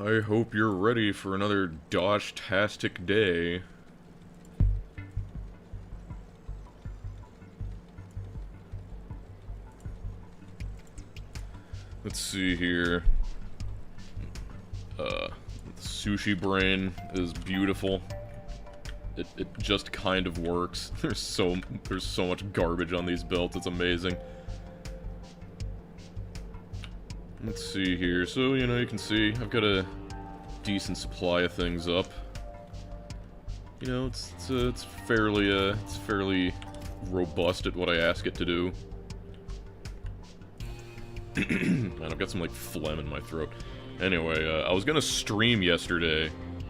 I hope you're ready for another Dosh-tastic day. Let's see here. Sushi brain is beautiful. It just kind of works. There's so much garbage on these builds, it's amazing. Let's see here. So, you know, you can see I've got a decent supply of things up. You know, it's fairly robust at what I ask it to do. Man, I've got some like phlegm in my throat. Anyway, I was gonna stream yesterday.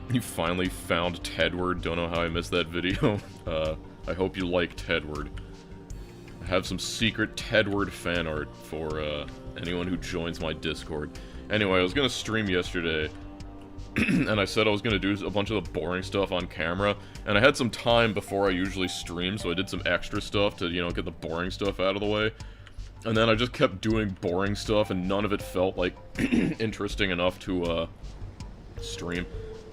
You finally found Tedward. Don't know how I missed that video. I hope you like Tedward. I have some secret Tedward fan art for anyone who joins my Discord. Anyway, I was gonna stream yesterday, and I said I was gonna do a bunch of the boring stuff on camera, and I had some time before I usually stream, so I did some extra stuff to, you know, get the boring stuff out of the way. And then I just kept doing boring stuff, and none of it felt, like, interesting enough to, stream.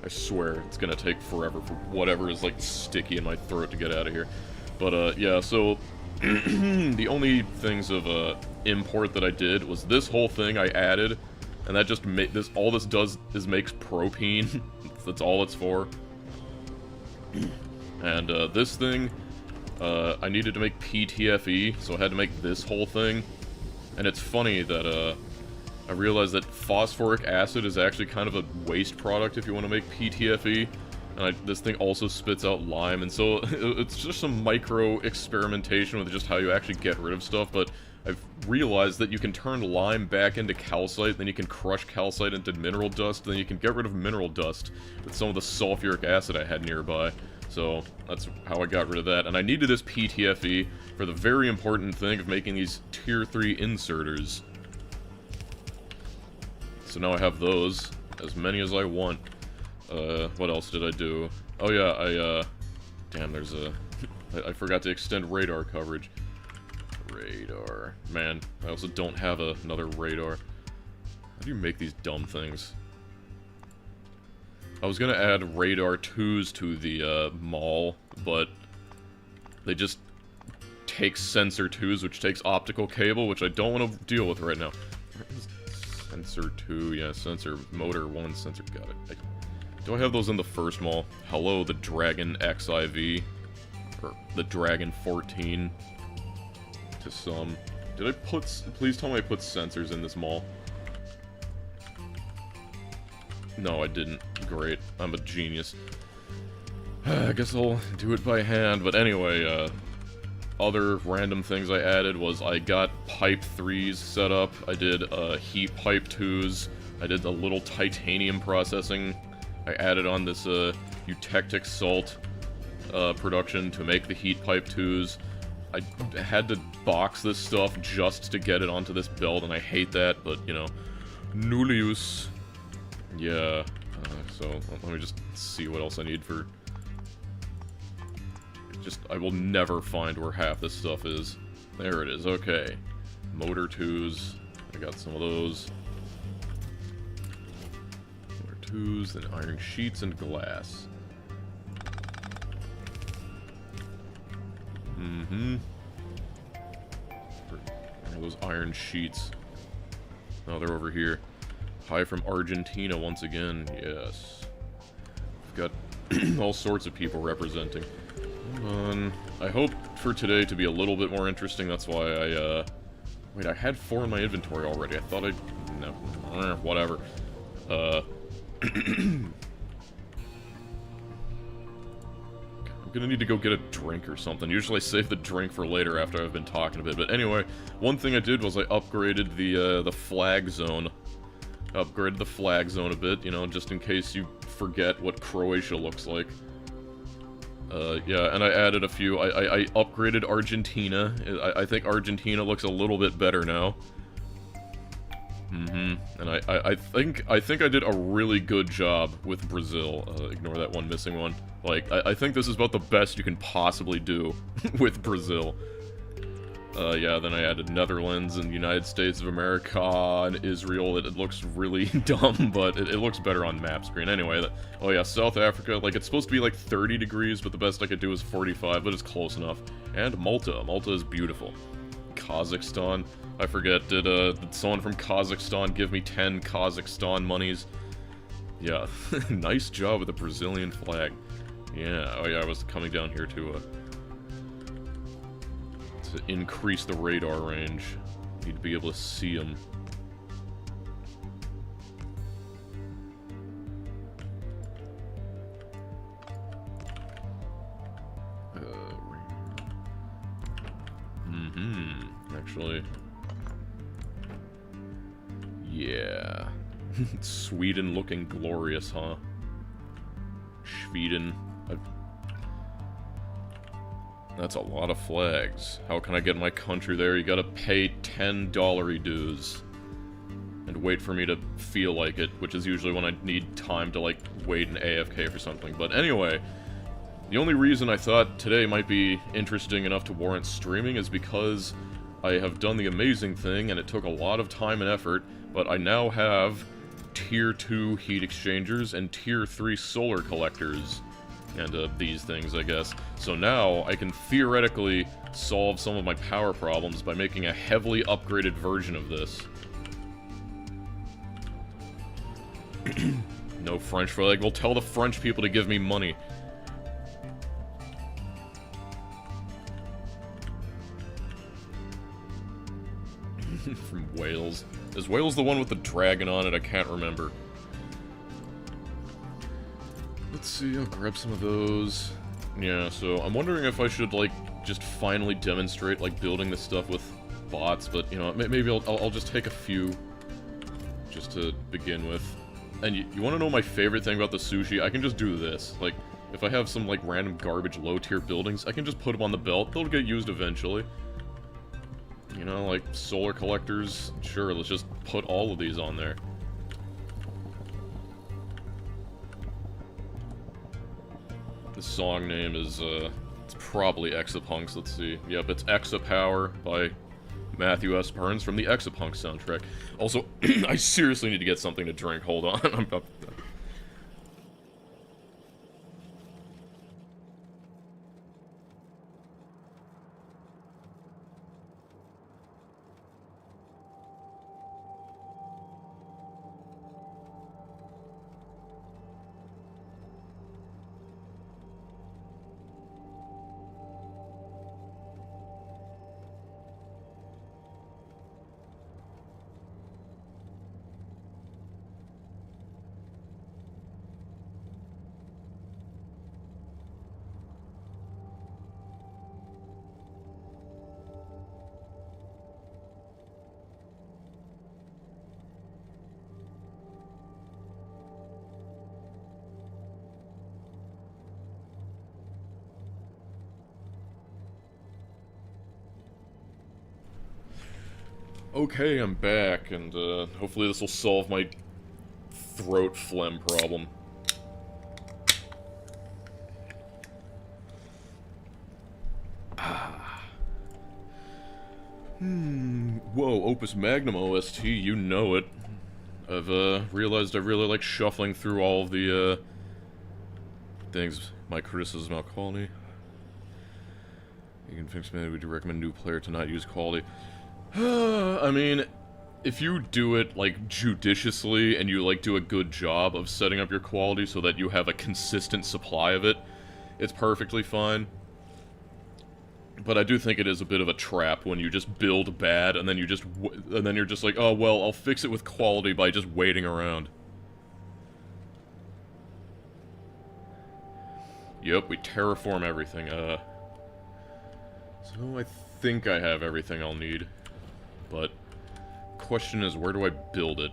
I swear, it's gonna take forever for whatever is, like, sticky in my throat to get out of here. But, yeah, so, the only things of, import that I did was this whole thing I added, and that just all this does is makes propene. That's all it's for. And, this thing, I needed to make PTFE, so I had to make this whole thing. And it's funny that, I realized that phosphoric acid is actually kind of a waste product if you want to make PTFE. And this thing also spits out lime, and so it's just some micro experimentation with just how you actually get rid of stuff, but I've realized that you can turn lime back into calcite, then you can crush calcite into mineral dust, then you can get rid of mineral dust with some of the sulfuric acid I had nearby. So that's how I got rid of that, and I needed this PTFE for the very important thing of making these tier 3 inserters. So now I have those, as many as I want. What else did I do? Oh yeah, damn, there's a... I forgot to extend radar coverage. Radar. Man, I also don't have another radar. How do you make these dumb things? I was gonna add radar 2s to the, mall, but they just take sensor 2s, which takes optical cable, which I don't want to deal with right now. Sensor 2, yeah, sensor motor 1, sensor, got it. Do I have those in the first mall? Hello, the Dragon XIV. Or the Dragon 14. To some. Did I put... Please tell me I put sensors in this mall. No, I didn't. Great. I'm a genius. I guess I'll do it by hand, but anyway, other random things I added was I got pipe 3s set up, I did, heat pipe 2s, I did a little titanium processing, I added on this, eutectic salt, production to make the heat pipe 2s. I had to box this stuff just to get it onto this build, and I hate that, but, you know, Nullius. Yeah, so let me just see what else I need for... I will never find where half this stuff is. There it is, okay. Motor 2s, I got some of those. Motor 2s, and iron sheets and glass. Where are those iron sheets? Oh, they're over here. Hi from Argentina once again, yes. We've got all sorts of people representing. Hold on. I hope for today to be a little bit more interesting, that's why I, wait, I had 4 in my inventory already. I thought no, whatever. I'm gonna need to go get a drink or something. Usually I save the drink for later after I've been talking a bit, but anyway, one thing I did was I upgraded the flag zone. Upgraded the flag zone a bit, you know, just in case you forget what Croatia looks like. Yeah, and I added a few. I upgraded Argentina. I think Argentina looks a little bit better now. And I think I did a really good job with Brazil. Ignore that one missing one. Like, I think this is about the best you can possibly do with Brazil. Yeah, then I added Netherlands and United States of America and Israel. It looks really dumb, but it looks better on map screen. Anyway, oh yeah, South Africa, like, it's supposed to be like 30 degrees, but the best I could do is 45, but it's close enough. And Malta. Malta is beautiful. Kazakhstan. I forget, did someone from Kazakhstan give me 10 Kazakhstan monies? Yeah, nice job with the Brazilian flag. Yeah, oh yeah, I was coming down here to increase the radar range. Need to be able to see them. Actually. Yeah. Sweden looking glorious, huh? Sweden. That's a lot of flags. How can I get my country there? You gotta pay $10 dues. And wait for me to feel like it, which is usually when I need time to, like, wait in AFK for something. But anyway, the only reason I thought today might be interesting enough to warrant streaming is because I have done the amazing thing, and it took a lot of time and effort, but I now have Tier 2 heat exchangers and Tier 3 solar collectors. And these things, I guess. So now, I can theoretically solve some of my power problems by making a heavily upgraded version of this. No French flag. Well, tell the French people to give me money. From Wales. Is Wales the one with the dragon on it? I can't remember. Let's see, I'll grab some of those. Yeah, so I'm wondering if I should, like, just finally demonstrate, like, building this stuff with bots, but, you know, maybe I'll just take a few just to begin with. And you want to know my favorite thing about the Sushi? I can just do this. Like, if I have some, like, random garbage low-tier buildings, I can just put them on the belt. They'll get used eventually. You know, like, solar collectors. Sure, let's just put all of these on there. The song name is, it's probably Exapunks, let's see. Yep, it's Exapower by Matthew S. Burns from the Exapunk soundtrack. Also, I seriously need to get something to drink, hold on. I'm about to... Okay, I'm back, and hopefully this will solve my throat phlegm problem. Whoa, Opus Magnum OST, you know it. I've realized I really like shuffling through all of the things. My criticism about quality. You can fix me. Would you recommend a new player to not use quality? I mean, if you do it, like, judiciously, and you, like, do a good job of setting up your quality so that you have a consistent supply of it, it's perfectly fine. But I do think it is a bit of a trap when you just build bad, and then you just and then you're just like, oh, well, I'll fix it with quality by just waiting around. Yep, we terraform everything, So I think I have everything I'll need. But, question is, where do I build it?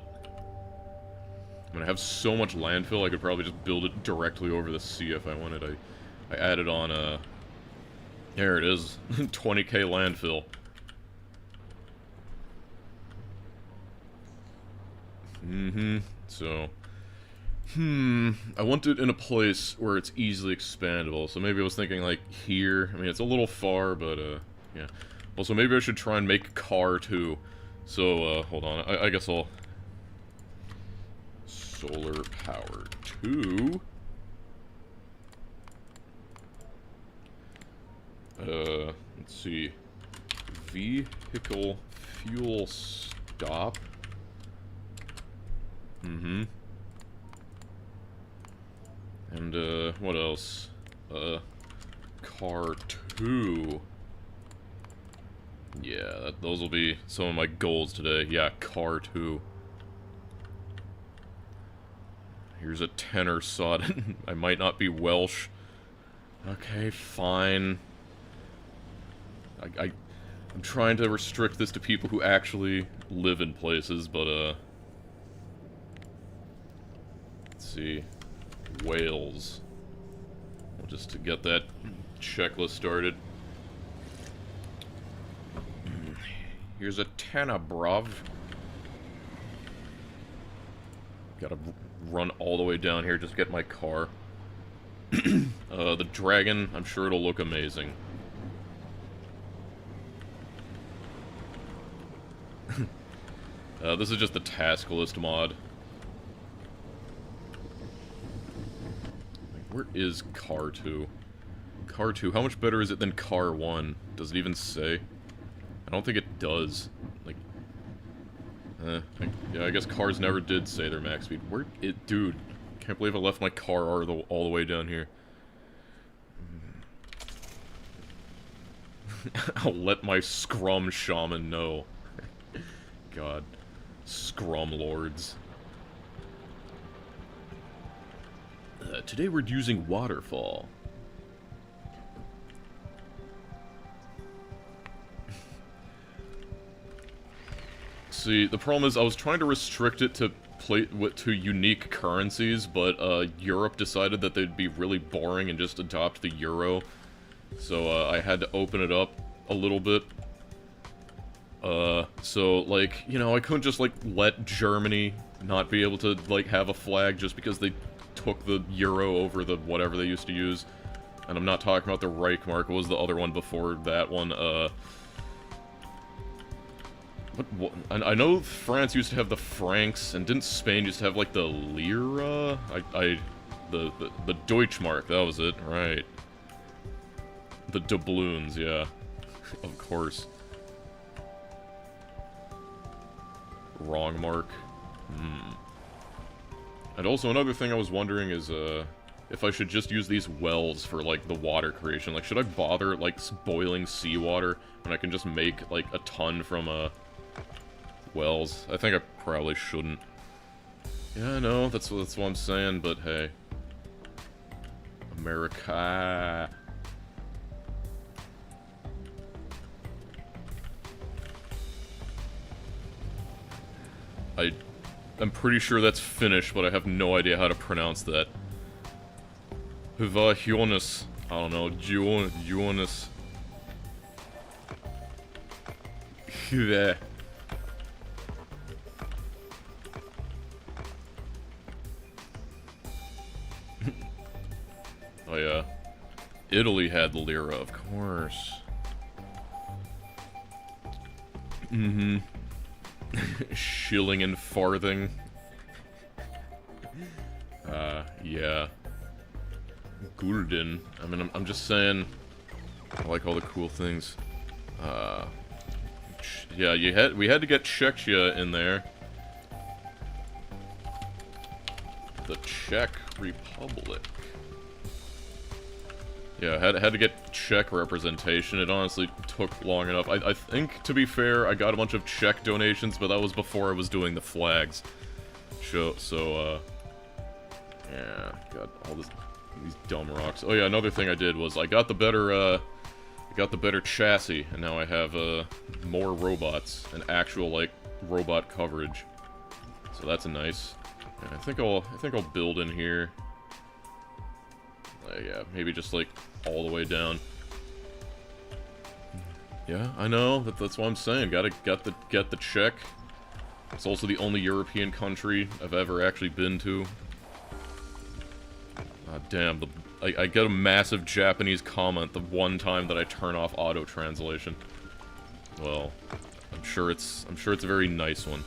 I mean, I have so much landfill, I could probably just build it directly over the sea if I wanted. I added on, there it is, 20k landfill. So, I want it in a place where it's easily expandable, so maybe I was thinking, like, here. I mean, it's a little far, but, yeah. Also, maybe I should try and make car, too. So, hold on. I guess I'll... Solar power 2... let's see. Vehicle fuel stop. Mm-hmm. And, what else? Car 2. Yeah, those will be some of my goals today. Yeah, car 2. Here's a tenor sod. I might not be Welsh. Okay, fine. I'm trying to restrict this to people who actually live in places, but, let's see. Wales. Well, just to get that checklist started. Here's a tenner, bruv. Gotta run all the way down here just to get my car. The dragon, I'm sure it'll look amazing. This is just the task list mod. Where is car 2? Car 2, how much better is it than car 1? Does it even say? I don't think it does. Like, yeah, I guess cars never did say their max speed. Where it, dude? Can't believe I left my car all the way down here. I'll let my Scrum Shaman know. God. Scrum Lords. Today we're using Waterfall. See, the problem is I was trying to restrict it to unique currencies, but Europe decided that they'd be really boring and just adopt the euro. So I had to open it up a little bit. So, like, you know, I couldn't just, like, let Germany not be able to, like, have a flag just because they took the euro over the whatever they used to use. And I'm not talking about the Reichmark. What was the other one before that one? What, I know France used to have the francs, and didn't Spain used to have, like, the lira? The Deutschmark, that was it, right. The doubloons, yeah. Of course. Wrong mark. And also another thing I was wondering is, if I should just use these wells for, like, the water creation. Like, should I bother, like, boiling seawater when I can just make, like, a ton from, wells? I think I probably shouldn't. Yeah, I know, that's what I'm saying, but hey. America. I'm pretty sure that's Finnish, but I have no idea how to pronounce that. Hyvä Jonas. I don't know, Jonas. Hyvä. Oh yeah. Italy had the lira, of course. Mm-hmm. Shilling and farthing. Yeah. Gulden. I mean, I'm just saying, I like all the cool things. Yeah, we had to get Czechia in there. The Czech Republic. Yeah, had to get Czech representation. It honestly took long enough. I think, to be fair, I got a bunch of Czech donations, but that was before I was doing the flags. So, yeah, got all these dumb rocks. Oh yeah, another thing I did was I got the better chassis, and now I have more robots and actual, like, robot coverage. So that's nice. And I think I'll build in here. Yeah, maybe just, like, all the way down. Yeah, I know. That's what I'm saying. Gotta get the Czech. It's also the only European country I've ever actually been to. Damn, I get a massive Japanese comment the one time that I turn off auto-translation. well, I'm sure it's a very nice one.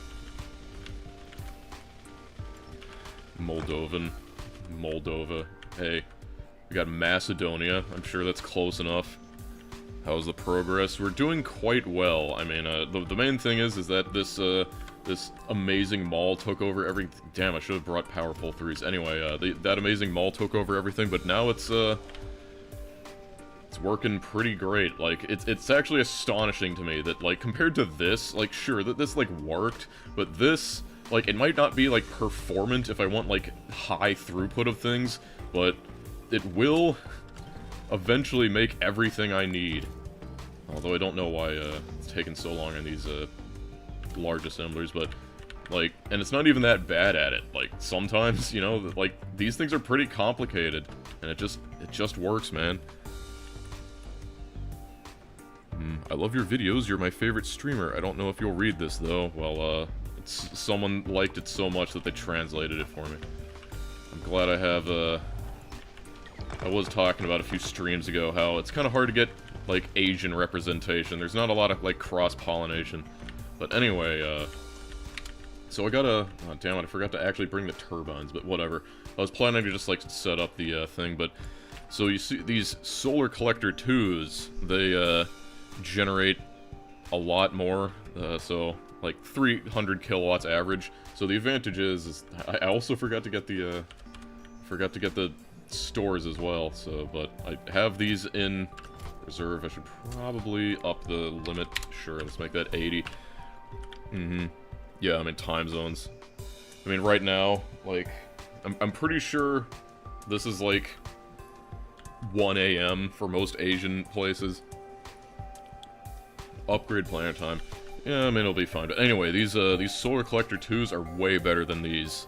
Moldova. Hey, we got Macedonia. I'm sure that's close enough. How's the progress? We're doing quite well. I mean, the main thing is that this amazing mall took over everything. Damn, I should have brought powerful 3s. Anyway, that amazing mall took over everything, but now it's working pretty great. Like, it's actually astonishing to me that, like, compared to this, like, sure, that this, like, worked, but this, like, it might not be, like, performant if I want, like, high throughput of things, but it will eventually make everything I need. Although I don't know why, it's taken so long on these, large assemblers, but, like, and it's not even that bad at it. Like, sometimes, you know, like, these things are pretty complicated, and it just works, man. I love your videos, you're my favorite streamer. I don't know if you'll read this, though. Well, someone liked it so much that they translated it for me. I'm glad I have, I was talking about a few streams ago how it's kind of hard to get, like, Asian representation. There's not a lot of, like, cross-pollination. But anyway, so I gotta... Oh, damn it, I forgot to actually bring the turbines, but whatever. I was planning to just, like, set up the, thing, but... So you see, these solar collector 2s, they, generate a lot more, so, like, 300 kilowatts average. So the advantage is I also forgot to get the, stores as well, so, but I have these in reserve. I should probably up the limit. Sure, let's make that 80. Yeah, I'm in time zones. I mean, right now, like, I'm pretty sure this is, like, 1 AM for most Asian places. Upgrade planet time. Yeah, I mean, it'll be fine. But anyway, these solar collector 2s are way better than these.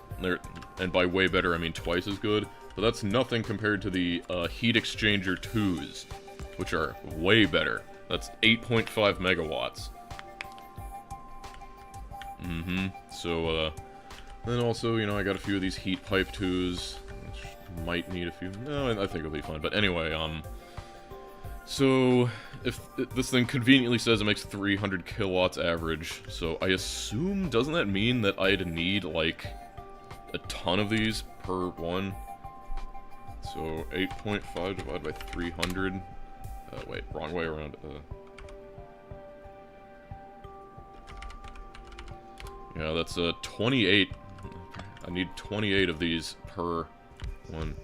And by way better, I mean twice as good. But that's nothing compared to the heat exchanger 2s, which are way better. That's 8.5 megawatts. So, then also, you know, I got a few of these heat pipe 2s, which might need a few. No, I think it'll be fine. But anyway, so, if this thing conveniently says it makes 300 kilowatts average, so I assume, doesn't that mean that I'd need, like, a ton of these per one? So, 8.5 divided by 300. Wait, wrong way around. Yeah, that's 28. I need 28 of these per one.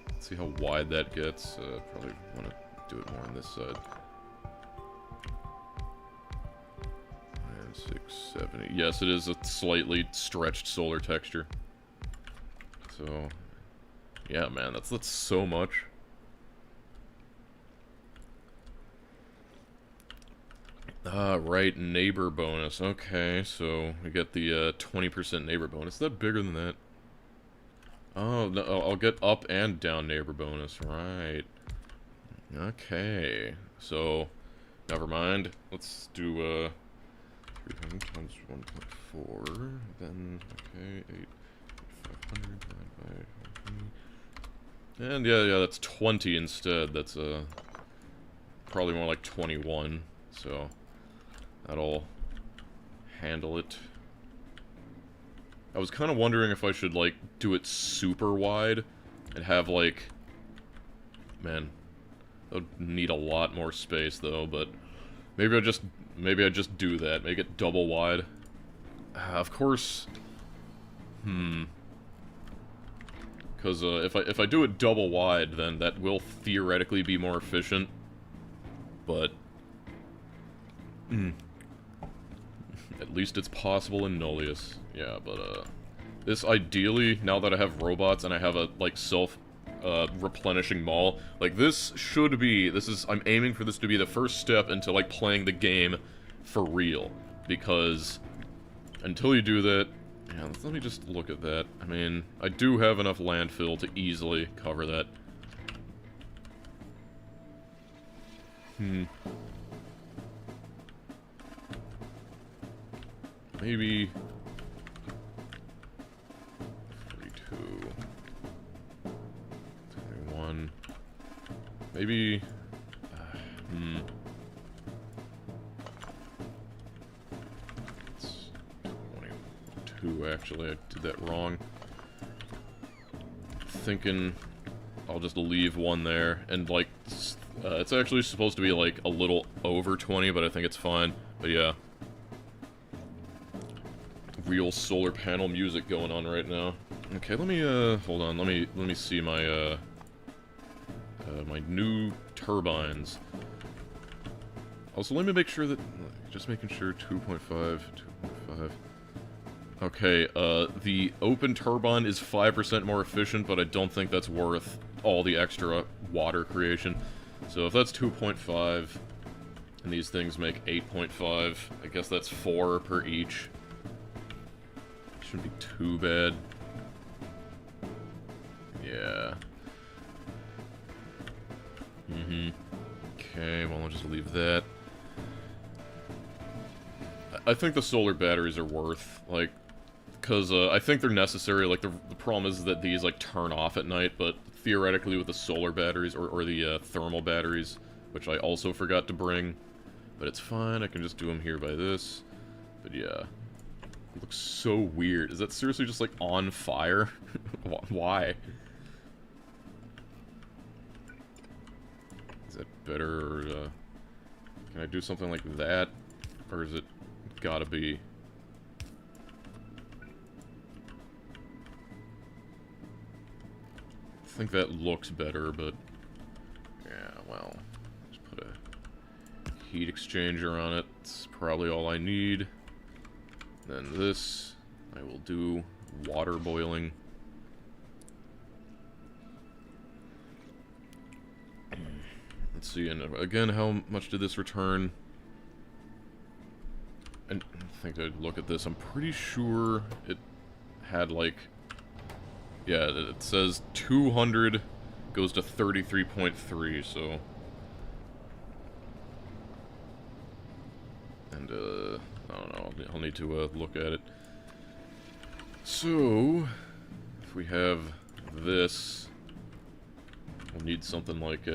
Let's see how wide that gets. Probably want to do it more on this side. 670. Yes, it is a slightly stretched solar texture. So, yeah, man, that's so much. Right, neighbor bonus. Okay, so we get the 20% neighbor bonus. Is that bigger than that? Oh, no, I'll get up and down neighbor bonus. Right. Okay. So, never mind. Let's do 300 times 1.4. Then, okay, 8,500 divided by... And yeah, that's 20 instead. That's probably more like 21. So, that'll handle it. I was kind of wondering if I should, like, do it super wide and have, like... Man, that would need a lot more space, though, but maybe I just do that. Make it double wide. Of course... Because, if I do it double wide, then that will theoretically be more efficient. But... At least it's possible in Nullius. Yeah, but, this ideally, now that I have robots and I have a, like, replenishing mall, like, I'm aiming for this to be the first step into, like, playing the game for real. Because, until you do that, yeah, let me just look at that. I mean, I do have enough landfill to easily cover that. Maybe 42, 21, maybe, 2, actually. I did that wrong. Thinking I'll just leave 1 there, and, like, it's actually supposed to be, like, a little over 20, but I think it's fine. But yeah. Real solar panel music going on right now. Okay, let me, hold on, let me see my, my new turbines. Also, let me make sure that, just making sure, 2.5, 2.5. Okay, the open turbine is 5% more efficient, but I don't think that's worth all the extra water creation. So if that's 2.5, and these things make 8.5, I guess that's 4 per each. Shouldn't be too bad. Yeah. Okay, well, I'll just leave that. I think the solar batteries are worth, like, because I think they're necessary. Like, the problem is that these, like, turn off at night, but theoretically with the solar batteries, or the thermal batteries, which I also forgot to bring, but it's fine, I can just do them here by this. But yeah. It looks so weird. Is that seriously just, like, on fire? Why? Is that better, or, can I do something like that? Or is it gotta be... I think that looks better, but... yeah, well... just put a heat exchanger on it. It's probably all I need. Then this, I will do water boiling. Let's see, and again, how much did this return? And I think I'd look at this. I'm pretty sure it had, like... yeah, it says 200 goes to 33.3, so... and, I don't know, I'll need to look at it. So, if we have this, we'll need something like,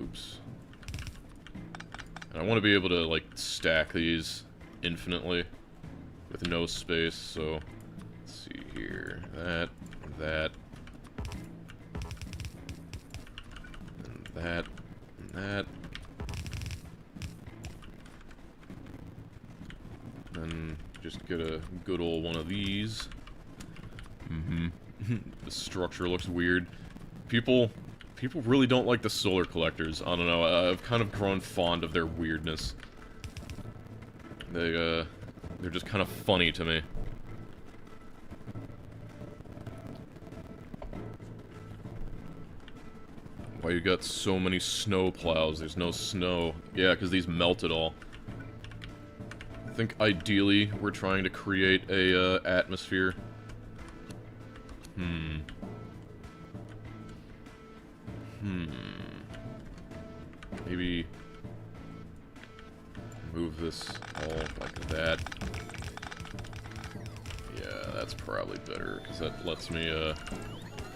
oops. And I want to be able to, like, stack these infinitely with no space, so, let's see here, that, and that, and that, and that. Then just get a good old one of these. The structure looks weird. People really don't like the solar collectors. I don't know. I've kind of grown fond of their weirdness. They're just kind of funny to me. Why you got so many snow plows? There's no snow. Yeah, because these melted all. I think ideally we're trying to create a atmosphere. Maybe move this all like that. Yeah, that's probably better because that lets me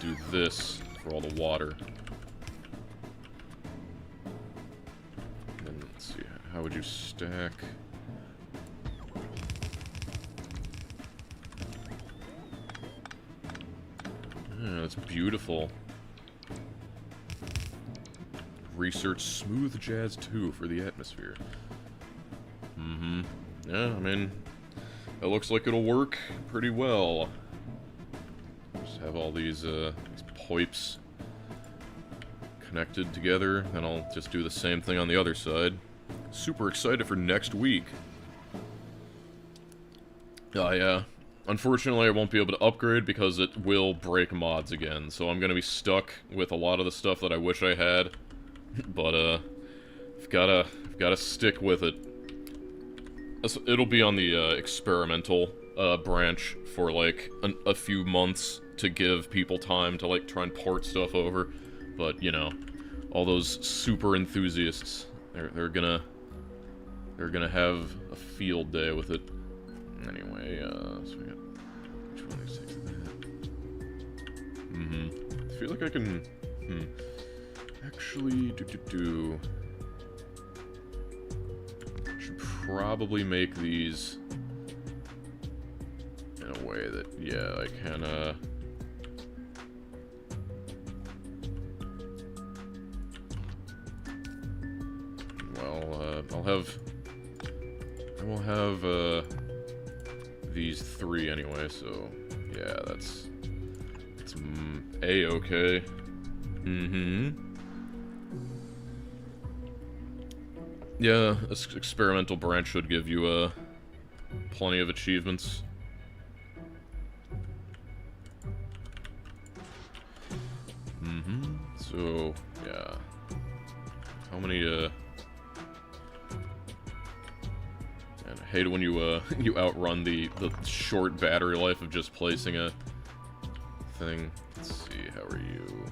do this for all the water. And let's see, how would you stack? Yeah, that's beautiful. Research smooth jazz 2 for the atmosphere. Yeah, I mean, it looks like it'll work pretty well. Just have all these pipes connected together, and I'll just do the same thing on the other side. Super excited for next week. Yeah. Unfortunately, I won't be able to upgrade because it will break mods again, so I'm gonna be stuck with a lot of the stuff that I wish I had. But, I've gotta stick with it. It'll be on the, experimental, branch for, like, a few months to give people time to, like, try and port stuff over. But, you know, all those super enthusiasts, they're gonna have a field day with it. Anyway, so we got... which one is that? I feel like I can... Actually, should probably make these in a way that, yeah, I can, well, I will have, these 3 anyway, so, yeah, that's A-okay. Yeah, this experimental branch should give you, plenty of achievements. So, yeah. How many, Man, I hate it when you, you outrun the short battery life of just placing a thing. Let's see, how are you?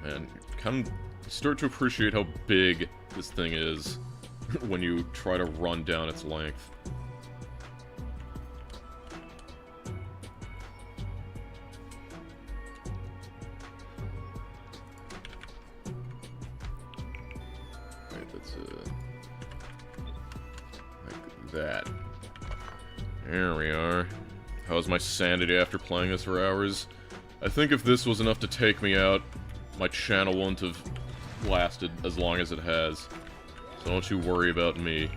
Man, kind of start to appreciate how big this thing is when you try to run down its length. Right, that's like that. There we are. How's my sanity after playing this for hours? I think if this was enough to take me out, my channel wouldn't have lasted as long as it has. So don't you worry about me.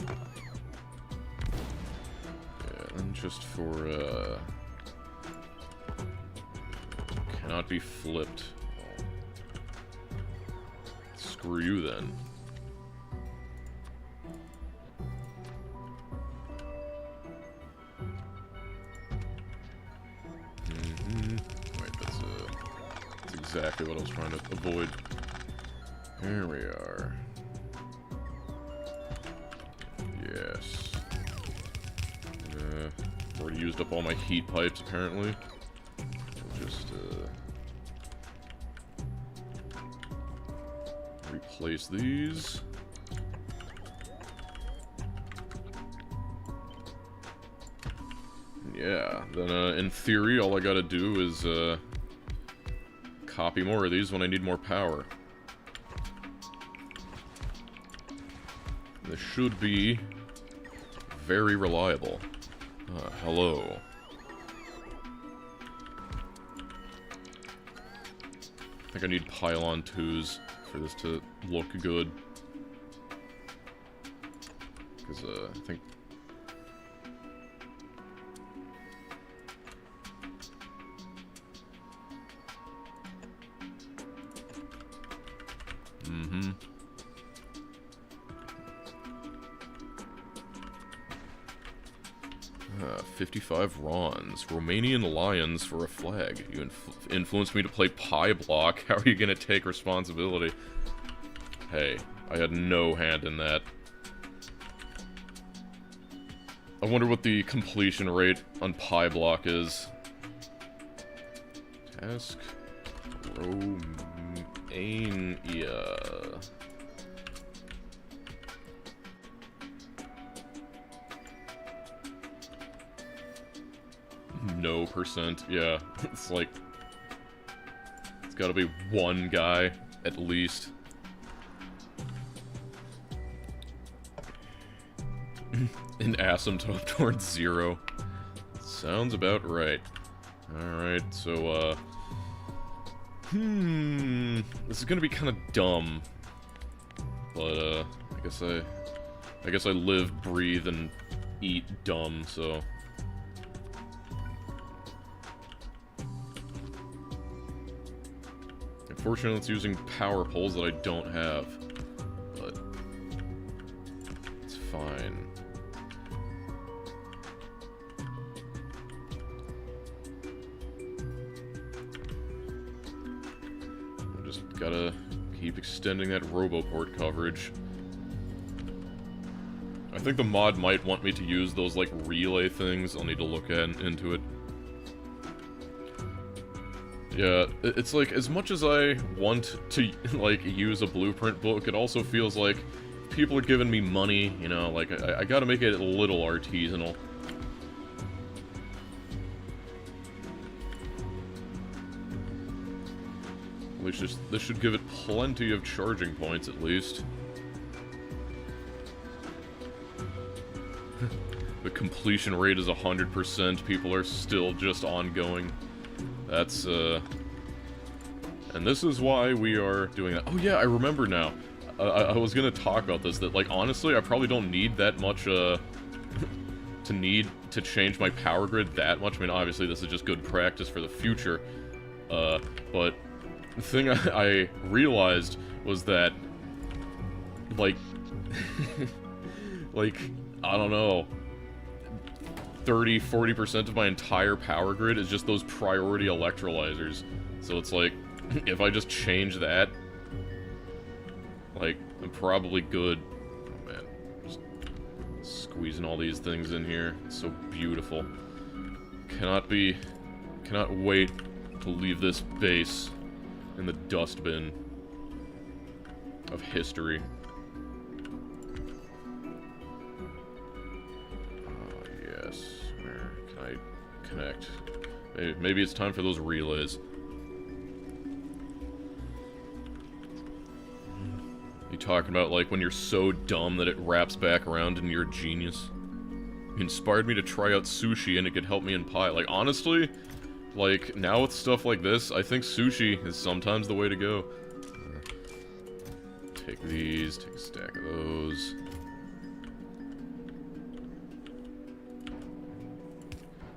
Yeah, and just for, cannot be flipped. Oh. Screw you then. Exactly what I was trying to avoid. Here we are. Yes. Already used up all my heat pipes, apparently. I'll just, replace these. Yeah, then, in theory, all I gotta do is, copy more of these when I need more power. This should be very reliable. Hello. I think I need pylon 2s for this to look good. Because, I think... Mm-hmm. 55 Rons. Romanian lions for a flag. You influenced me to play Pie Block. How are you gonna take responsibility? Hey, I had no hand in that. I wonder what the completion rate on Pie Block is. Task Romania. No percent, yeah. It's like... It's gotta be one guy, at least. An asymptote towards 0. Sounds about right. Alright, so, this is gonna be kinda dumb. But, I guess I live, breathe, and eat dumb, so... Unfortunately, it's using power poles that I don't have. But... it's fine. I just gotta keep extending that RoboPort coverage. I think the mod might want me to use those, like, relay things. I'll need to look into it. Yeah, it's like, as much as I want to, like, use a blueprint book, it also feels like people are giving me money, you know, like, I gotta make it a little artisanal. least this should give it plenty of charging points, at least. The completion rate is 100%. People are still just ongoing. That's, And this is why we are doing that. Oh yeah, I remember now. I was gonna talk about this, that, like, honestly, I probably don't need that much, to need to change my power grid that much. I mean, obviously, this is just good practice for the future. But the thing I realized was that, like, like, I don't know, 30–40% of my entire power grid is just those priority electrolyzers. So it's like, if I just change that, like, I'm probably good. Oh man, just squeezing all these things in here. It's so beautiful. Cannot wait to leave this base in the dustbin of history. Oh, yes. Where can I connect? Maybe it's time for those relays. You talking about, like, when you're so dumb that it wraps back around and you're a genius? You inspired me to try out sushi and it could help me in pie. Like, honestly, like, now with stuff like this, I think sushi is sometimes the way to go. Take these, take a stack of those.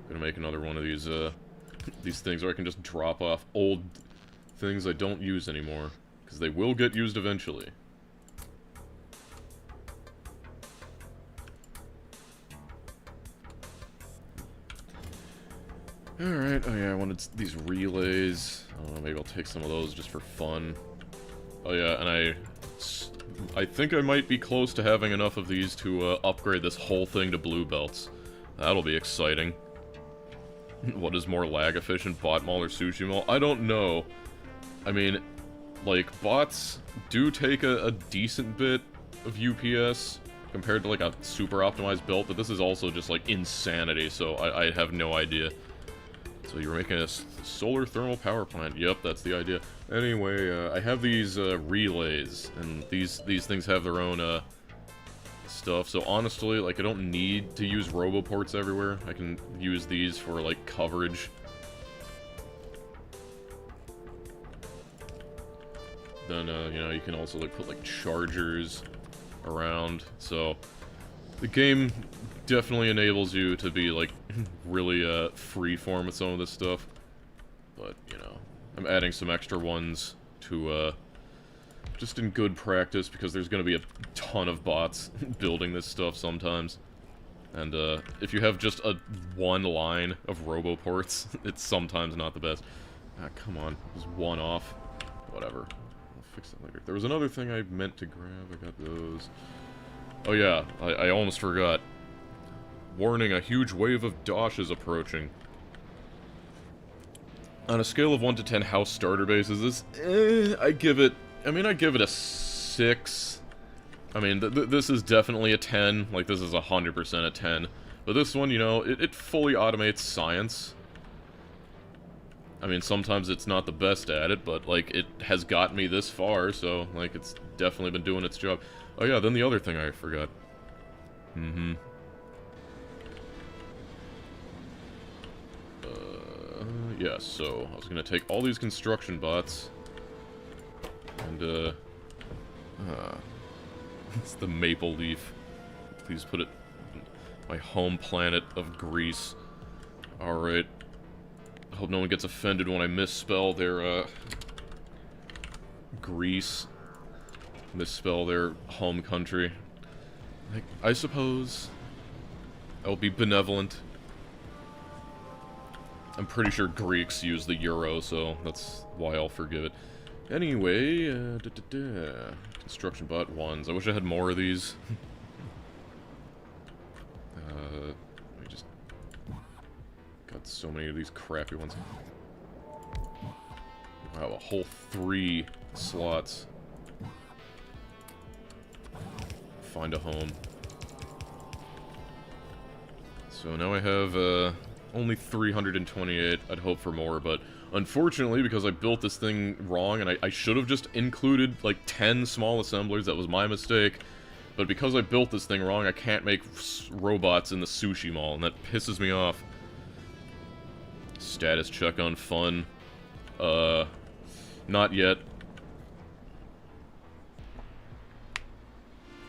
Gonna make another one of these things where I can just drop off old things I don't use anymore. Because they will get used eventually. Alright, oh yeah, I wanted these relays. I don't know, maybe I'll take some of those just for fun. Oh yeah, and I think I might be close to having enough of these to upgrade this whole thing to blue belts. That'll be exciting. What is more lag efficient, bot mall or sushi mall? I don't know. I mean, like, bots do take a decent bit of UPS compared to, like, a super optimized build, but this is also just, like, insanity, so I have no idea. So you're making a solar thermal power plant. Yep, that's the idea. Anyway, I have these relays, and these things have their own stuff. So honestly, like, I don't need to use roboports everywhere. I can use these for, like, coverage. Then, you know, you can also, like, put, like, chargers around. So the game definitely enables you to be, like, really freeform with some of this stuff. But, you know, I'm adding some extra ones to just in good practice, because there's going to be a ton of bots building this stuff sometimes. And if you have just one line of roboports, it's sometimes not the best. Ah, come on, just one off. Whatever, I'll fix that later. There was another thing I meant to grab. I got those. Oh yeah, I almost forgot. Warning, a huge wave of Dosh is approaching. On a scale of 1 to 10 house starter bases, I give it a 6. I mean, this is definitely a 10. Like, this is 100% a 10. But this one, you know, it fully automates science. I mean, sometimes it's not the best at it, but, like, it has gotten me this far, so, like, it's definitely been doing its job. Oh yeah, then the other thing I forgot. Yeah, so I was gonna take all these construction bots, and, it's the maple leaf. Please put it in my home planet of Greece. Alright. I hope no one gets offended when I misspell their, Greece. Misspell their home country. Like, I suppose I'll be benevolent. I'm pretty sure Greeks use the euro, so that's why I'll forgive it. Anyway, construction bot ones. I wish I had more of these. I just got so many of these crappy ones. Wow, a whole 3 slots. Find a home. So now I have, only 328. I'd hope for more, but Unfortunately, because I built this thing wrong, and I should have just included, like, 10 small assemblers, that was my mistake. But because I built this thing wrong, I can't make robots in the Sushi Mall, and that pisses me off. Status check on fun. Not yet.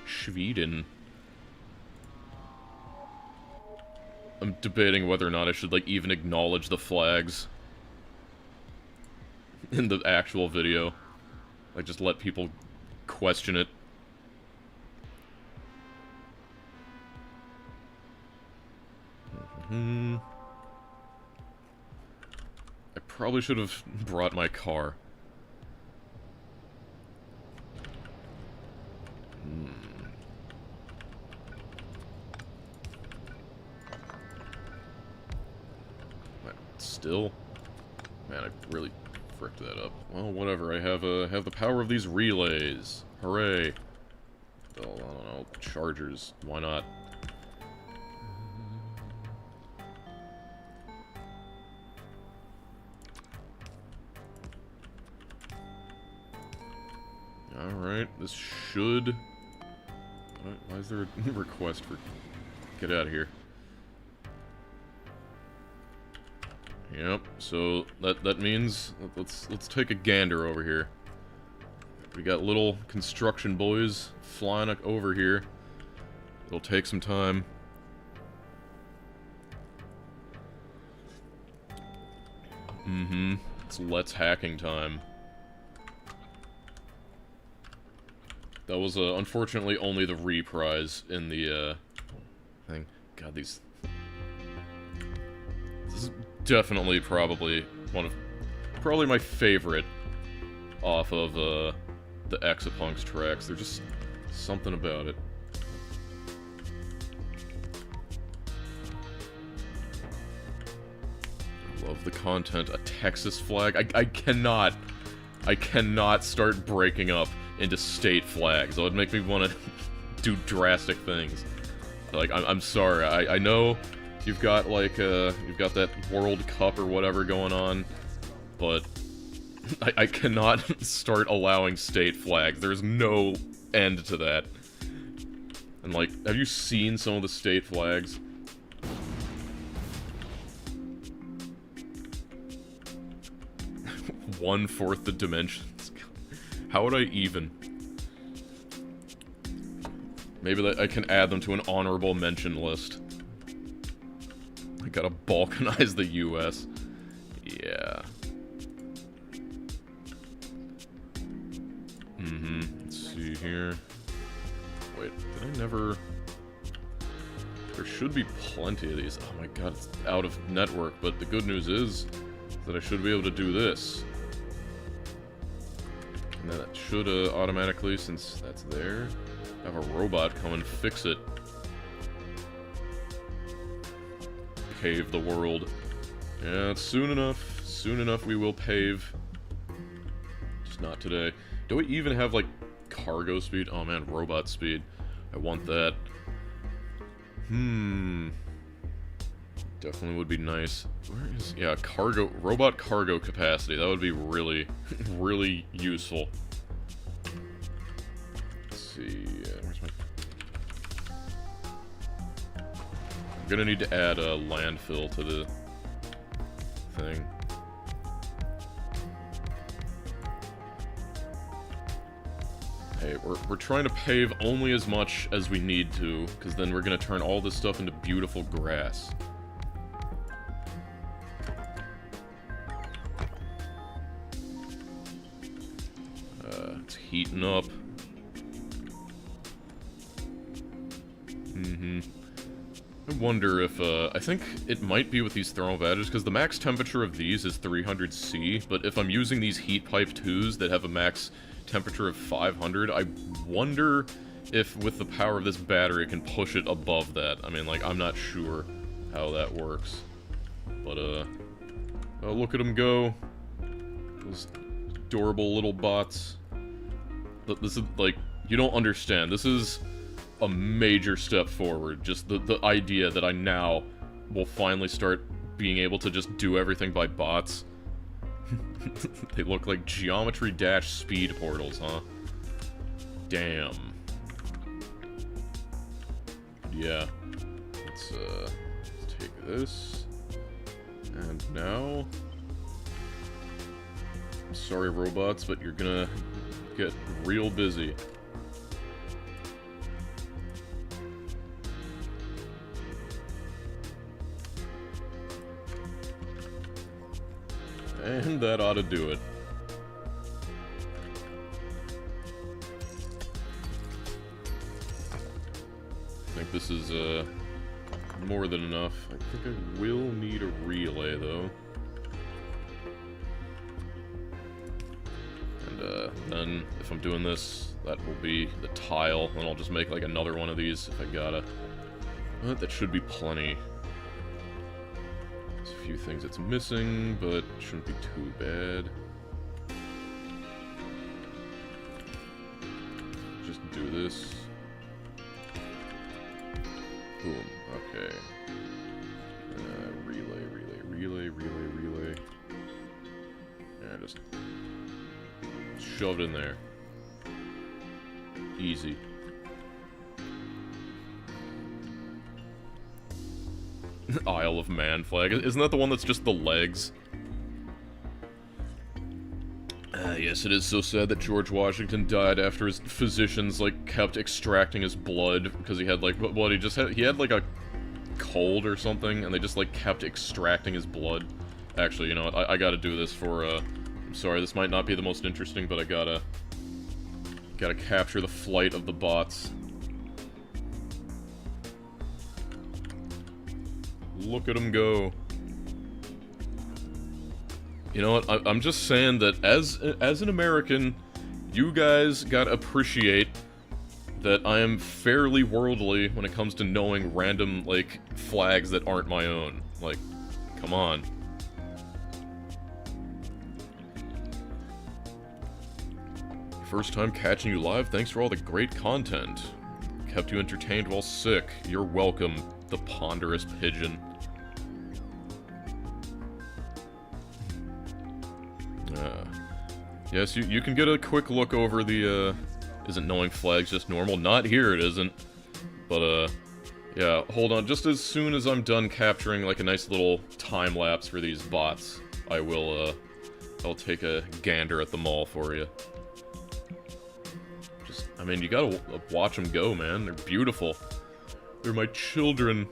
Sweden. I'm debating whether or not I should, like, even acknowledge the flags in the actual video. Like, just let people question it. I probably should have brought my car. Still? Man, I really fricked that up. Well, whatever. I have the power of these relays. Hooray. Well, I don't know. Chargers. Why not? Alright, this should... Why is there a request for... Get out of here. Yep, so that means... Let's take a gander over here. We got little construction boys flying over here. It'll take some time. It's Let's Hacking time. That was, unfortunately, only the reprise in the, thing. God, these... This is definitely probably probably my favorite off of, the Exapunks tracks. There's just something about it. I love the content. A Texas flag. I cannot start breaking up into state flags. That would make me want to do drastic things. Like, I'm sorry. I know you've got, like, you've got that World Cup or whatever going on, but I cannot start allowing state flags. There's no end to that. And, like, have you seen some of the state flags? One-fourth the dimensions. How would I even? Maybe I can add them to an honorable mention list. I gotta balkanize the US. Yeah. Let's see here. Wait, did I never... There should be plenty of these. Oh my god, it's out of network, but the good news is that I should be able to do this. And that should automatically, since that's there, have a robot come and fix it. Pave the world. Yeah, soon enough. Soon enough we will pave. Just not today. Do we even have, like, cargo speed? Oh man, robot speed. I want that. Definitely would be nice. Where is... Yeah, robot cargo capacity. That would be really, really useful. Let's see... where's my... I'm gonna need to add a landfill to the thing. Hey, we're trying to pave only as much as we need to, because then we're gonna turn all this stuff into beautiful grass. It's heating up. I wonder if, I think it might be with these thermal badges, because the max temperature of these is 300°C, but if I'm using these heat pipe 2s that have a max temperature of 500, I wonder if with the power of this battery it can push it above that. I mean, like, I'm not sure how that works. But, oh, look at them go. Those adorable little bots. This is, like, you don't understand. This is a major step forward. Just the idea that I now will finally start being able to just do everything by bots. They look like Geometry Dash speed portals, huh? Damn. Yeah. Let's take this. And now... I'm sorry, robots, but you're gonna get real busy. And that ought to do it. I think this is, more than enough. I think I will need a relay, though. And, then, if I'm doing this, that will be the tile, and I'll just make, like, another one of these if I gotta. But that should be plenty. There's a few things it's missing, but shouldn't be too bad. Just do this. Boom. Okay. Relay. Yeah, just shove it in there. Easy. Isle of Man flag. Isn't that the one that's just the legs? Yes, it is so sad that George Washington died after his physicians, like, kept extracting his blood, because he had, like, what, he had, like, a cold or something, and they just, like, kept extracting his blood. Actually, you know what, I gotta do this for, I'm sorry, this might not be the most interesting, but I gotta capture the flight of the bots. Look at them go. You know what, I'm just saying that as an American, you guys gotta appreciate that I am fairly worldly when it comes to knowing random, like, flags that aren't my own. Like, come on. First time catching you live, thanks for all the great content. Kept you entertained while sick. You're welcome, the ponderous pigeon. Yes, you can get a quick look over the, isn't knowing flags just normal? Not here, it isn't. But, yeah, hold on. Just as soon as I'm done capturing, like, a nice little time-lapse for these bots, I'll take a gander at them all for you. Just, I mean, you gotta watch them go, man. They're beautiful. They're my children.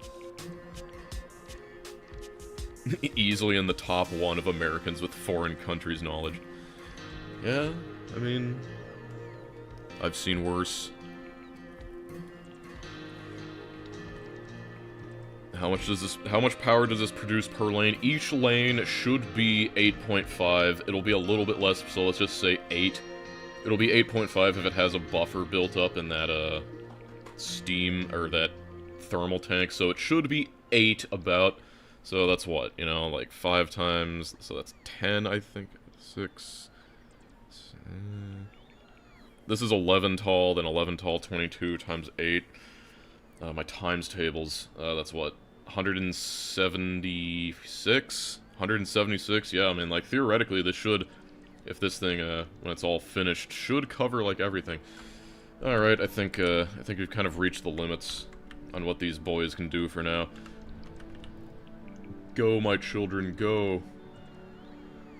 Easily in the top 1 of Americans with foreign countries knowledge. Yeah, I mean, I've seen worse. How much power does this produce per lane? Each lane should be 8.5. It'll be a little bit less, so let's just say 8. It'll be 8.5 if it has a buffer built up in that, steam, or that thermal tank, so it should be 8 about. So that's what, you know, like 5 times, so that's 10, I think, 6... This is 11 tall, then 11 tall, 22 times 8. My times tables, that's what, 176? 176? Yeah, I mean, like, theoretically, this should, if this thing, when it's all finished, should cover, like, everything. Alright, I think we've kind of reached the limits on what these boys can do for now. Go, my children, go.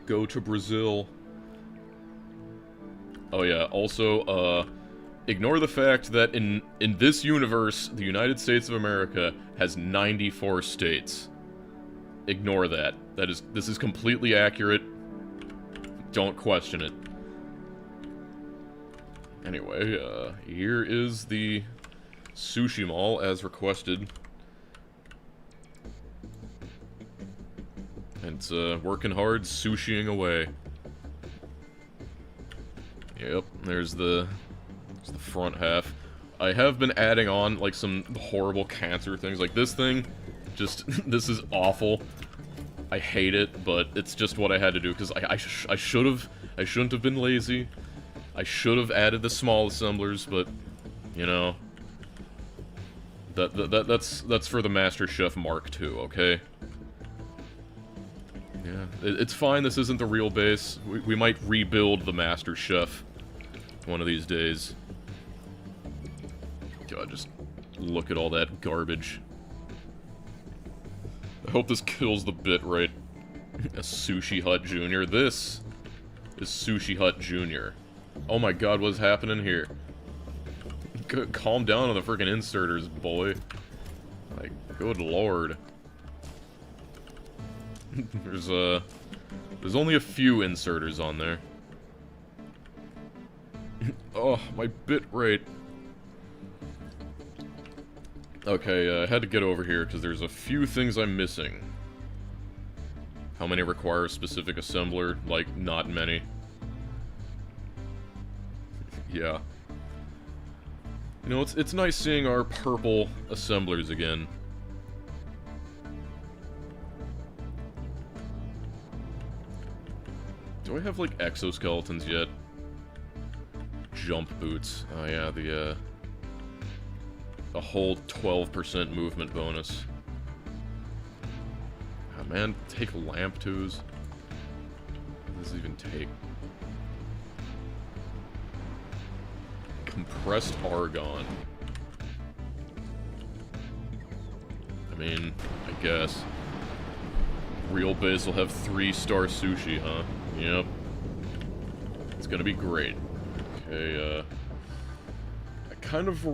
Go to Brazil. Oh yeah, also, ignore the fact that in this universe, the United States of America has 94 states. Ignore that. This is completely accurate. Don't question it. Anyway, here is the Sushi Mall as requested. And it's, working hard, sushiing away. Yep, there's the front half. I have been adding on, like, some horrible cancer things. Like, this thing, just, this is awful. I hate it, but it's just what I had to do, because I shouldn't have been lazy. I should have added the small assemblers, but, you know, that's for the Master Chef Mark II, okay? Yeah, it's fine, this isn't the real base. We might rebuild the Master Chef one of these days. God, just look at all that garbage. I hope this kills the bitrate. A Sushi Hut Jr. This is Sushi Hut Jr. Oh my god, what's happening here? Calm down on the freaking inserters, boy. Like, good lord. There's only a few inserters on there. Oh, my bitrate. Okay, I had to get over here because there's a few things I'm missing. How many require a specific assembler? Like, not many. Yeah. You know, it's nice seeing our purple assemblers again. Do I have, like, exoskeletons yet? Jump boots. Oh yeah, a whole 12% movement bonus. Oh man, take lamp twos. What does this even take? Compressed argon. I mean, I guess. Real base will have 3-star sushi, huh? Yep. It's gonna be great. Okay, I kind of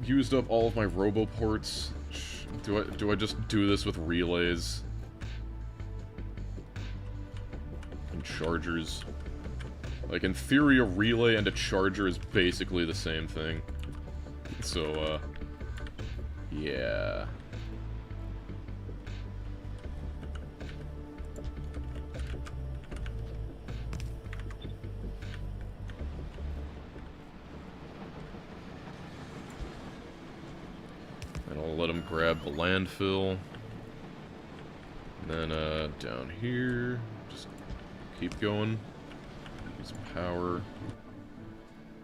used up all of my roboports. Do I just do this with relays? And chargers? Like, in theory, a relay and a charger is basically the same thing. So, yeah. And I'll let him grab the landfill. And then, down here, just keep going. Some power.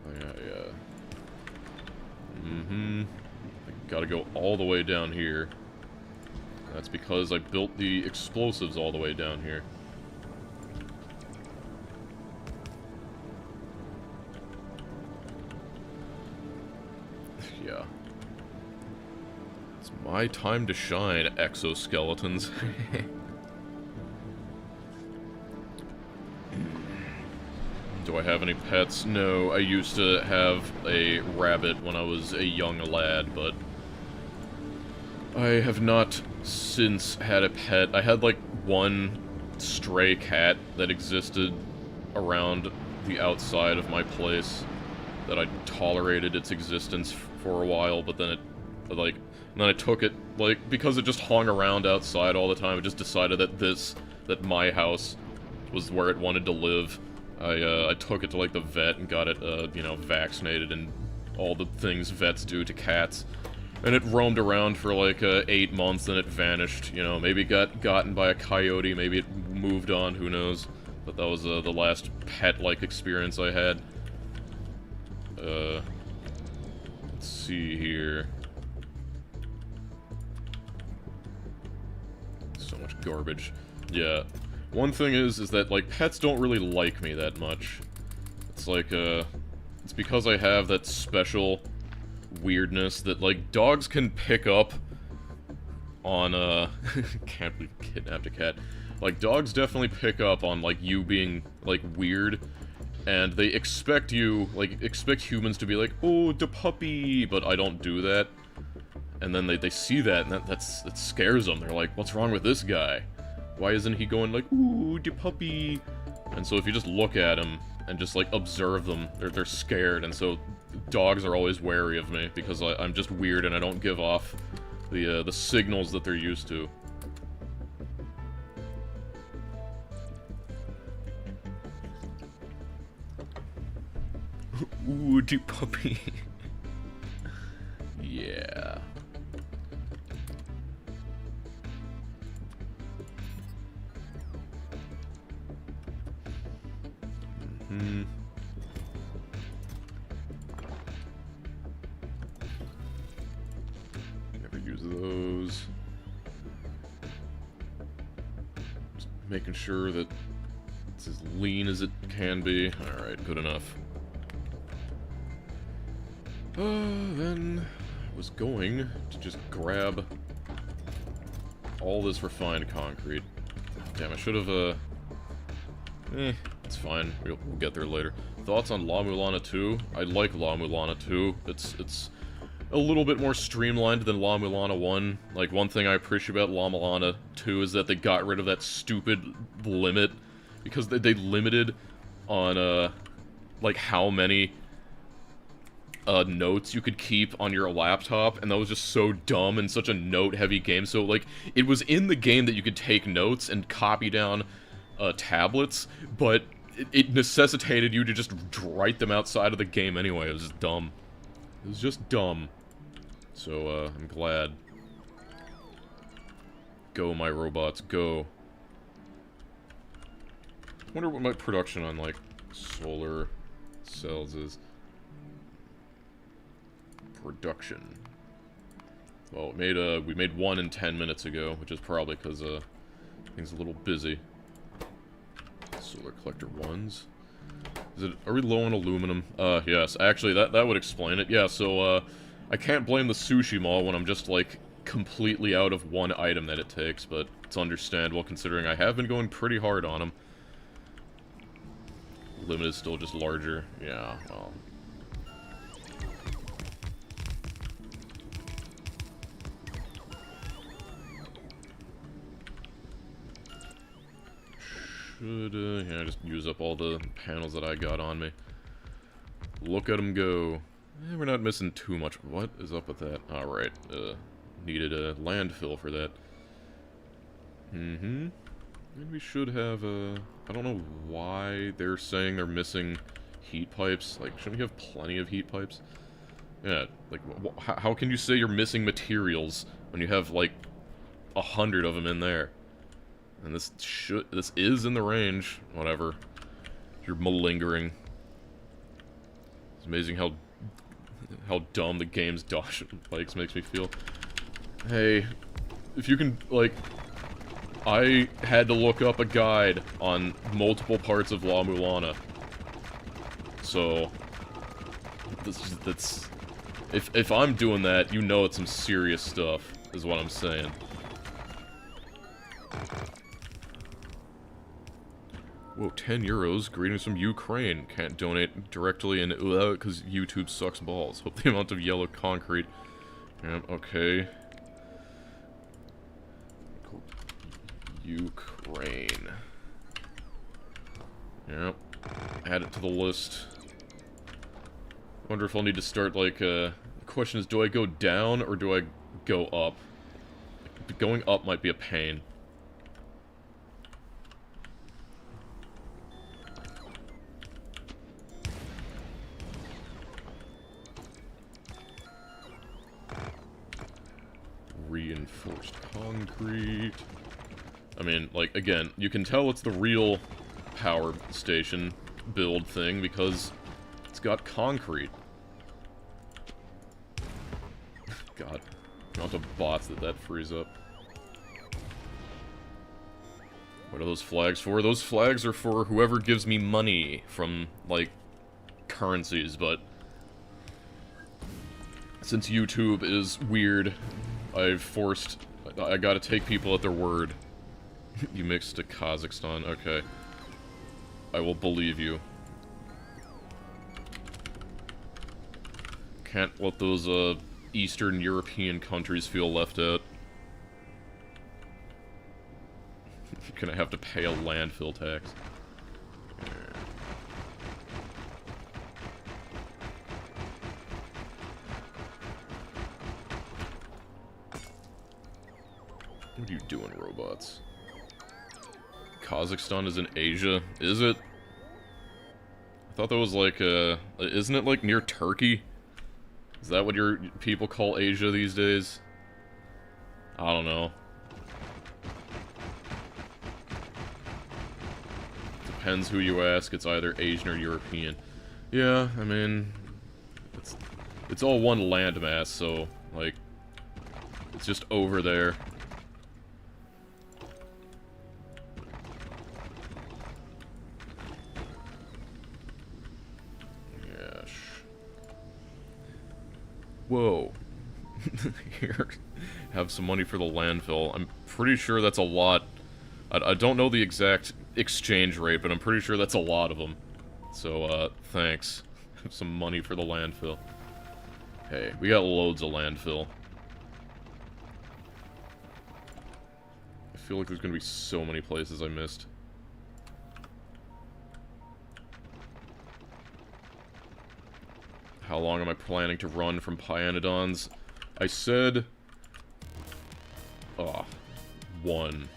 Oh, yeah. I gotta go all the way down here. That's because I built the explosives all the way down here. Yeah. It's my time to shine, exoskeletons. Do I have any pets? No, I used to have a rabbit when I was a young lad, but I have not since had a pet. I had, like, one stray cat that existed around the outside of my place that I tolerated its existence for a while, but then then I took it, like, because it just hung around outside all the time, I just decided that my house was where it wanted to live. I took it to, like, the vet and got it, you know, vaccinated and all the things vets do to cats. And it roamed around for, like, 8 months, and it vanished, you know. Maybe it got gotten by a coyote, maybe it moved on, who knows. But that was, the last pet-like experience I had. Let's see here. So much garbage. Yeah. One thing is that, like, pets don't really like me that much. It's like, it's because I have that special weirdness that, like, dogs can pick up on, can't believe kidnapped a cat. Like, dogs definitely pick up on, like, you being, like, weird, and they expect you, like, expect humans to be like, oh, the puppy, but I don't do that. And then they see that, and that scares them. They're like, what's wrong with this guy? Why isn't he going like, ooh, the puppy? And so if you just look at him and just, like, observe them, they're scared, and so dogs are always wary of me, because I'm just weird and I don't give off the signals that they're used to. Ooh, the puppy. Yeah. Never use those. Just Making sure that it's as lean as it can be. Alright, good enough. Then I was going to just grab all this refined concrete. Damn, I should have, it's fine. We'll get there later. Thoughts on La Mulana 2? I like La Mulana 2. It's a little bit more streamlined than La Mulana 1. Like, one thing I appreciate about La Mulana 2 is that they got rid of that stupid limit. Because they limited on, like, how many notes you could keep on your laptop, and that was just so dumb and such a note-heavy game. So, like, it was in the game that you could take notes and copy down tablets, but it necessitated you to just write them outside of the game anyway. It was just dumb. It was just dumb. So, I'm glad. Go, my robots, go. I wonder what my production on, like, solar cells is. Production. Well, we made one in 10 minutes ago, which is probably because, things a little busy. Solar collector 1s. Are we low on aluminum? Yes. Actually, that would explain it. Yeah, so, I can't blame the sushi mall when I'm just, like, completely out of one item that it takes, but it's understandable considering I have been going pretty hard on them. Limit is still just larger. Yeah, well. Should, yeah, just use up all the panels that I got on me. Look at them go. We're not missing too much. What is up with that? Alright, needed a landfill for that. Mm-hmm. And we should have, I don't know why they're saying they're missing heat pipes. Like, shouldn't we have plenty of heat pipes? Yeah, like, how can you say you're missing materials when you have, like, 100 of them in there? And this is in the range. Whatever. You're malingering. It's amazing how dumb the game's Dosh likes makes me feel. Hey, if you can, like, I had to look up a guide on multiple parts of La Mulana. So, that's if I'm doing that, you know it's some serious stuff, is what I'm saying. Whoa, 10 euros. Greetings from Ukraine. Can't donate directly in because YouTube sucks balls. Hope the amount of yellow concrete. Okay. Ukraine. Yep. Add it to the list. Wonder if I'll need to start, like, the question is, do I go down or do I go up? Going up might be a pain. Reinforced concrete. I mean, like, again, you can tell it's the real power station build thing because it's got concrete. God, the amount of bots that frees up. What are those flags for? Those flags are for whoever gives me money from, like, currencies, but since YouTube is weird, I gotta take people at their word. You mixed to Kazakhstan, okay. I will believe you. Can't let those, Eastern European countries feel left out. You're gonna have to pay a landfill tax. What are you doing, robots? Kazakhstan is in Asia, is it? I thought that was like, isn't it like near Turkey? Is that what your people call Asia these days? I don't know. Depends who you ask, it's either Asian or European. Yeah, I mean, it's all one landmass, so, like, it's just over there. Whoa. Here. Have some money for the landfill. I'm pretty sure that's a lot. I don't know the exact exchange rate, but I'm pretty sure that's a lot of them. So, thanks. Have some money for the landfill. Hey, we got loads of landfill. I feel like there's gonna be so many places I missed. How long am I planning to run from Pyanodons? I said... one.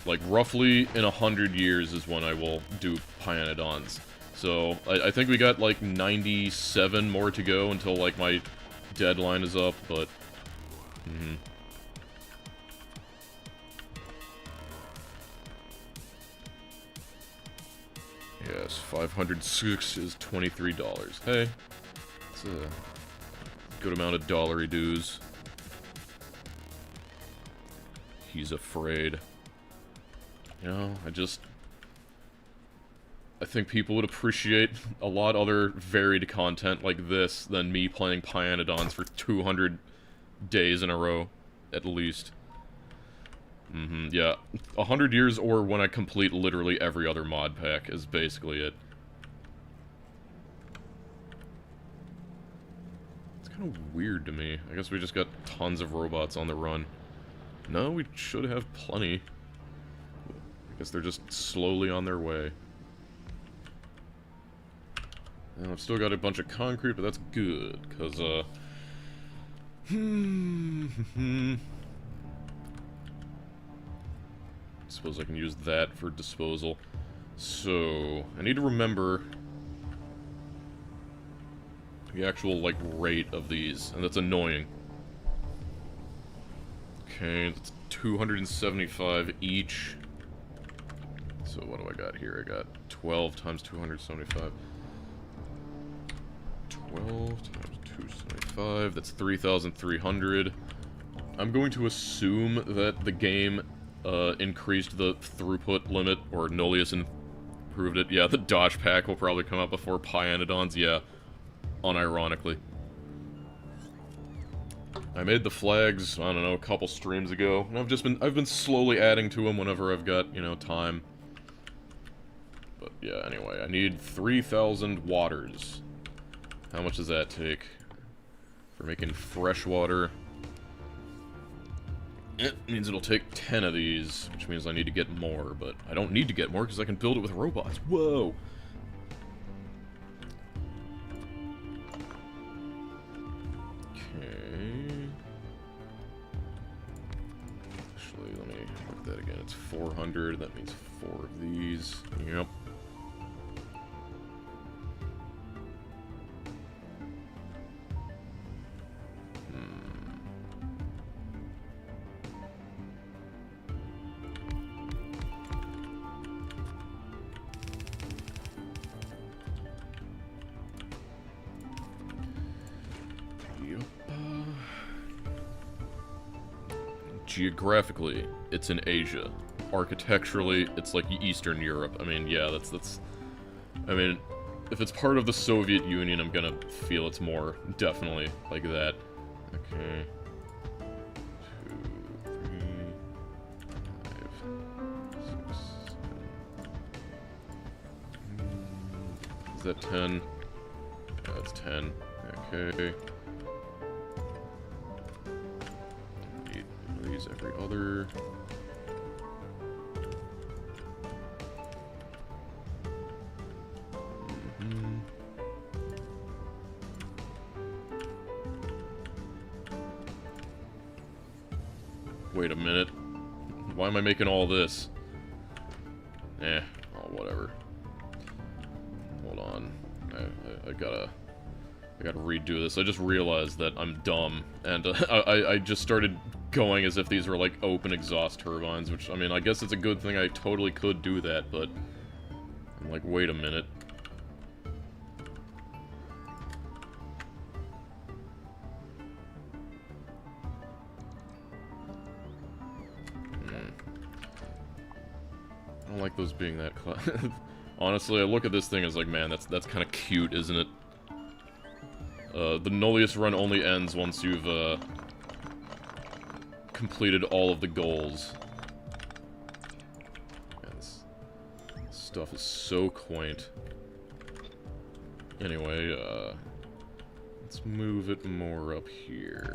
Like, roughly in 100 years is when I will do Pyanodons. So, I think we got, like, 97 more to go until, like, my deadline is up, but... Yes, 506 is $23. Hey, it's a good amount of dollary dues. He's afraid. You know, I think people would appreciate a lot other varied content like this than me playing Pyanodons for 200 days in a row, at least. Yeah. 100 years or when I complete literally every other mod pack is basically it. It's kind of weird to me. I guess we just got tons of robots on the run. No, we should have plenty. I guess they're just slowly on their way. And I've still got a bunch of concrete, but that's good, because, suppose I can use that for disposal. So, I need to remember the actual, like, rate of these, and that's annoying. Okay, that's 275 each. So what do I got here? I got 12 times 275. 12 times 275, that's 3,300. I'm going to assume that the game increased the throughput limit, or Nullius improved it. Yeah, the Dosh pack will probably come out before Pyanodons, yeah. Unironically. I made the flags, I don't know, a couple streams ago, and I've been slowly adding to them whenever I've got, you know, time. But yeah, anyway, I need 3,000 waters. How much does that take? For making fresh water. It means it'll take 10 of these, which means I need to get more, but I don't need to get more because I can build it with robots. Whoa! Okay. Actually, let me look at that again. It's 400, that means 4 of these. Yep. Geographically, it's in Asia. Architecturally, it's like Eastern Europe. I mean, yeah, that's... I mean, if it's part of the Soviet Union, I'm gonna feel it's more definitely like that. Okay. 2, 3, 5, 6, 7. Is that 10? That's 10. Okay. These every other. Wait a minute. Why am I making all this? Oh, whatever. Hold on. I gotta redo this. I just realized that I'm dumb, and I just started going as if these were like open exhaust turbines, which, I mean, I guess it's a good thing. I totally could do that, but I'm like, wait a minute. I don't like those being that honestly, I look at this thing as like, man, that's kind of cute, isn't it? The Nullius run only ends once you've, completed all of the goals. Man, this stuff is so quaint. Anyway, let's move it more up here.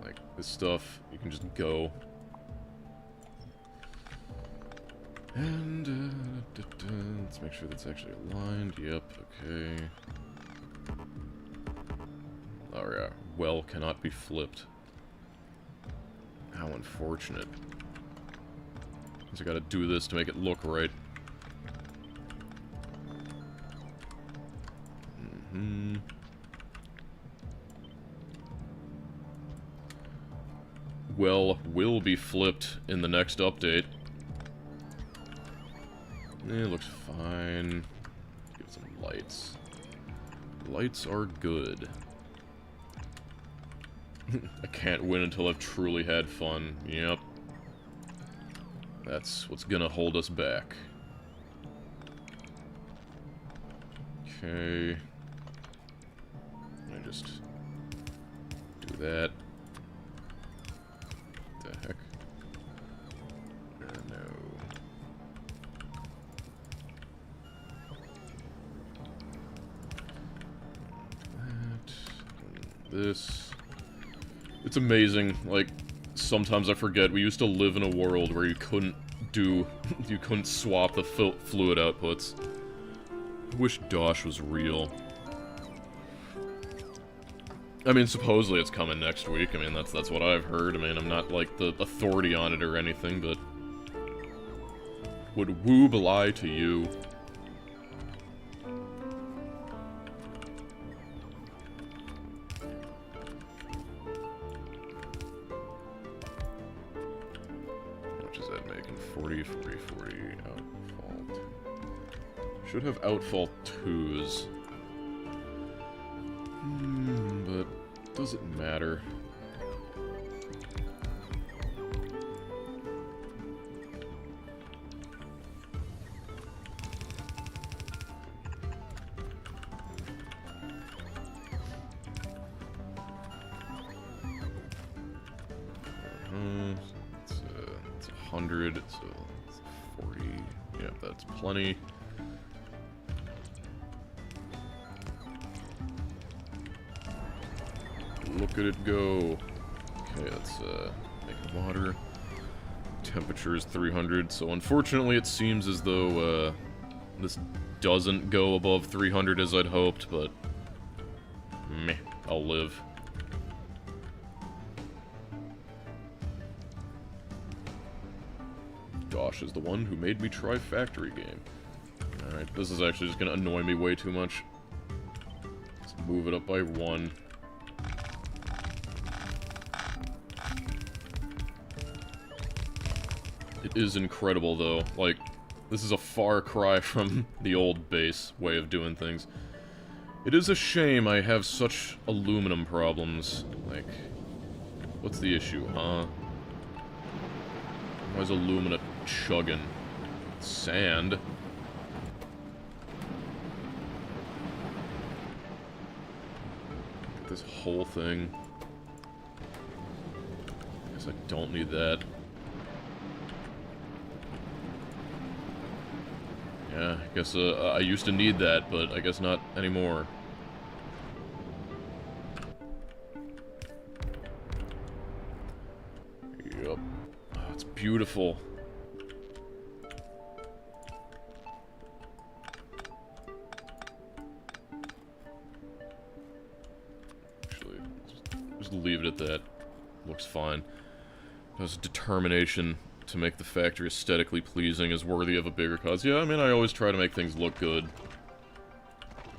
Like, this stuff, you can just go. And, let's make sure that's actually aligned. Yep, okay. Oh yeah, well cannot be flipped. How unfortunate. Because I gotta do this to make it look right. Well, will be flipped in the next update. It looks fine. Give it some lights. Lights are good. I can't win until I've truly had fun. Yep. That's what's gonna hold us back. Okay. I just do that. What the heck? No. That. This. It's amazing, like, sometimes I forget, we used to live in a world where you couldn't swap the fluid outputs. I wish Dosh was real. I mean, supposedly it's coming next week, I mean, that's what I've heard, I mean, I'm not, like, the authority on it or anything, but... would woo belie to you? Outfault. Should have outfault 2s. But does it matter? It's 100, so it's 40. Yeah, that's plenty. Look at it go. Okay, let's make water. Temperature is 300, so unfortunately it seems as though this doesn't go above 300 as I'd hoped, but meh, I'll live. Dosh is the one who made me try Factory Game. Alright, this is actually just gonna annoy me way too much. Let's move it up by 1. It is incredible, though. Like, this is a far cry from the old base way of doing things. It is a shame I have such aluminum problems. Like, what's the issue, huh? Why is alumina chugging? Sand? Get this whole thing. Guess I don't need that. Yeah, I guess I used to need that, but I guess not anymore. Yup. Oh, it's beautiful. Actually, just leave it at that. Looks fine. There's determination to make the factory aesthetically pleasing is worthy of a bigger cause. Yeah, I mean, I always try to make things look good.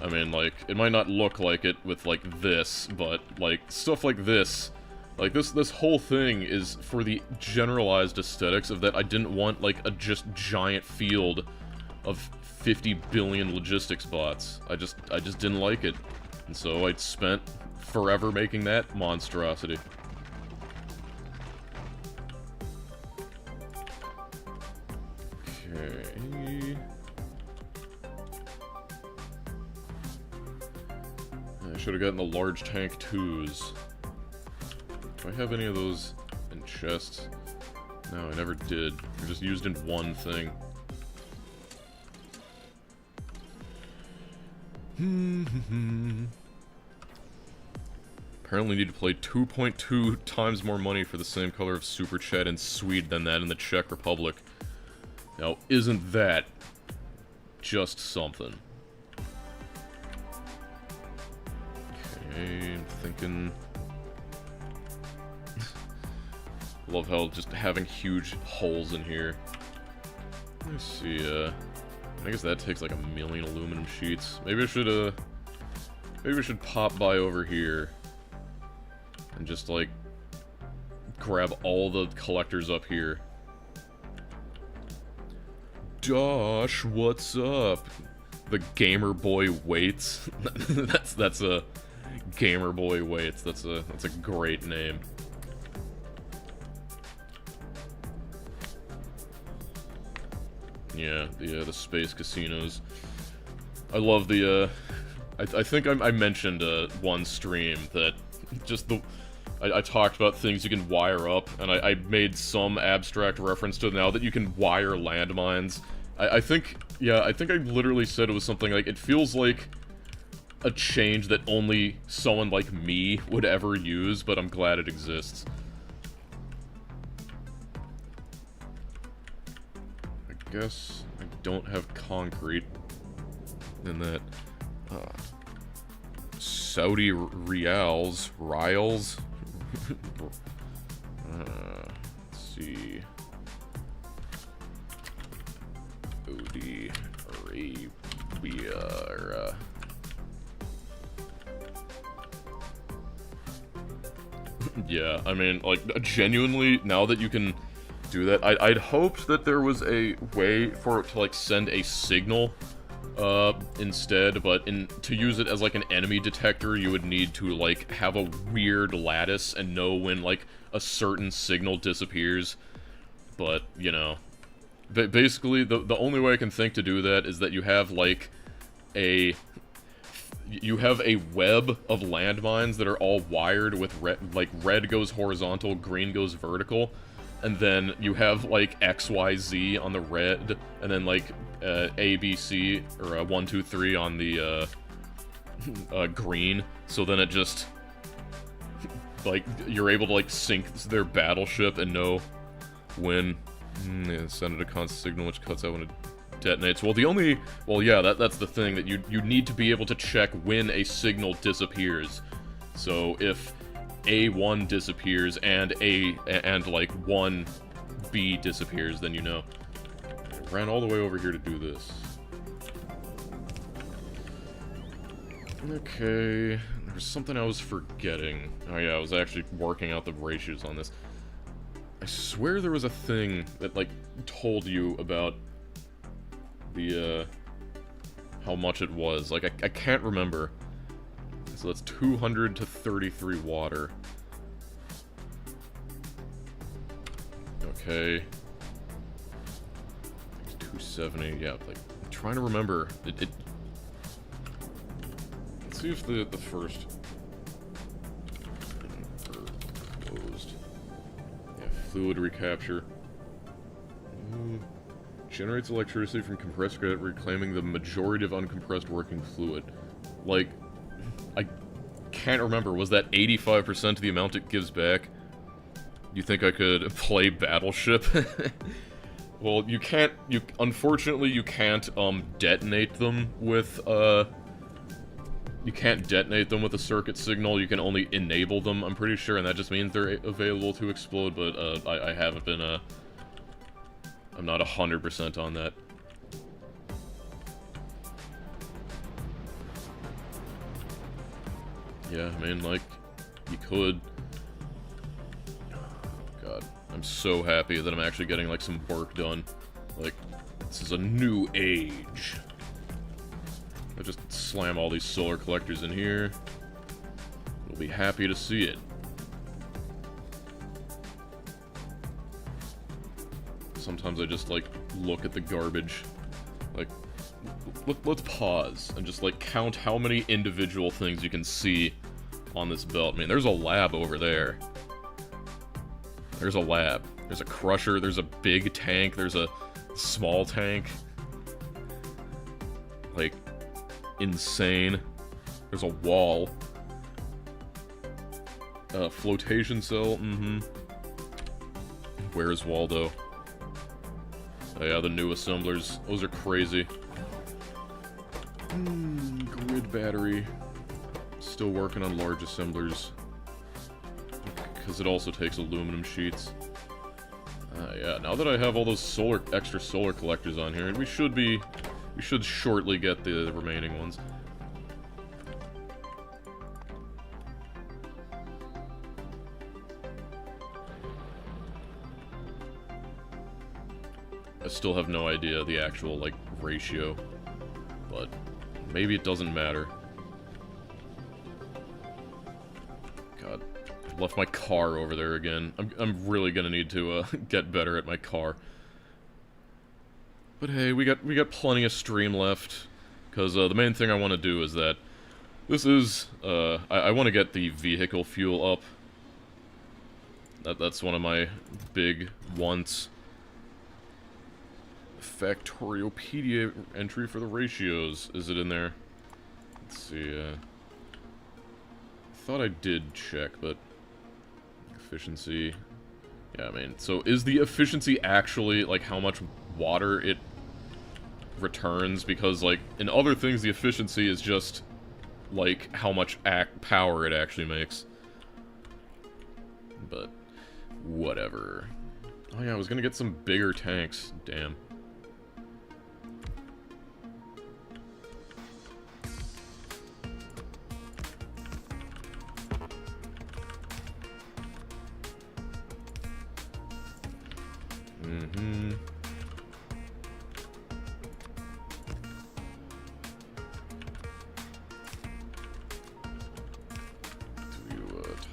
I mean, like, it might not look like it with, like, this, but, like, stuff like this. Like, this whole thing is for the generalized aesthetics of that I didn't want, like, a just giant field of 50 billion logistics bots. I just didn't like it. And so I spent forever making that monstrosity. I should have gotten the large tank 2s. Do I have any of those in chests? No, I never did. They're just used in one thing. Apparently need to pay 2.2 times more money for the same color of Super Chat in Sweden than that in the Czech Republic. Now, isn't that just something? Okay, I'm thinking... Love how just having huge holes in here. Let me see, I guess that takes like 1,000,000 aluminum sheets. Maybe I should pop by over here and just, like, grab all the collectors up here. Dosh, what's up? The Gamer Boy waits. that's a Gamer Boy waits. That's a great name. Yeah, the space casinos. I love the, I think I mentioned, one stream that just I talked about things you can wire up, and I made some abstract reference to now that you can wire landmines. I think I literally said it was something like, it feels like a change that only someone like me would ever use, but I'm glad it exists. I guess I don't have concrete in that. Saudi rials? Let's see. Saudi Arabia. Yeah, I mean, like, genuinely, now that you can do that, I'd hoped that there was a way for it to, like, send a signal instead, but to use it as, like, an enemy detector, you would need to, like, have a weird lattice and know when, like, a certain signal disappears. But, you know, basically, the only way I can think to do that is that you have, like, you have a web of landmines that are all wired with red goes horizontal, green goes vertical, and then you have, like, XYZ on the red, and then, like, ABC, or 1, 2, 3 on the, green, so then it just, like, you're able to, like, sync their battleship and know when, send it a constant signal which cuts out when it detonates. Well, yeah, that's the thing, that you need to be able to check when a signal disappears. So if A1 disappears and like 1B disappears, then you know. I ran all the way over here to do this. Okay, there's something I was forgetting. Oh yeah, I was actually working out the ratios on this. I swear there was a thing that, like, told you about the, how much it was. Like, I can't remember. So that's 200 to 33 water. Okay. 270, yeah, like, I'm trying to remember. Let's see if the first... closed. Yeah, fluid recapture. Generates electricity from compressed gas, reclaiming the majority of uncompressed working fluid. Like, I can't remember. Was that 85% of the amount it gives back? You think I could play Battleship? Well, you can't, unfortunately, you can't, detonate them with, you can't detonate them with a circuit signal. You can only enable them, I'm pretty sure, and that just means they're available to explode, but, I haven't been, I'm not 100% on that. Yeah, I mean, like, you could. God, I'm so happy that I'm actually getting, like, some work done. Like, this is a new age. I just slam all these solar collectors in here. We'll be happy to see it. Sometimes I just, like, look at the garbage. Like, let's pause and just, like, count how many individual things you can see on this belt. I mean, there's a lab over there. There's a lab. There's a crusher. There's a big tank. There's a small tank. Like, insane. There's a wall. Flotation cell. Where's Waldo? Oh yeah, the new assemblers. Those are crazy. Grid battery. Still working on large assemblers. Because it also takes aluminum sheets. Yeah, now that I have all those extra solar collectors on here, we should shortly get the remaining ones. I still have no idea the actual, like, ratio, but maybe it doesn't matter. God, I left my car over there again. I'm really gonna need to get better at my car. But hey, we got plenty of stream left, because the main thing I want to do is that this is I want to get the vehicle fuel up. That's one of my big wants. Factoriopedia entry for the ratios. Is it in there? Let's see. I thought I did check, but efficiency. Yeah, I mean, so is the efficiency actually like how much water it returns? Because like in other things, the efficiency is just like how much power it actually makes. But whatever. Oh yeah, I was gonna get some bigger tanks. Damn.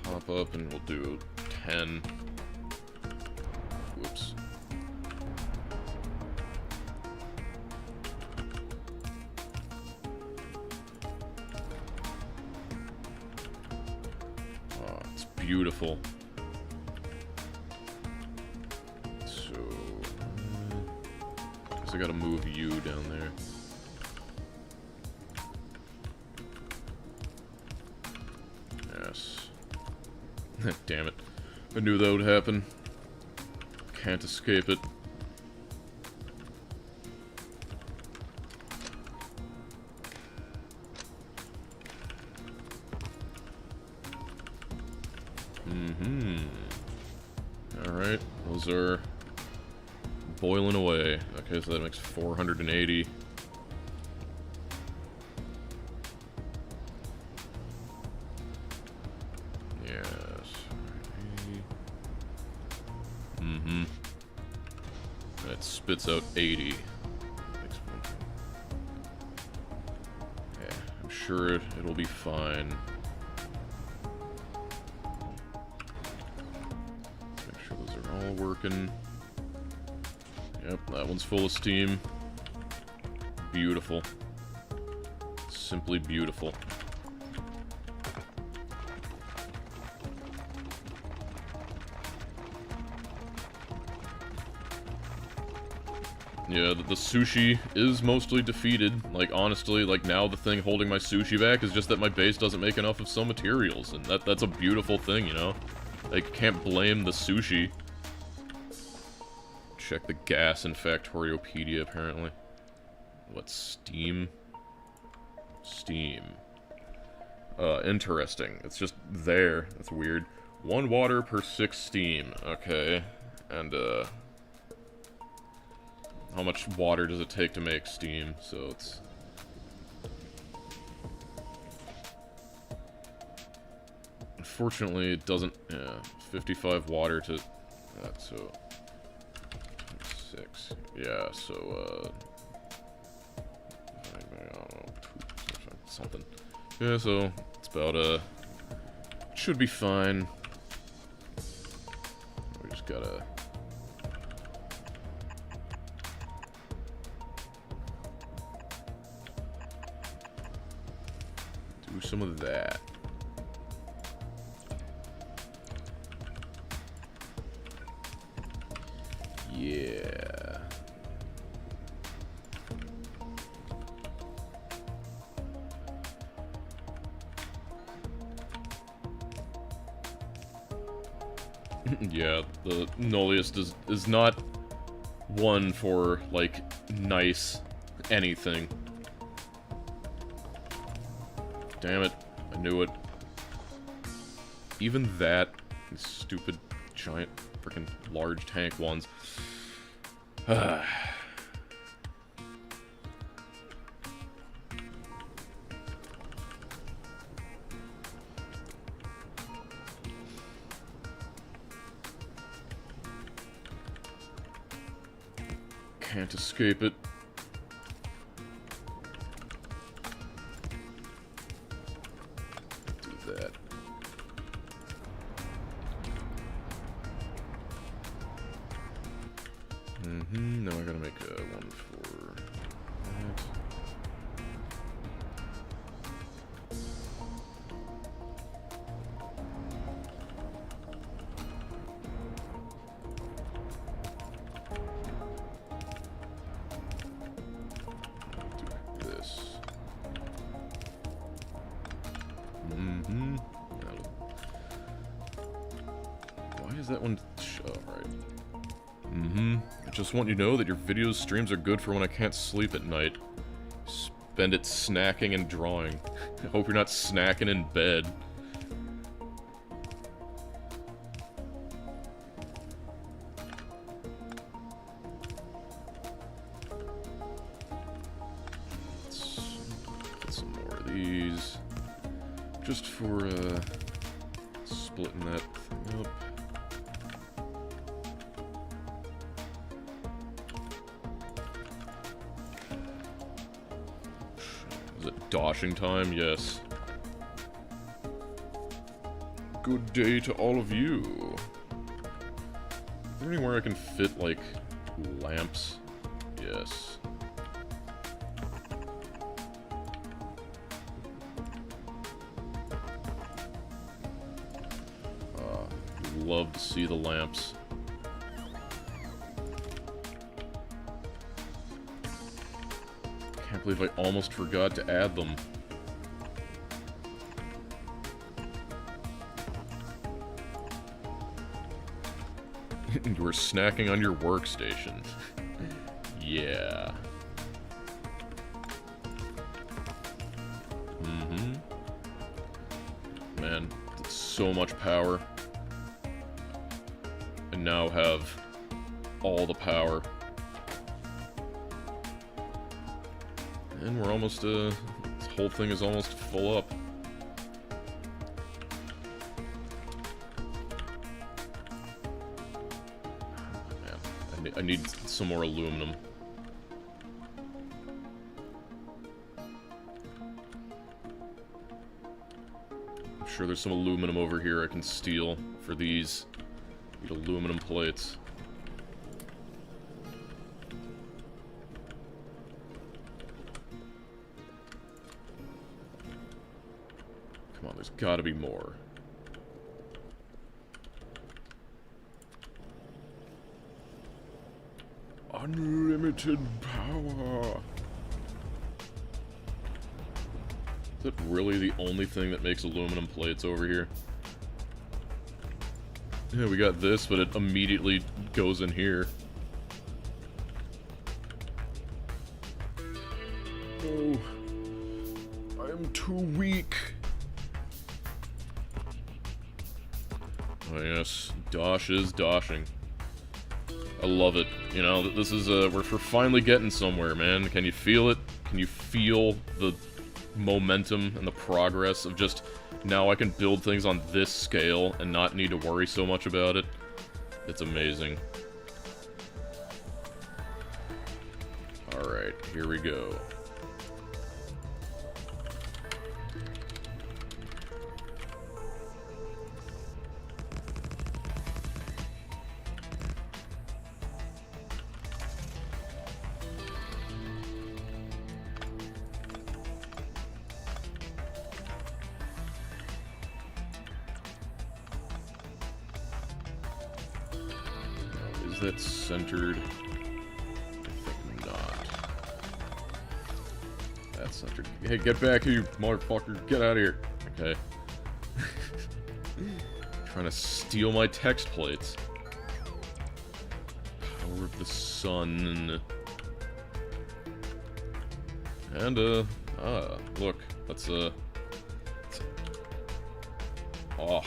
Top up and we'll do 10. Whoops. Oh, it's beautiful. So, guess I gotta move you down there. Yes. Damn it. I knew that would happen. Can't escape it. Alright, those are boiling away. Okay, so that makes 480. That spits out 80. Yeah, I'm sure it'll be fine. Make sure those are all working. Yep, that one's full of steam. Beautiful. Simply beautiful. Yeah, the sushi is mostly defeated. Like, honestly, like, now the thing holding my sushi back is just that my base doesn't make enough of some materials, and that's a beautiful thing, you know? Like, can't blame the sushi. Check the gas in Factoriopedia, apparently. What, steam? Steam. Interesting. It's just there. That's weird. 1 water per 6 steam. Okay. And, how much water does it take to make steam? So it's... Unfortunately, it doesn't... Yeah, 55 water to... that, so... 6. Yeah, so, I don't know, something. Yeah, so, it's about, should be fine. We just gotta... do some of that. Yeah. Yeah, the Nullius is not one for, like, nice anything. Damn it, I knew it. Even that, these stupid, giant, freaking large tank ones. Can't escape it. Do that. Now I gotta make one for that. Do this. Why is that one? Oh, right. I just want you to know that your videos streams are good for when I can't sleep at night. Spend it snacking and drawing. I hope you're not snacking in bed. Let's get some more of these. Just for, splitting that thing up. Is it doshing time? Yes. Good day to all of you. Is there anywhere I can fit, like, lamps? Yes. Love to see the lamps. Can't believe I almost forgot to add them. You were snacking on your workstation. Yeah. Man, that's so much power. I now have all the power. And we're almost, this whole thing is almost full up. Man, I need some more aluminum. I'm sure there's some aluminum over here I can steal for these. Need aluminum plates. Come on, there's gotta be more. Unlimited power. Is that really the only thing that makes aluminum plates over here? Yeah, we got this, but it immediately goes in here. Oh, I am too weak. Oh yes, Dosh is doshing. I love it. You know, this is, we're finally getting somewhere, man. Can you feel it? Can you feel the momentum and the progress of just... Now I can build things on this scale and not need to worry so much about it. It's amazing. Alright, here we go. Is that centered? I think not. That's centered. Hey, get back here, you motherfucker. Get out of here. Okay. Trying to steal my text plates. Power of the sun. And, look. That's, oh.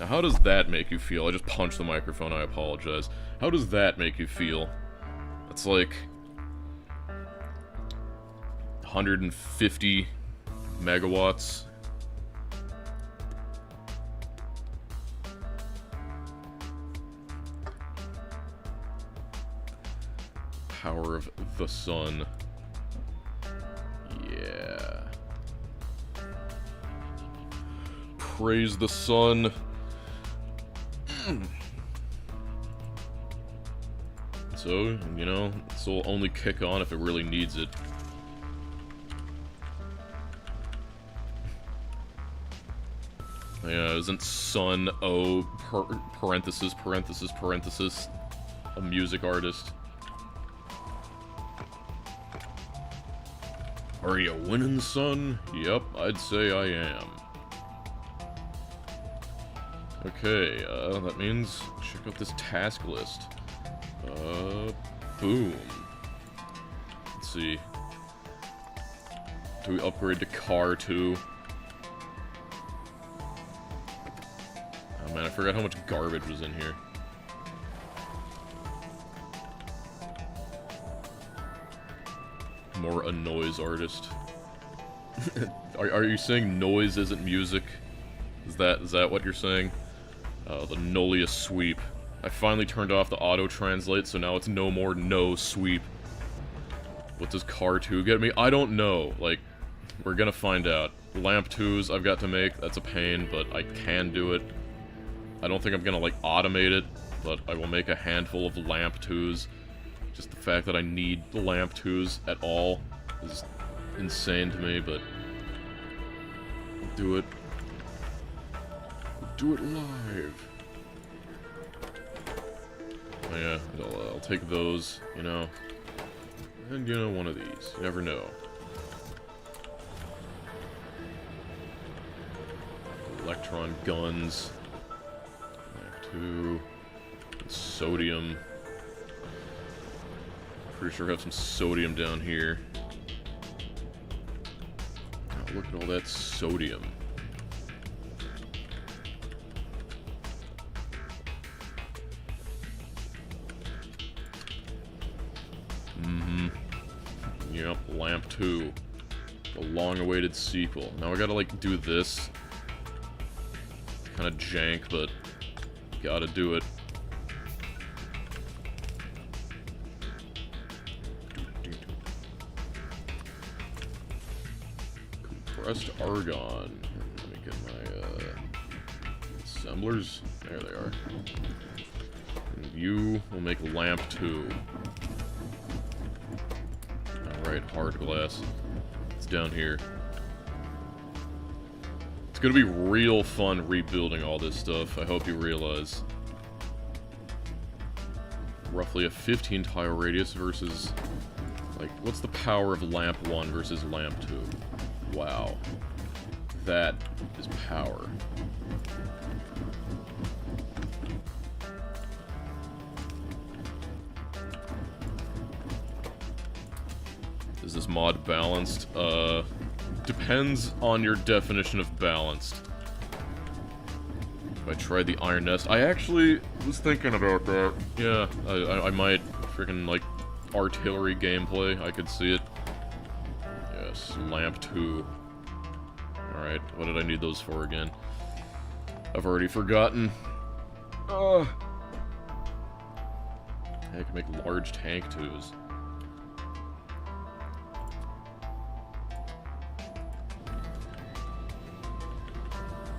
Now, how does that make you feel? I just punched the microphone, I apologize. How does that make you feel? It's like 150 megawatts. Power of the sun. Yeah. Praise the sun. So, you know, this will only kick on if it really needs it. Yeah, isn't sun, parenthesis, a music artist? Are you winning, son? Yep, I'd say I am. Okay, that means check out this task list. Boom. Let's see. Do we upgrade to car too? Oh man, I forgot how much garbage was in here. More a noise artist. Are you saying noise isn't music? Is that what you're saying? The Nullius sweep. I finally turned off the auto-translate, so now it's no more no sweep. What does car 2 get me? I don't know. Like, we're gonna find out. Lamp 2s I've got to make. That's a pain, but I can do it. I don't think I'm gonna, like, automate it, but I will make a handful of lamp 2s. Just the fact that I need lamp 2s at all is insane to me, but I'll do it. I'll do it live. Oh yeah, I'll take those, you know. And, you know, one of these. You never know. Electron guns. Lamp 2. Sodium. Pretty sure I have some sodium down here. Oh, look at all that sodium. Yep, Lamp 2. The long-awaited sequel. Now I gotta, like, do this. Kinda jank, but gotta do it. Compressed argon. Let me get my, assemblers. There they are. And you will make Lamp 2. Alright, hard glass. It's down here. It's gonna be real fun rebuilding all this stuff, I hope you realize. Roughly a 15 tile radius versus... like, what's the power of Lamp 1 versus Lamp 2? Wow. That is power. Is this mod balanced? Depends on your definition of balanced. If I tried the Iron Nest, I actually was thinking about that. Yeah, I might freaking, like, artillery gameplay, I could see it. Yes, Lamp 2. Alright, what did I need those for again? I've already forgotten. I can make large tank 2s.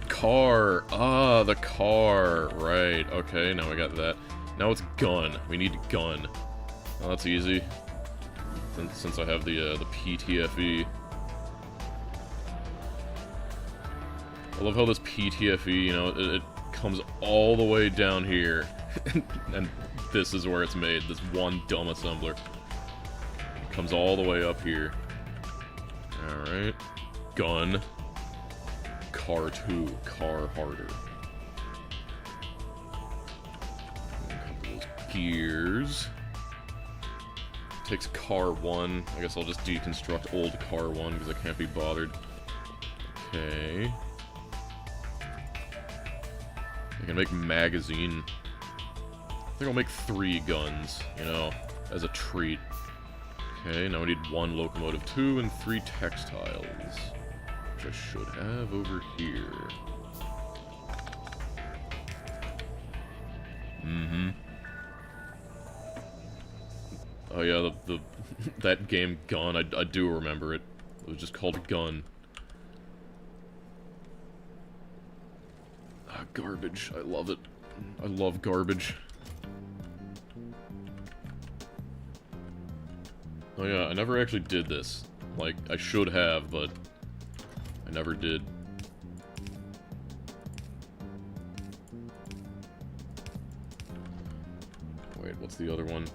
Car! Ah, the car! Right, okay, now we got that. Now it's gun. We need gun. Oh, that's easy. Since I have the PTFE. I love how this PTFE, you know, it comes all the way down here. And this is where it's made, this one dumb assembler. Comes all the way up here. Alright. Gun. Car 2. Car harder. A couple of those gears. Takes car 1. I guess I'll just deconstruct old car 1 because I can't be bothered. Okay. I can make magazine. I think I'll make 3 guns, you know, as a treat. Okay, now we need 1 locomotive 2 and 3 textiles. Which I should have over here. Mm-hmm. Oh yeah, the that game Gun, I do remember it. It was just called Gun. Ah, garbage. I love it. I love garbage. Oh yeah, I never actually did this. Like, I should have, but I never did. Wait, what's the other one?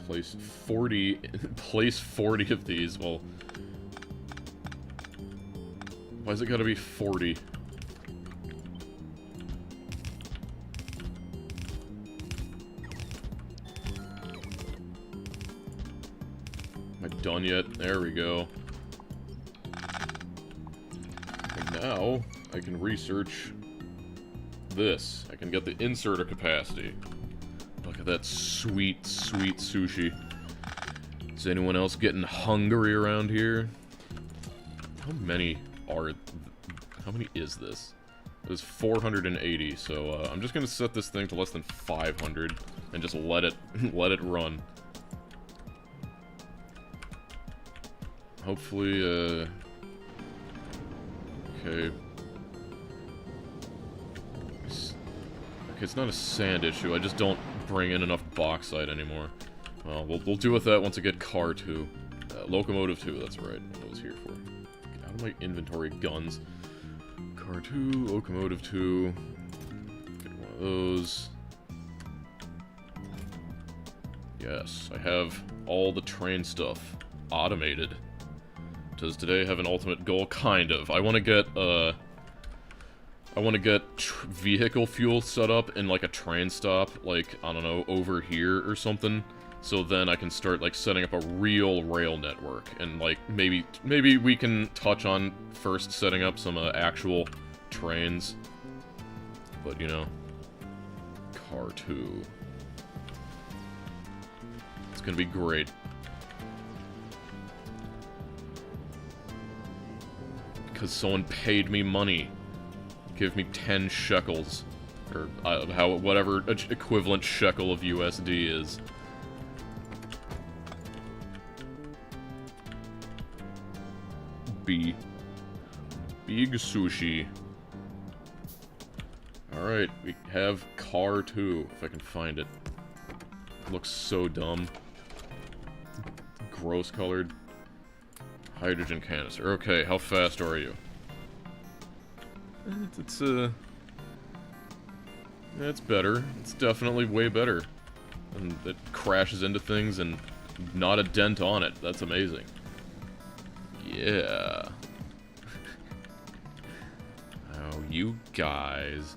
Place 40... place 40 of these. Well... why's it gotta be 40? Am I done yet? There we go. And now, I can research this. I can get the inserter capacity. Look at that sweet, sweet sushi. Is anyone else getting hungry around here? How many are... how many is this? There's 480, so I'm just gonna set this thing to less than 500 and just let it let it run. Hopefully, okay. Okay, it's not a sand issue, I just don't bring in enough bauxite anymore. Well, we'll deal with that once I get car 2. Locomotive 2, that's right, what I was here for. Get out of my inventory, guns. Car 2, locomotive 2. Get one of those. Yes, I have all the train stuff automated. Does today have an ultimate goal? Kind of. I want to get, vehicle fuel set up in, like, a train stop, like, I don't know, over here or something. So then I can start, like, setting up a real rail network. And, like, maybe we can touch on first setting up some, actual trains. But, you know, car 2. It's gonna be great. Because someone paid me money. Give me 10 shekels. Or whatever equivalent shekel of USD is. Big sushi. Alright, we have car 2, if I can find it. Looks so dumb. Gross colored. Hydrogen canister. Okay, how fast are you? It's better. It's definitely way better. And it crashes into things and not a dent on it. That's amazing. Yeah. Oh, you guys.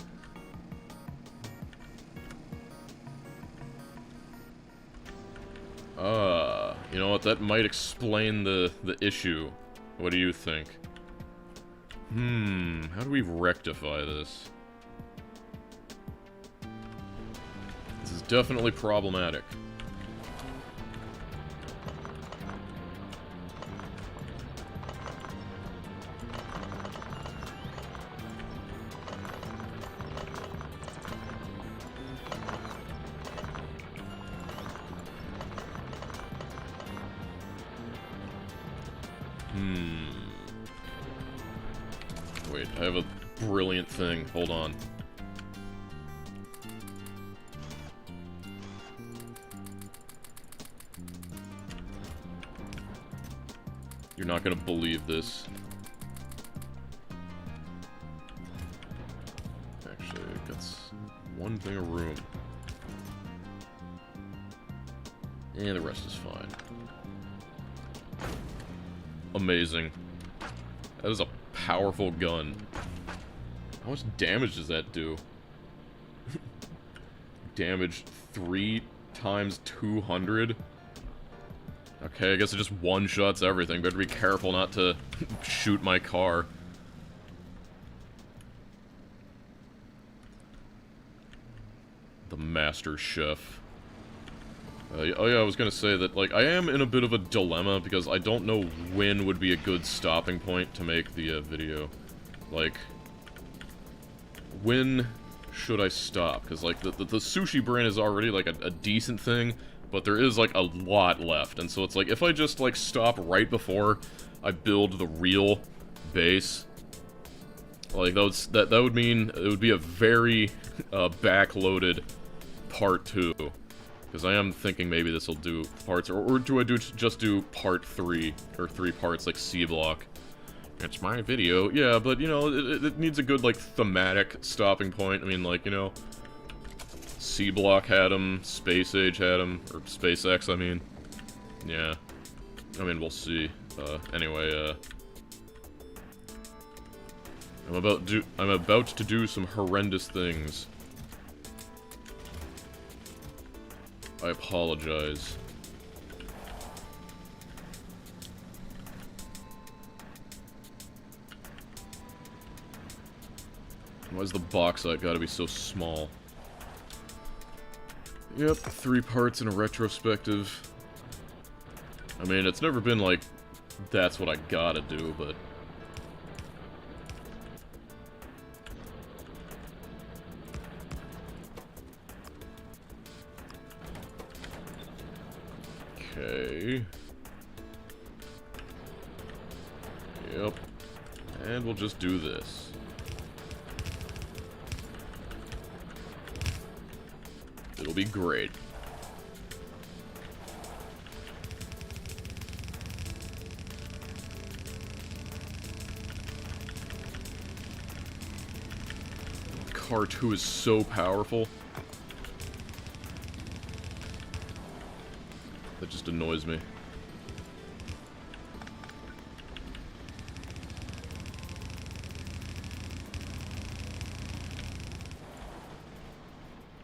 You know what? That might explain the issue. What do you think? How do we rectify this? This is definitely problematic. Wait, I have a brilliant thing. Hold on. You're not gonna believe this. Actually, that's one thing a room. And the rest is fine. Amazing. That is a powerful gun. How much damage does that do? Damage 3 times 200? Okay, I guess it just one-shots everything. Better be careful not to shoot my car. The Master Chef. Oh yeah, I was gonna say that, like, I am in a bit of a dilemma because I don't know when would be a good stopping point to make the video. Like, when should I stop? Because, like, the sushi brand is already, like, a decent thing, but there is, like, a lot left. And so it's like, if I just, like, stop right before I build the real base, like, that would mean it would be a very backloaded part 2. Because I am thinking maybe this will do parts, or do I just do part 3, or 3 parts, like C-block? It's my video, yeah, but, you know, it needs a good, like, thematic stopping point. I mean, like, you know, C-block had him, Space Age had him, or SpaceX, I mean. Yeah. I mean, we'll see. Anyway, I'm about to do some horrendous things. I apologize. Why's the bauxite gotta be so small? Yep, 3 parts in a retrospective. I mean, it's never been like, that's what I gotta do, but... Okay. Yep. And we'll just do this. It'll be great. Car 2 is so powerful. That just annoys me.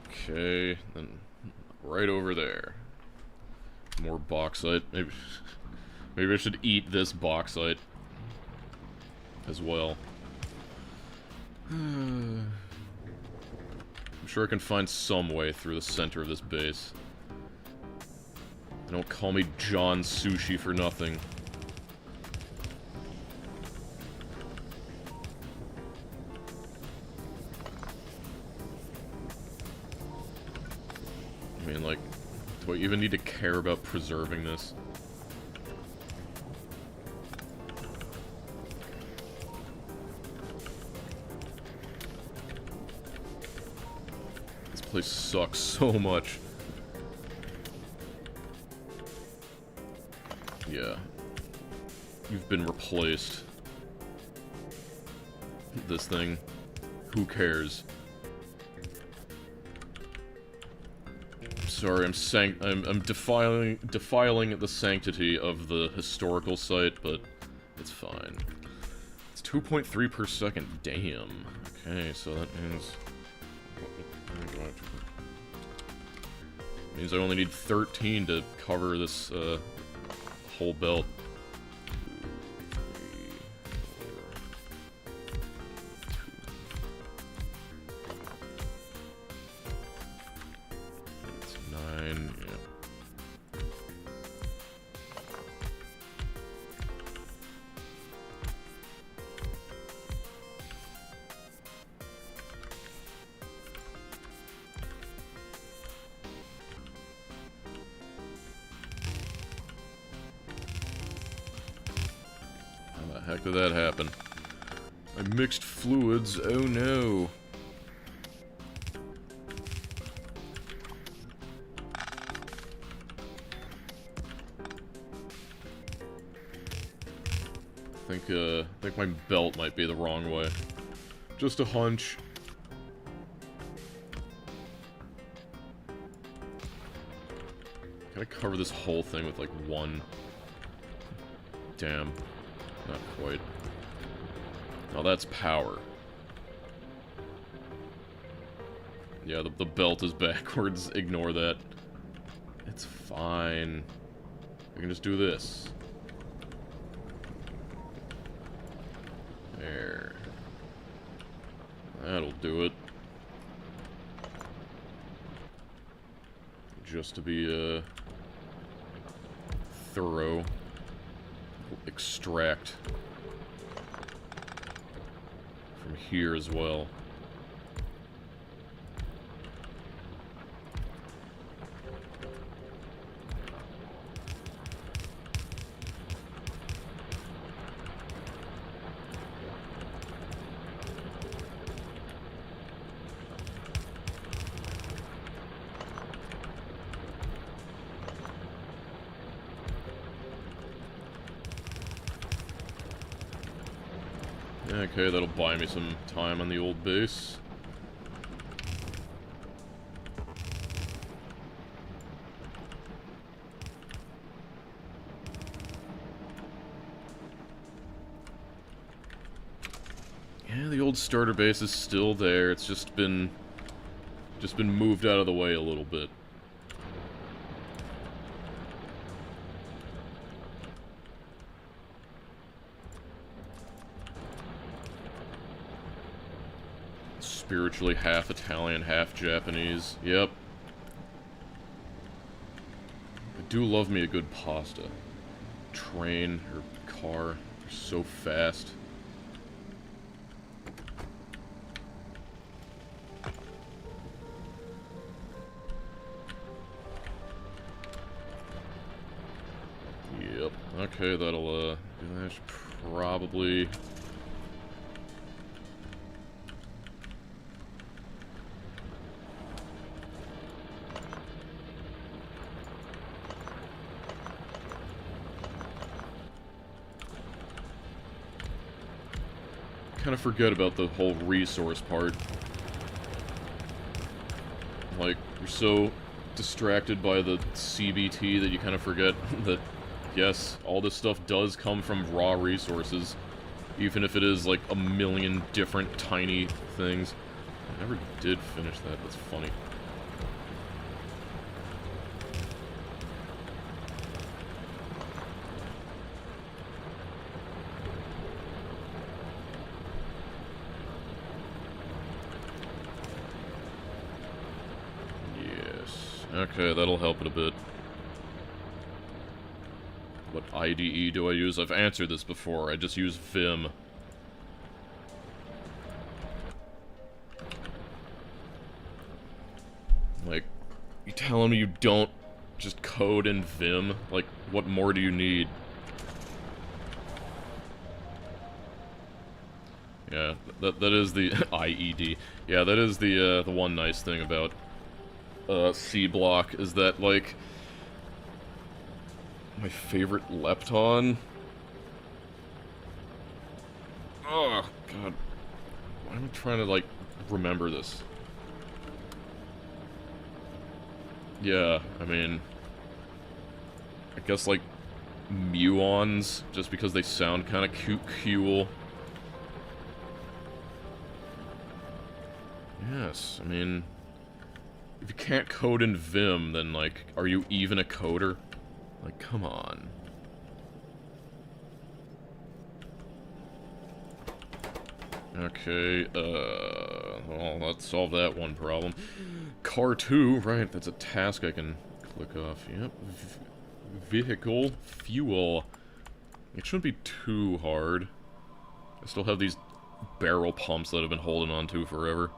Okay, then right over there. More bauxite. Maybe I should eat this bauxite as well. I'm sure I can find some way through the center of this base. Don't call me John Sushi for nothing. I mean, like, do I even need to care about preserving this? This place sucks so much. Yeah. You've been replaced. This thing. Who cares? Sorry, I'm defiling the sanctity of the historical site, but it's fine. It's 2.3 per second. Damn. Okay, so that means I only need 13 to cover this whole belt. 9, yeah. How the heck did that happen? I mixed fluids, oh no. I think my belt might be the wrong way. Just a hunch. Can I cover this whole thing with, like, one? Damn. Not quite. Now that's power. Yeah, the belt is backwards. Ignore that. It's fine. We can just do this. There. That'll do it. Just to be, thorough. Extract from here as well. Okay, that'll buy me some time on the old base. Yeah, the old starter base is still there. It's just been moved out of the way a little bit. Spiritually half Italian, half Japanese. Yep. I do love me a good pasta. Train or car. They're so fast. Yep. Okay, that'll, I should probably... kind of forget about the whole resource part. Like, you're so distracted by the CBT that you kind of forget that, yes, all this stuff does come from raw resources, even if it is like a million different tiny things. I never did finish that, that's funny. Okay, that'll help it a bit. What IDE do I use? I've answered this before. I just use Vim. Like, you telling me you don't just code in Vim? Like, what more do you need? Yeah, that is the IED. Yeah, that is the one nice thing about C block is that, like, my favorite lepton. Oh god, why am I trying to, like, remember this? Yeah, I mean, I guess, like, muons, just because they sound kind of cool. Yes, I mean, if you can't code in Vim, then, like, are you even a coder? Like, come on. Okay, well, let's solve that one problem. Car 2, right, that's a task I can click off. Yep. Vehicle, fuel. It shouldn't be too hard. I still have these barrel pumps that I've been holding on to forever.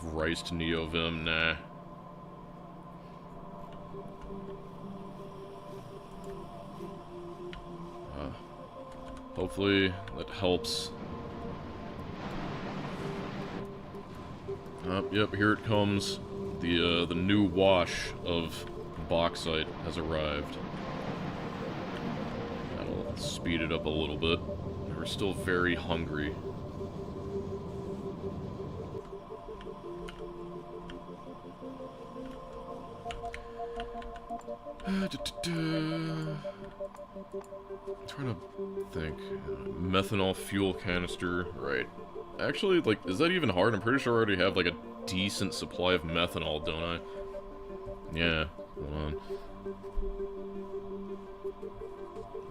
Rice to NeoVim, nah. Hopefully that helps. Yep, here it comes. The new wash of bauxite has arrived. That'll speed it up a little bit. We're still very hungry. I'm trying to think. Methanol fuel canister, right. Actually, like, is that even hard? I'm pretty sure I already have, like, a decent supply of methanol, don't I? Yeah, hold on.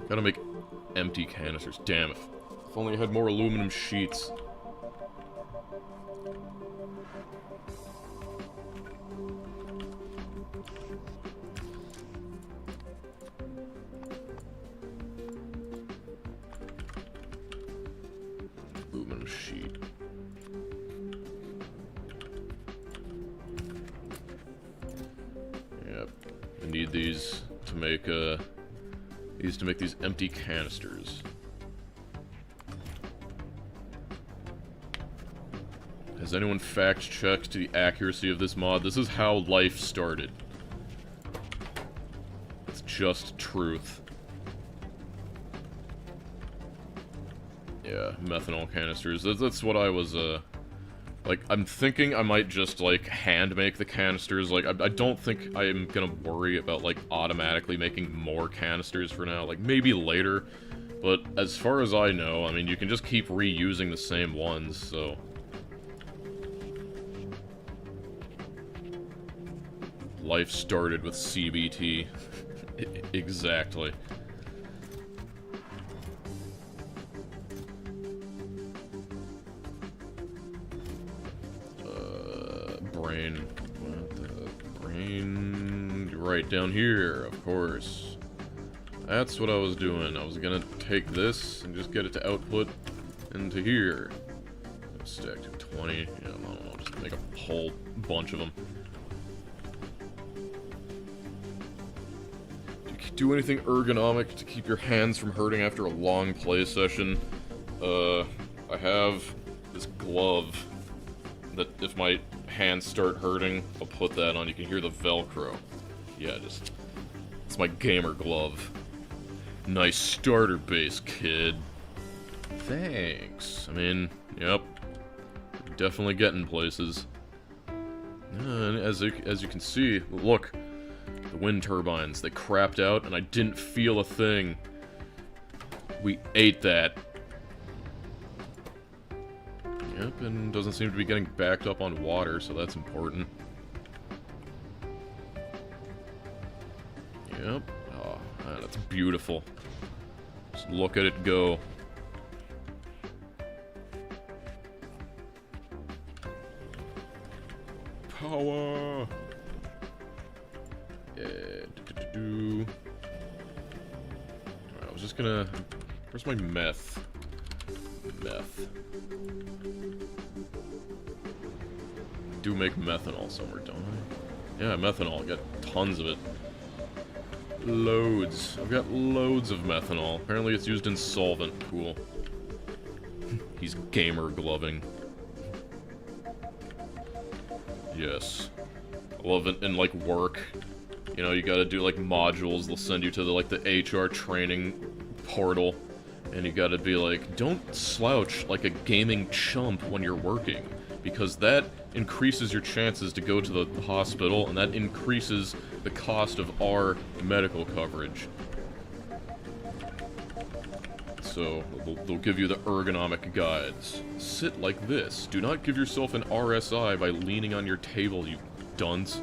Gotta make empty canisters. Damn, if only I had more aluminum sheets. Aluminum sheet. Yep. I need these to make these empty canisters. Has anyone fact-checked the accuracy of this mod? This is how life started. It's just truth. Yeah, methanol canisters. That's what I was, like, I'm thinking I might just, like, hand make the canisters. Like, I don't think I'm gonna worry about, like, automatically making more canisters for now. Like, maybe later. But as far as I know, I mean, you can just keep reusing the same ones, so... Life started with CBT. Exactly. Brain. What the brain? Right down here, of course. That's what I was doing. I was gonna take this and just get it to output into here. Stack to 20. Yeah, I don't know. Just make a whole bunch of them. Do anything ergonomic to keep your hands from hurting after a long play session. I have this glove that if my hands start hurting, I'll put that on. You can hear the Velcro. Yeah, just... It's my gamer glove. Nice starter base, kid. Thanks. I mean, yep. Definitely getting places. And as you can see, look. The wind turbines, they crapped out, and I didn't feel a thing. We ate that. Yep, and doesn't seem to be getting backed up on water, so that's important. Yep. Oh, man, that's beautiful. Just look at it go. Power! I was just gonna... Where's my meth? Meth. I do make methanol somewhere, don't I? Yeah, methanol. I got tons of it. Loads. I've got loads of methanol. Apparently it's used in solvent. Cool. He's gamer gloving. Yes. I love it in, like, work. You know, you gotta do, like, modules. They'll send you to, like, the HR training portal. And you gotta be like, don't slouch like a gaming chump when you're working. Because that increases your chances to go to the hospital, and that increases the cost of our medical coverage. So, they'll give you the ergonomic guides. Sit like this. Do not give yourself an RSI by leaning on your table, you dunce.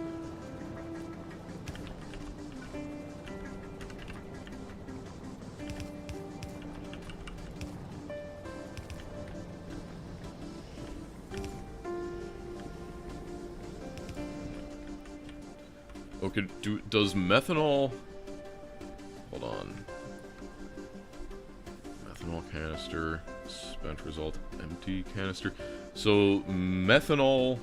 Okay, does methanol... Hold on. Methanol canister, spent result, empty canister. So, methanol...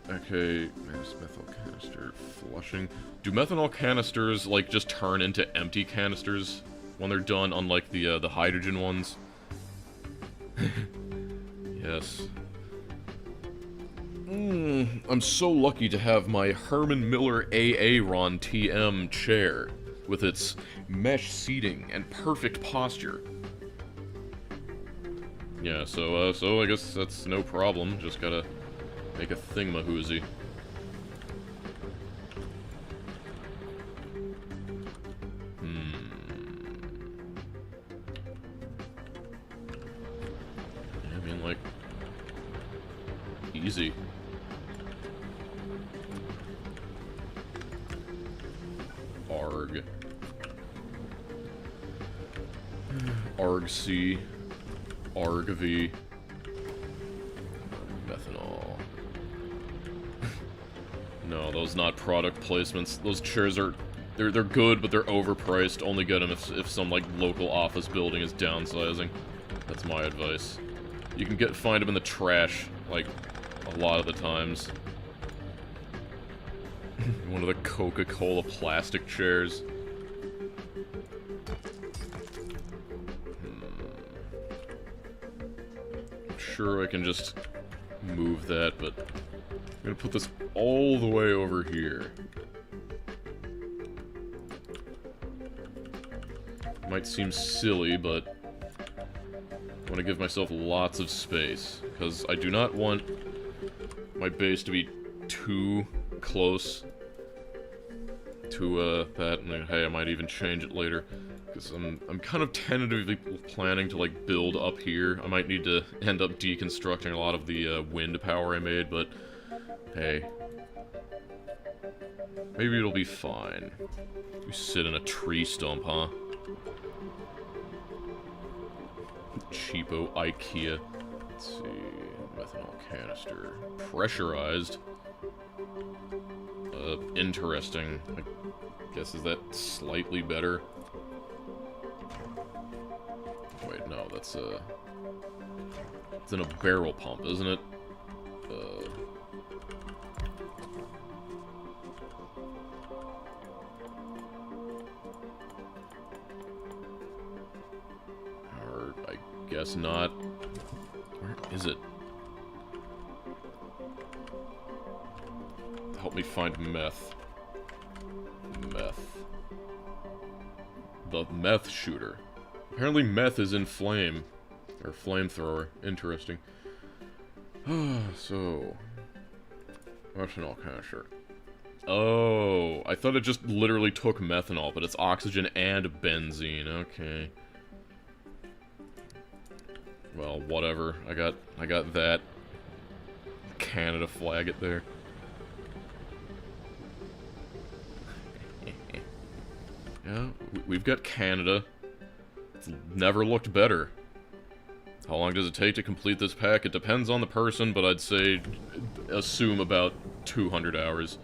Okay, methanol canister, flushing. Do methanol canisters, like, just turn into empty canisters when they're done, unlike the hydrogen ones? Yes. I'm so lucky to have my Herman Miller Aaron TM chair, with its mesh seating and perfect posture. Yeah, so I guess that's no problem, just gotta Make a thingamahoozy. I mean, like, easy. Arg. Arg-C. Arg-V. Methanol. No, those not product placements. Those chairs are... They're good, but they're overpriced. Only get them if some, like, local office building is downsizing. That's my advice. You can find them in the trash, like, a lot of the times. One of the Coca-Cola plastic chairs. Sure, I can just move that, but I'm gonna put this all the way over here. Might seem silly, but I want to give myself lots of space, because I do not want my base to be too close to that, and hey, I might even change it later. Because I'm kind of tentatively planning to, like, build up here. I might need to end up deconstructing a lot of the wind power I made, but hey. Maybe it'll be fine. You sit in a tree stump, huh? Cheapo IKEA. Let's see. Methanol canister. Pressurized. Interesting. I guess, is that slightly better? Wait, no, that's it's in a barrel pump, isn't it? Or, I guess not. Where is it? Help me find meth. Meth. The meth shooter. Apparently meth is in flame. Or flamethrower. Interesting. So... Methanol canister. Oh, I thought it just literally took methanol, but it's oxygen and benzene. Okay. Well, whatever. I got that. Canada flag it there. Yeah, we've got Canada. It's never looked better. How long does it take to complete this pack? It depends on the person, but I'd say, assume about 200 hours.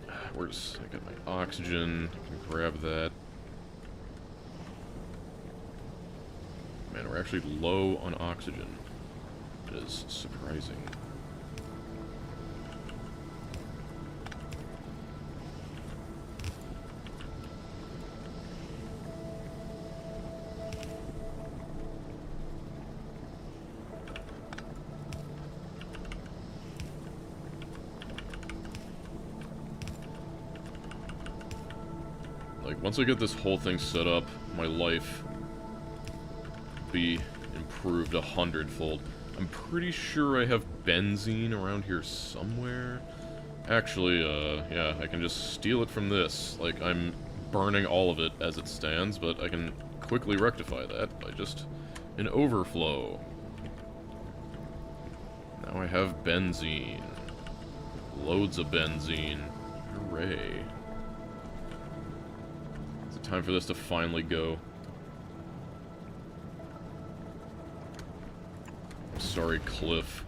I got my oxygen. I can grab that. Man, we're actually low on oxygen. It is surprising. Once I get this whole thing set up, my life will be improved 100-fold. I'm pretty sure I have benzene around here somewhere. Actually, yeah, I can just steal it from this. Like, I'm burning all of it as it stands, but I can quickly rectify that by just an overflow. Now I have benzene. Loads of benzene. Hooray. Time for this to finally go. Sorry, Cliff.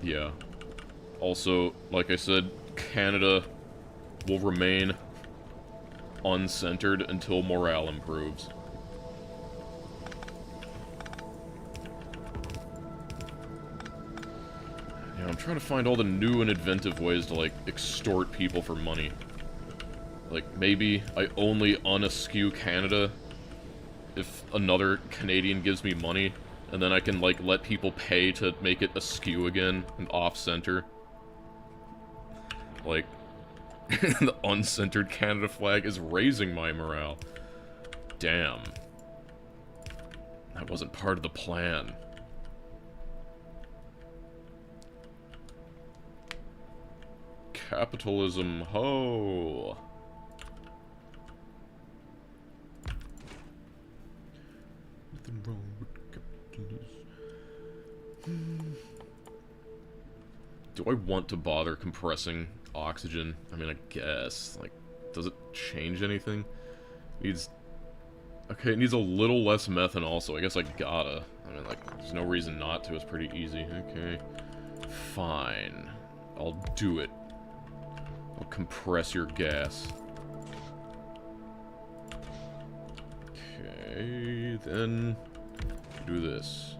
Yeah. Also, like I said, Canada will remain uncentered until morale improves. Yeah, I'm trying to find all the new and inventive ways to, like, extort people for money. Like, maybe I only uneskew Canada if another Canadian gives me money, and then I can, like, let people pay to make it askew again and off-center. Like, the uncentered Canada flag is raising my morale. Damn. That wasn't part of the plan. Capitalism, ho! Nothing wrong with capitalism. Do I want to bother compressing oxygen? I mean, I guess. Like, does it change anything? Needs... Okay, it needs a little less methanol, so I guess I gotta. I mean, like, there's no reason not to. It's pretty easy. Okay. Fine. I'll do it. I'll compress your gas. Okay, then do this.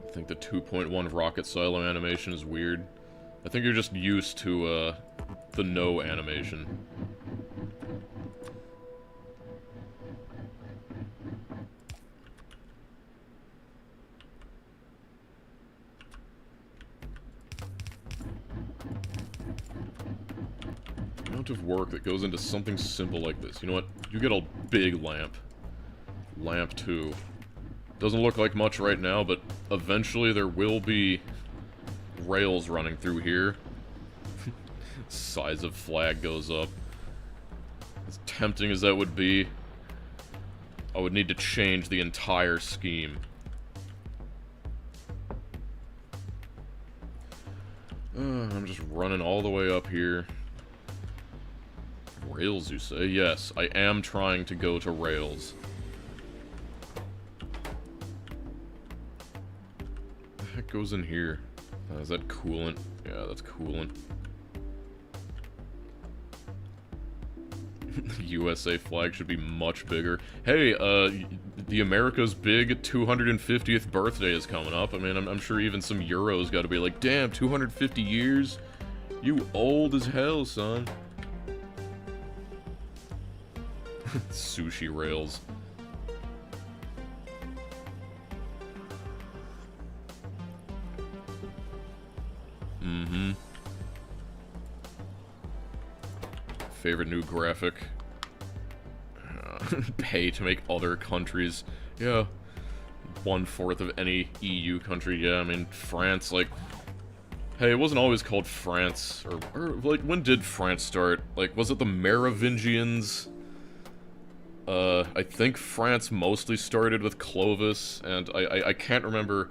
I think the 2.1 rocket silo animation is weird. I think you're just used to, the no animation. The amount of work that goes into something simple like this. You know what? You get a big lamp. Lamp 2. Doesn't look like much right now, but eventually there will be rails running through here. Size of flag goes up. As tempting as that would be, I would need to change the entire scheme. I'm just running all the way up here. Rails, you say? Yes, I am trying to go to rails. What the heck goes in here? Is that coolant? Yeah, that's coolant. The USA flag should be much bigger. Hey, the America's big 250th birthday is coming up. I mean, I'm sure even some Euros gotta be like, damn, 250 years? You old as hell, son. Sushi rails. Mm-hmm. Favorite new graphic. Pay to make other countries. Yeah. 1/4 of any EU country. Yeah, I mean, France, like... Hey, it wasn't always called France. Or like, when did France start? Like, was it the Merovingians? I think France mostly started with Clovis, and I can't remember...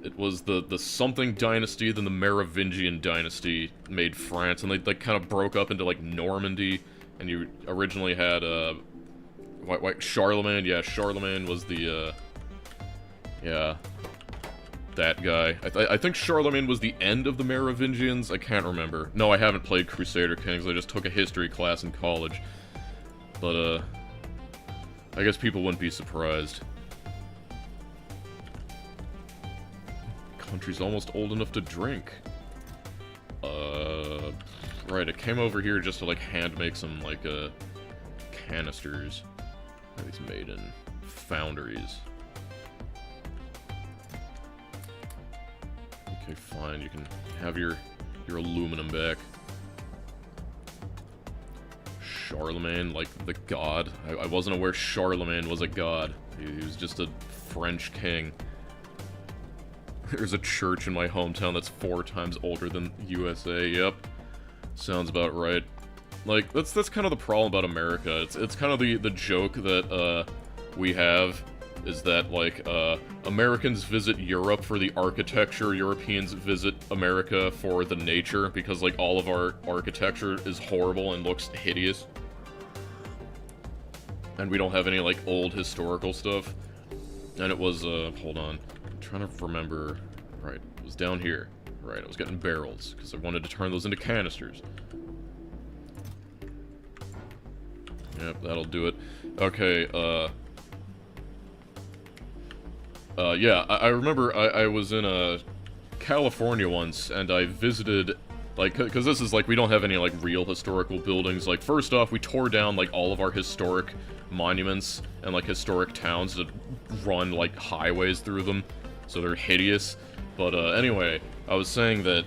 It was the something dynasty, then the Merovingian dynasty made France, and they kind of broke up into, like, Normandy, and you originally had, Charlemagne? Yeah, Charlemagne was the, yeah, that guy. I think Charlemagne was the end of the Merovingians, I can't remember. No, I haven't played Crusader Kings, I just took a history class in college. But, I guess people wouldn't be surprised. Country's almost old enough to drink. Right, I came over here just to, like, hand make some, like, canisters. These made in foundries. Okay, fine, you can have your aluminum back. Charlemagne, like the god. I wasn't aware Charlemagne was a god. He was just a French king. There's a church in my hometown that's 4 times older than USA. Yep. Sounds about right. Like, that's kind of the problem about America. It's kind of the joke that, we have, is that, like, Americans visit Europe for the architecture, Europeans visit America for the nature, because, like, all of our architecture is horrible and looks hideous. And we don't have any, like, old historical stuff. And it was, hold on. I'm trying to remember. Right, it was down here. Right, I was getting barrels, because I wanted to turn those into canisters. Yep, that'll do it. Okay, yeah, I remember I was in, California once, and I visited, like, because this is, like, we don't have any, like, real historical buildings. Like, first off, we tore down, like, all of our historic monuments and, like, historic towns to run, like, highways through them, so they're hideous. But, anyway, I was saying that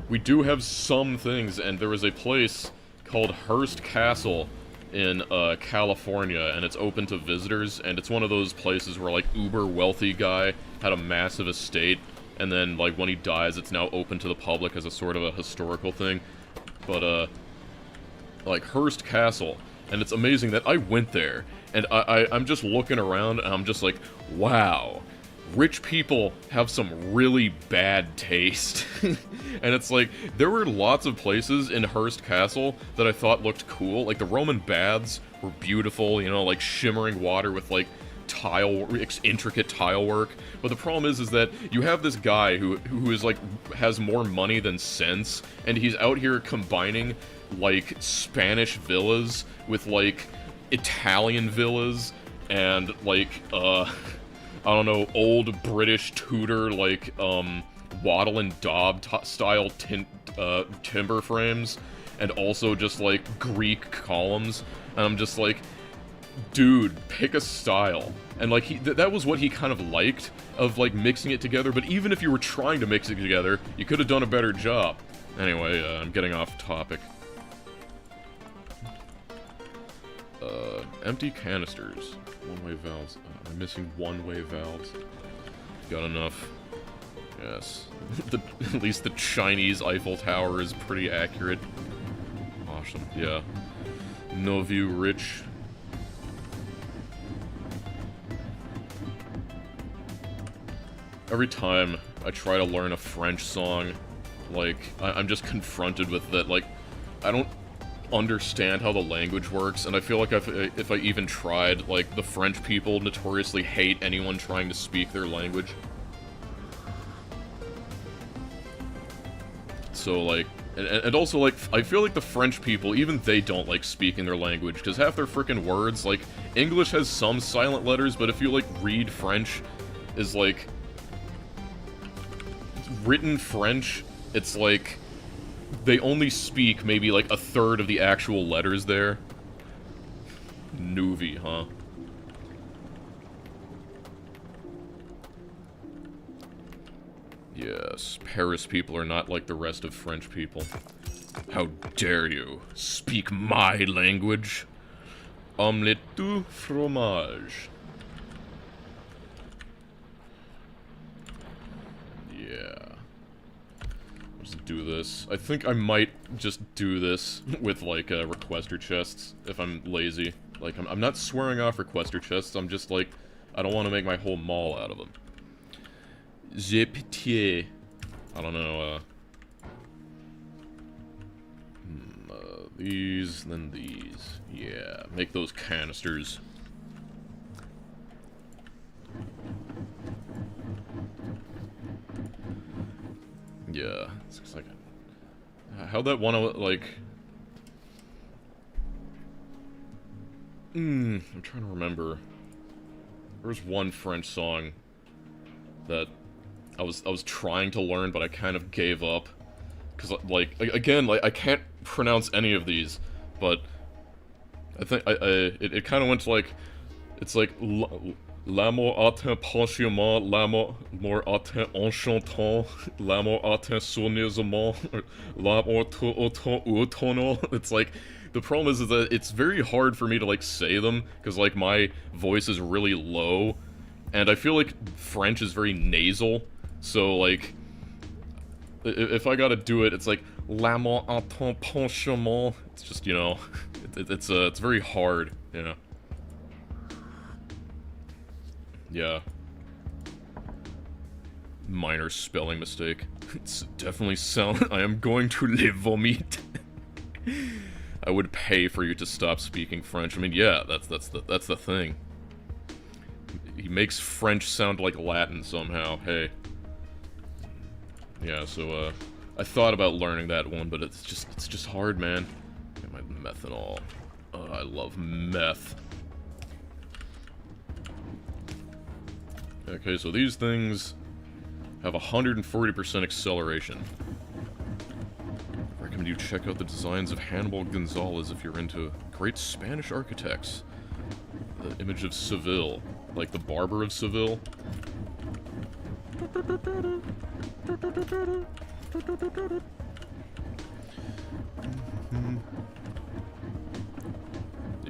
we do have some things, and there was a place called Hearst Castle in California, and it's open to visitors, and it's one of those places where, like, uber wealthy guy had a massive estate, and then, like, when he dies, it's now open to the public as a sort of a historical thing. But, like, Hearst Castle, and it's amazing that I went there, and I'm just looking around, and I'm just like, wow, rich people have some really bad taste. And it's like, there were lots of places in Hearst Castle that I thought looked cool. Like, the Roman baths were beautiful, you know, like, shimmering water with, like, intricate tile work. But the problem is that you have this guy who is, like, has more money than sense, and he's out here combining, like, Spanish villas with, like, Italian villas, and, like, I don't know, old British Tudor, like, Wattle and Daub style timber frames, and also just, like, Greek columns, and I'm just like, dude, pick a style. And, like, that was what he kind of liked, of, like, mixing it together, but even if you were trying to mix it together, you could have done a better job. Anyway, I'm getting off topic. Empty canisters. One-way valves. I'm missing one-way valves. Got enough. Yes. At least the Chinese Eiffel Tower is pretty accurate. Awesome. Yeah. No view rich. Every time I try to learn a French song, like, I'm just confronted with that, like, I don't understand how the language works, and I feel like if I even tried, like, the French people notoriously hate anyone trying to speak their language. So, like, and also, like, I feel like the French people, even they don't like speaking their language, because half their frickin' words, like, English has some silent letters, but if you, like, read French, is, like, written French, it's, like, they only speak maybe, like, a third of the actual letters there. Nouvy, huh? Yes, Paris people are not like the rest of French people. How dare you speak my language? Omelette du fromage. Yeah. Let's do this. I think I might just do this with, like, requester chests, if I'm lazy. Like, I'm not swearing off requester chests, I'm just, like, I don't want to make my whole mall out of them. J'ai pitié. I don't know, these, then these. Yeah, make those canisters. Yeah, it's like, how'd that one, like, I'm trying to remember. There's one French song that I was trying to learn, but I kind of gave up. Because, like, again, like, I can't pronounce any of these, but I think, it kind of went to, like, it's like, l'amour atteint prochainement, l'amour atteint enchantant, l'amour atteint sournoisement, l'amour tout automnal. It's like, the problem is that it's very hard for me to, like, say them, because, like, my voice is really low, and I feel like French is very nasal, so, like, if I gotta do it, it's like, l'amour atteint prochainement. It's just, you know, it's very hard, you know. Yeah. Minor spelling mistake. It's definitely sound. I am going to le vomit. I would pay for you to stop speaking French. I mean, yeah, that's the thing. He makes French sound like Latin somehow. Hey. Yeah, so I thought about learning that one, but it's just hard, man. Got my methanol. Oh, I love meth. Okay, so these things have 140% acceleration. I recommend you check out the designs of Hannibal Gonzalez if you're into great Spanish architects. The image of Seville, like the Barber of Seville.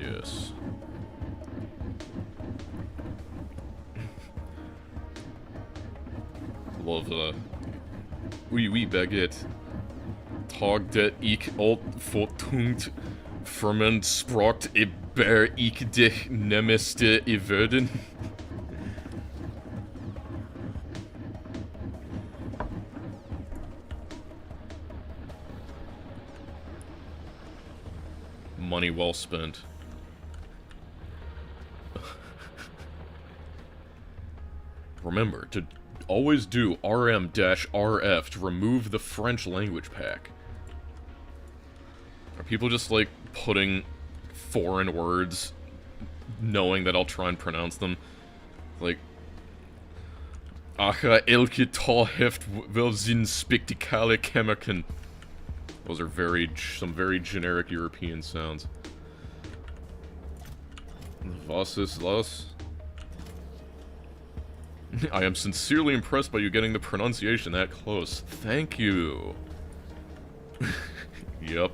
Yes. Love, oui, oui, baguette. Tag det ik alt fortungt ferment sprakt I ber ik dich nemeste I verden. Money well spent. Remember to always do rm-rf to remove the French language pack. Are people just, like, putting foreign words, knowing that I'll try and pronounce them? Like, Acha elke talheft welzin specticale Kämmerken. Those are some very generic European sounds. Was ist los? I am sincerely impressed by you getting the pronunciation that close. Thank you. Yep.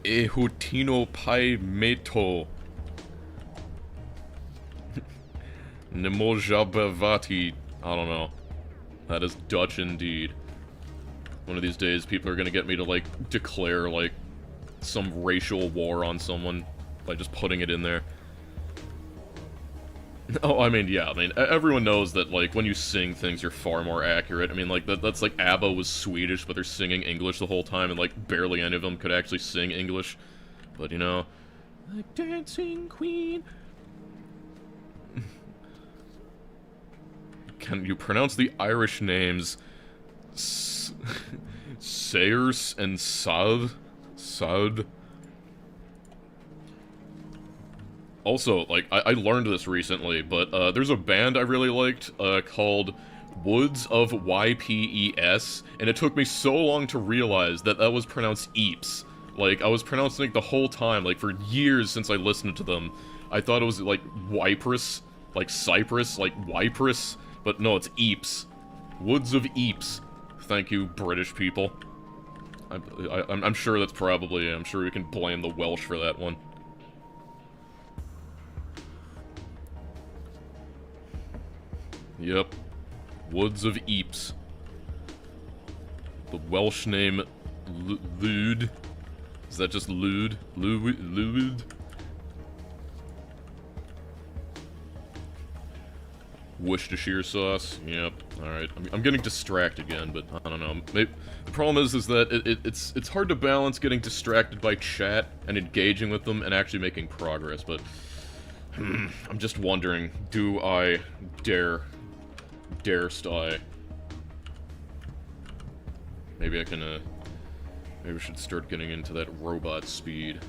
Ehutino pai meto. Nemojabavati. I don't know. That is Dutch indeed. One of these days, people are gonna get me to, like, declare, like, some racial war on someone by just putting it in there. Oh, I mean, yeah, everyone knows that, like, when you sing things, you're far more accurate. I mean, like, that's like ABBA was Swedish, but they're singing English the whole time, and, like, barely any of them could actually sing English. But, you know, like, Dancing Queen. Can you pronounce the Irish names Sayers and Saud? Also, like, I learned this recently, but there's a band I really liked called Woods of YPES, and it took me so long to realize that that was pronounced Eeps. Like, I was pronouncing it the whole time, like, for years since I listened to them. I thought it was, like, Wyprus, like Cyprus, like Wyprus, but no, it's Eeps. Woods of Eeps. Thank you, British people. I'm sure that's probably, I'm sure we can blame the Welsh for that one. Yep. Woods of Eeps. The Welsh name Lud. Is that just Lud? Lud? Worcestershire sauce. Yep. Alright. I'm getting distracted again, but I don't know. Maybe, the problem is that it's hard to balance getting distracted by chat and engaging with them and actually making progress, but I'm just wondering, do I darest I? Maybe I can, maybe I should start getting into that robot speed.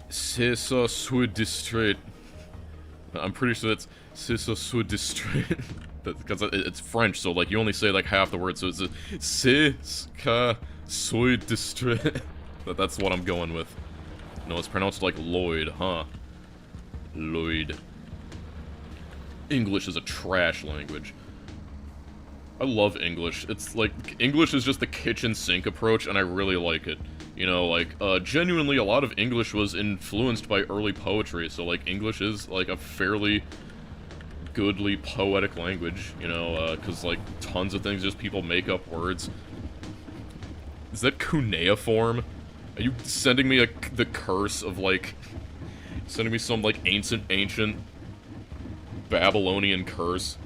C'est ça soit distrait. I'm pretty sure that's c'est ça soit distrait. Because it's French, so, like, you only say, like, half the word, so it's c'est ça soit distrait. That's what I'm going with. No, it's pronounced like Lloyd, huh? Lloyd. English is a trash language. I love English. It's like, English is just the kitchen sink approach, and I really like it. You know, like, genuinely a lot of English was influenced by early poetry, so, like, English is, like, a fairly goodly poetic language, you know, because, like, tons of things just people make up words. Is that cuneiform? Are you sending me the curse of, like, sending me some, like, ancient Babylonian curse?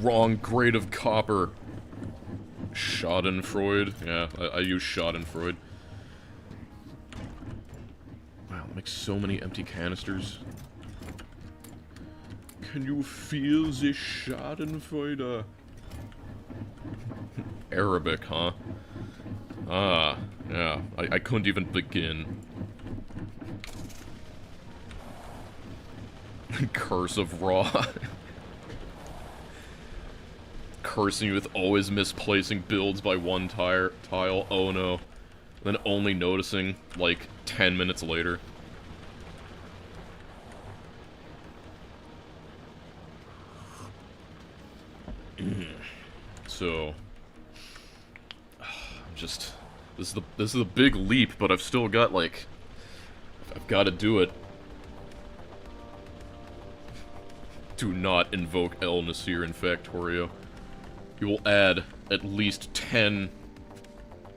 Wrong grade of copper. Schadenfreude. Yeah, I use Schadenfreude. Wow, it makes so many empty canisters. Can you feel the Schadenfreude? Arabic, huh? Ah, yeah. I couldn't even begin. Curse of Raw. Cursing you with always misplacing builds by one tile. Oh no. Then only noticing, like, 10 minutes later. So, I'm just... This is the big leap, but I've still got, like... I've got to do it. Do not invoke El Nasir in Factorio. You will add at least 10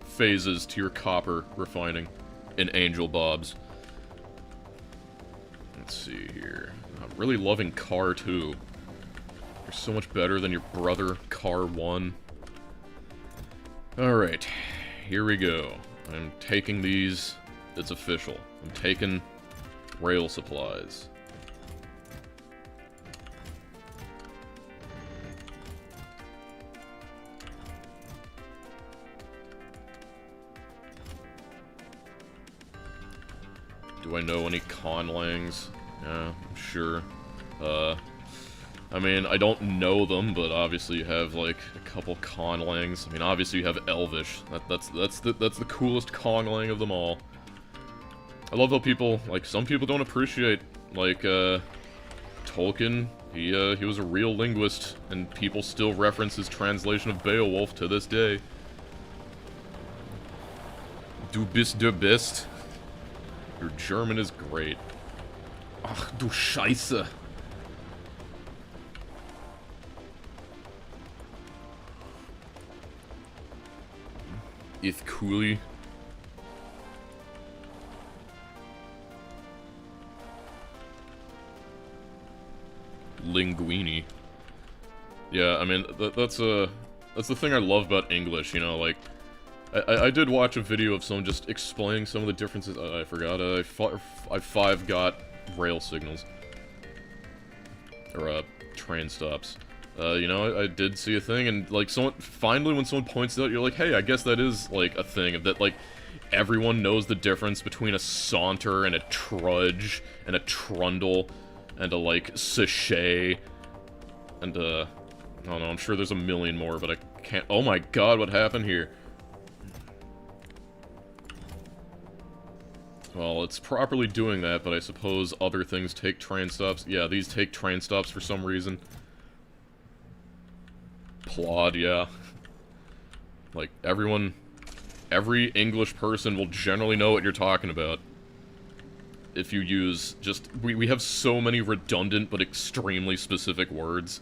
phases to your copper refining in Angel Bobs. Let's see here. I'm really loving Car 2. You're so much better than your brother, Car 1. Alright, here we go. I'm taking these. It's official. I'm taking rail supplies. Do I know any conlangs? Yeah, I'm sure. I mean, I don't know them, but obviously you have, like, a couple conlangs. I mean, obviously you have Elvish. That's the coolest conlang of them all. I love how people, like, some people don't appreciate, like, Tolkien. He was a real linguist, and people still reference his translation of Beowulf to this day. Du bist der Best. Your German is great. Ach, du Scheiße. Ist cool. Linguini. Yeah, I mean, that's the thing I love about English, you know, like, I did watch a video of someone just explaining some of the differences. I forgot, I5 got rail signals. Or, train stops. You know, I did see a thing, and, like, finally when someone points it out, you're like, hey, I guess that is, like, a thing, that, like, everyone knows the difference between a saunter and a trudge, and a trundle, and a, like, sachet, and, I don't know, I'm sure there's a million more, but I can't— oh my god, what happened here? Well, it's properly doing that, but I suppose other things take train stops. Yeah, these take train stops for some reason. Plod, yeah. Like, every English person will generally know what you're talking about. If you use just— we have so many redundant but extremely specific words.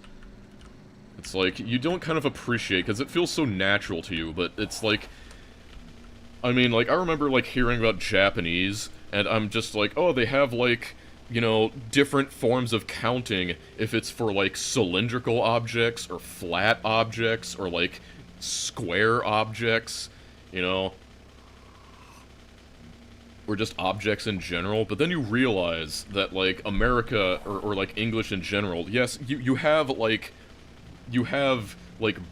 It's like, you don't kind of appreciate, because it feels so natural to you, but it's like— I mean, like, I remember, like, hearing about Japanese, and I'm just like, oh, they have, like, you know, different forms of counting if it's for, like, cylindrical objects, or flat objects, or, like, square objects, you know? Or just objects in general, but then you realize that, like, America, or like, English in general, yes, you have, like,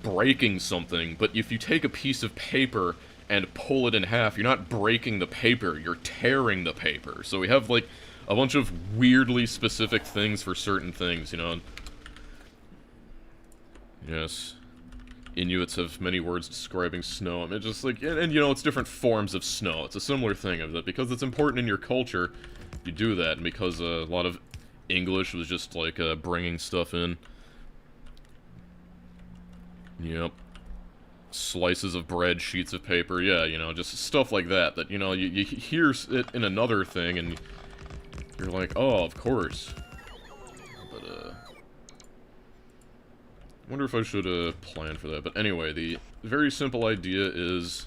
breaking something, but if you take a piece of paper and pull it in half, you're not breaking the paper, you're tearing the paper. So we have, like, a bunch of weirdly specific things for certain things, you know? Yes. Inuits have many words describing snow. I mean, just like— and you know, it's different forms of snow. It's a similar thing of that. Because it's important in your culture, you do that. And because a lot of English was just, like, bringing stuff in. Yep. Slices of bread, sheets of paper, yeah, you know, just stuff like that, you know, you hear it in another thing, and you're like, oh, of course. But, I wonder if I should, plan for that. But anyway, the very simple idea is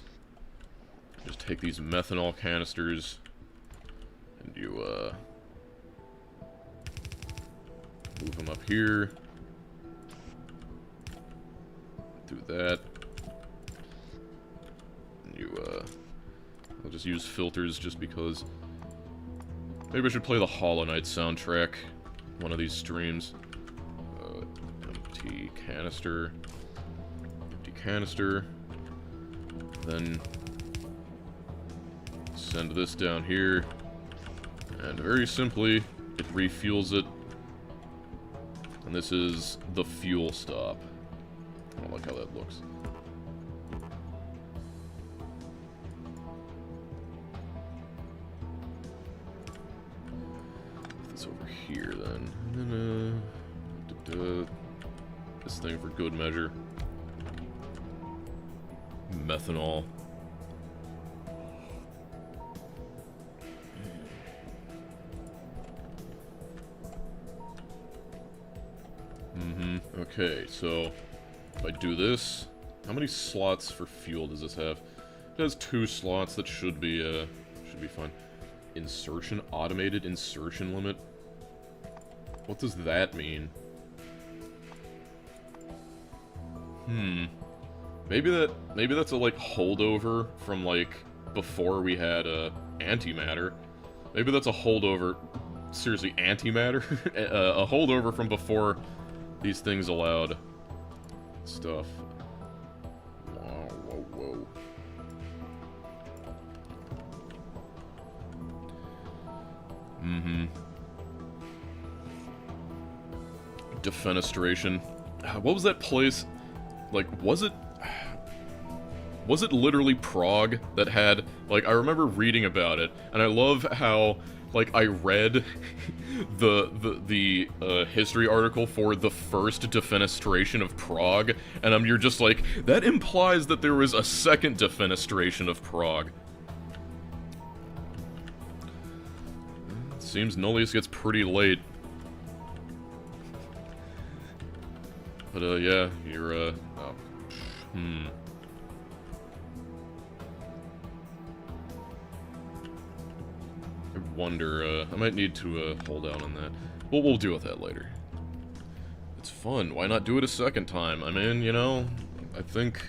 just take these methanol canisters, and you, move them up here. Do that. I'll just use filters just because. Maybe I should play the Hollow Knight soundtrack one of these streams. Empty canister. Empty canister. Then send this down here. And very simply, it refuels it. And this is the fuel stop. I don't like how that looks. Over here then. And then, this thing for good measure. Methanol. Okay, so if I do this, how many slots for fuel does this have? It has 2 slots. That should be fine. Insertion, automated insertion limit. What does that mean? Maybe that's a like holdover from like before we had antimatter. Maybe that's a holdover. Seriously, antimatter? A holdover from before these things allowed stuff. Whoa, whoa, whoa. Defenestration. What was that place? Like, was it literally Prague that had, like, I remember reading about it, and I love how, like, I read the history article for the first defenestration of Prague, and you're just like, that implies that there was a second defenestration of Prague. Seems Nullius gets pretty late. But, yeah, you're, I wonder, I might need to, hold out on that. Well, we'll deal with that later. It's fun. Why not do it a second time? I mean, you know, I think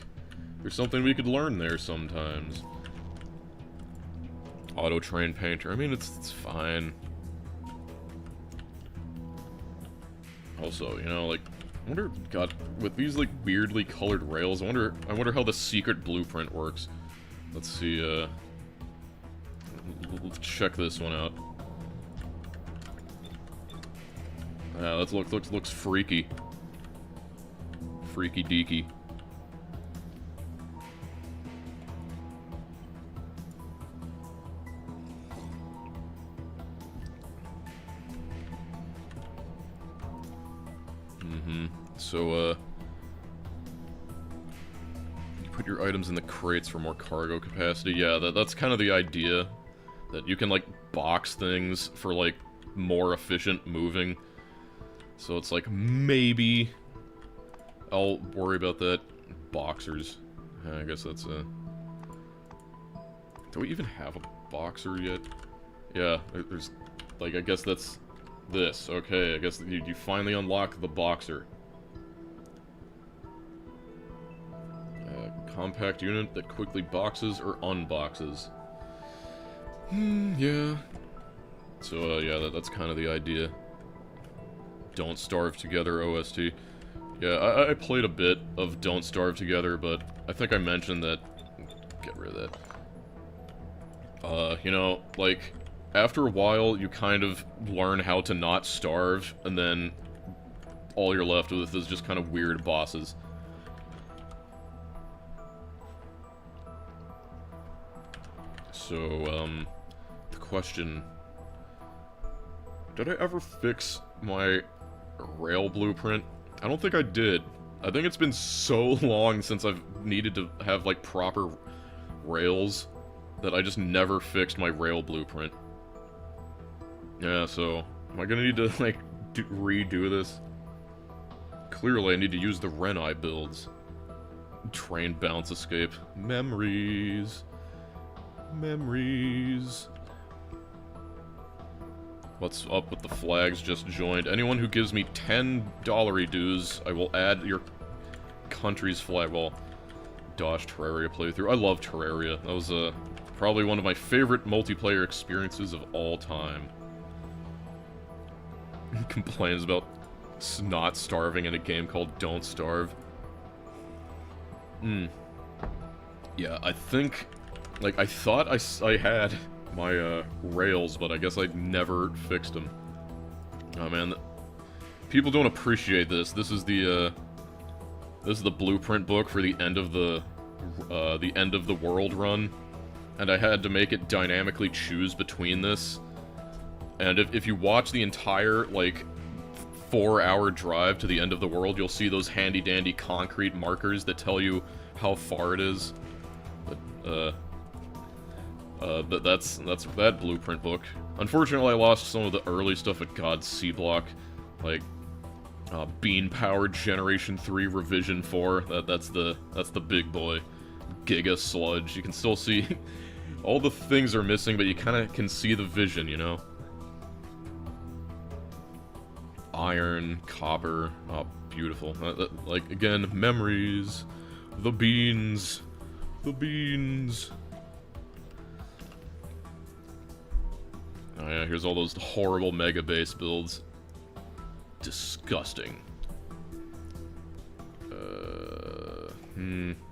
there's something we could learn there sometimes. Auto-train painter. I mean, it's fine. Also, you know, like, I wonder, God, with these, like, weirdly colored rails, I wonder how the secret blueprint works. Let's see, let's check this one out. Yeah, that looks freaky. Freaky deaky. So, you put your items in the crates for more cargo capacity. Yeah, that's kind of the idea. That you can, like, box things for, like, more efficient moving. So it's like, maybe I'll worry about that. Boxers. I guess that's a... Do we even have a boxer yet? Yeah, there's... Like, I guess that's this. Okay, I guess you finally unlock the boxer. Compact unit that quickly boxes or unboxes. Yeah. So, yeah, that's kind of the idea. Don't Starve Together OST. Yeah, I played a bit of Don't Starve Together, but I think I mentioned that... Get rid of that. You know, like, after a while, you kind of learn how to not starve, and then all you're left with is just kind of weird bosses. So, the question... Did I ever fix my rail blueprint? I don't think I did. I think it's been so long since I've needed to have, like, proper rails that I just never fixed my rail blueprint. Yeah, so... Am I gonna need to, like, redo this? Clearly I need to use the Renai builds. Train bounce escape. Memories... Memories. What's up with the flags just joined? Anyone who gives me $10 dues, I will add your country's flag. Well, Dosh Terraria playthrough. I love Terraria. That was probably one of my favorite multiplayer experiences of all time. Complains about not starving in a game called Don't Starve. Yeah, I think... Like, I thought I had my, rails, but I guess I never fixed them. Oh, man. People don't appreciate this. This is the blueprint book for the end of the world run. And I had to make it dynamically choose between this. And if you watch the entire, like, 4-hour drive to the end of the world, you'll see those handy-dandy concrete markers that tell you how far it is. But that's that blueprint book. Unfortunately, I lost some of the early stuff at God's C block, like bean-powered Generation 3 Revision 4. That's the big boy. Giga Sludge. You can still see all the things are missing, but you kind of can see the vision, you know? Iron, copper, oh, beautiful. Like, again, memories, the beans, the beans. Oh yeah, here's all those horrible mega base builds. Disgusting.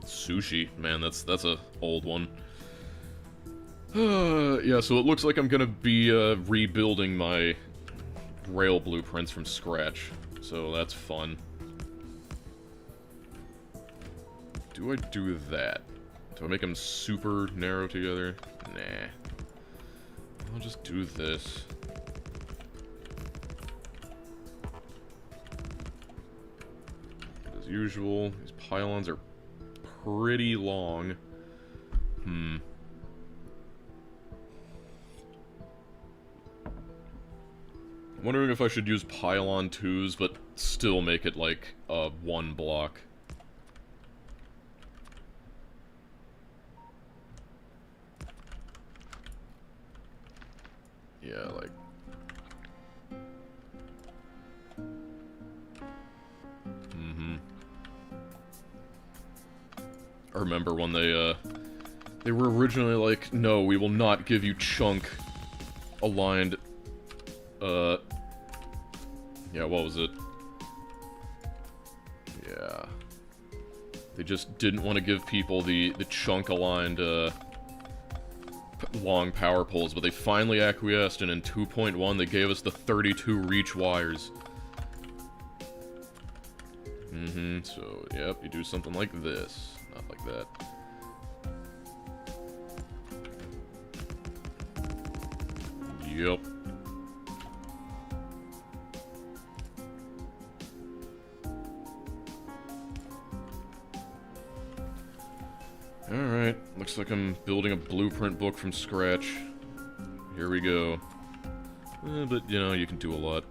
Sushi, man, that's a old one. Yeah, so it looks like I'm gonna be rebuilding my rail blueprints from scratch, so that's fun. Do I do that? Do I make them super narrow together? Nah. I'll just do this. As usual, these pylons are pretty long. I'm wondering if I should use pylon 2s, but still make it like one block. Yeah, like... I remember when they were originally like, no, we will not give you chunk aligned, yeah, what was it? Yeah. They just didn't want to give people the chunk aligned, long power poles, but they finally acquiesced, and in 2.1 they gave us the 32 reach wires. So, yep, you do something like this. Not like that. Yep. Alright, looks like I'm building a blueprint book from scratch. Here we go. But, you know, you can do a lot.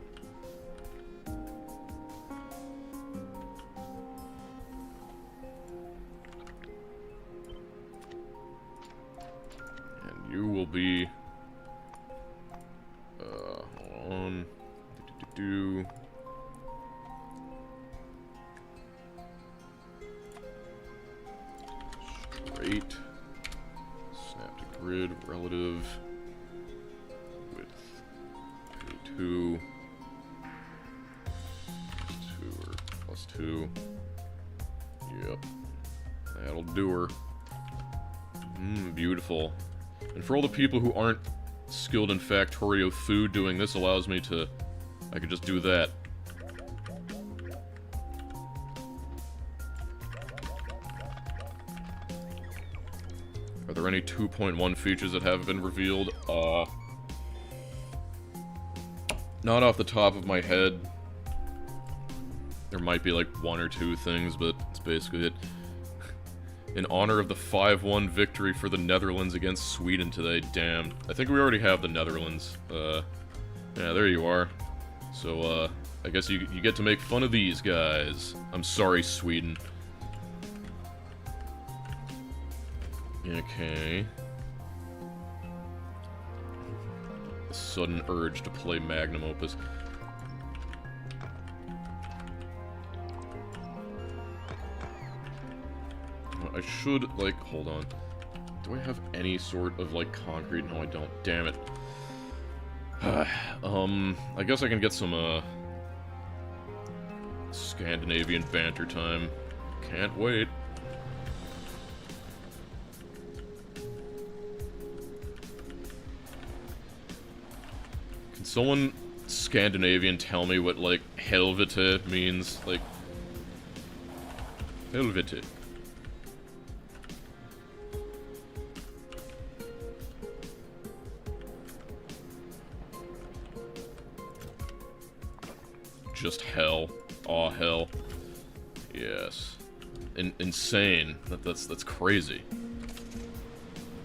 And you will be... hold on. Straight. Snap to grid, relative. Width. 2. Plus 2. Yep. That'll do her. Beautiful. And for all the people who aren't skilled in Factorio food, doing this allows me to... I could just do that. Are there any 2.1 features that haven't been revealed? Not off the top of my head. There might be like 1 or 2 things, but it's basically it. In honor of the 5-1 victory for the Netherlands against Sweden today, damn. I think we already have the Netherlands. Yeah, there you are. So, I guess you get to make fun of these guys. I'm sorry, Sweden. Okay. A sudden urge to play Magnum Opus. I should, like, hold on. Do I have any sort of, like, concrete? No, I don't. Damn it. I guess I can get some, Scandinavian banter time. Can't wait. Can someone Scandinavian tell me what, like, helvete means? Like, helvete. just hell. Aw, hell. Yes. Insane. That's crazy.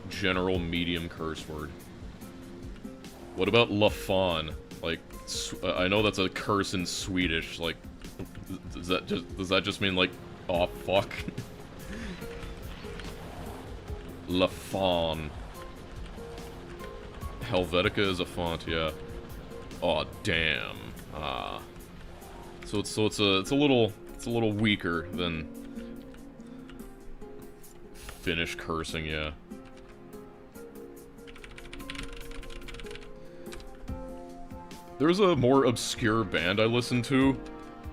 General medium curse word. What about Lafon? Like, I know that's a curse in Swedish. Like, does that just mean like, aw, fuck? Lafon. Helvetica is a font, yeah. Aw, damn. Ah. So it's a little weaker than Finnish cursing, yeah. There's a more obscure band I listen to,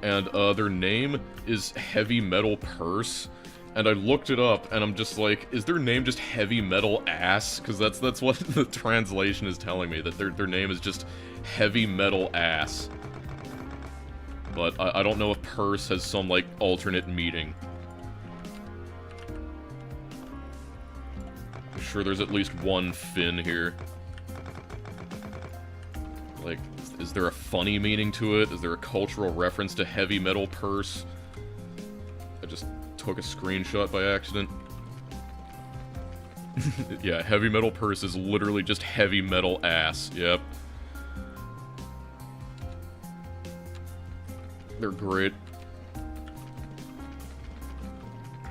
and their name is Heavy Metal Purse, and I looked it up, and I'm just like, is their name just Heavy Metal Ass? Because that's what the translation is telling me, that their name is just Heavy Metal Ass. But I don't know if Purse has some, like, alternate meaning. I'm sure there's at least one Finn here. Like, is there a funny meaning to it? Is there a cultural reference to Heavy Metal Purse? I just took a screenshot by accident. Yeah, Heavy Metal Purse is literally just Heavy Metal Ass. Yep. They're great.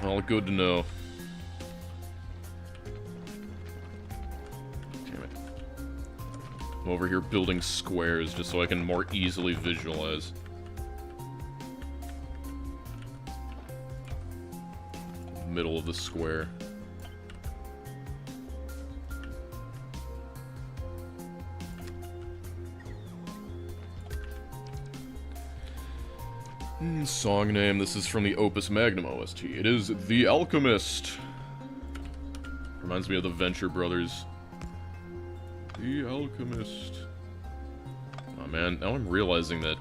All good to know. Damn it. I'm over here building squares just so I can more easily visualize. Middle of the square. Song name, this is from the Opus Magnum OST. It is The Alchemist. Reminds me of the Venture Brothers. The Alchemist. Oh man, now I'm realizing that...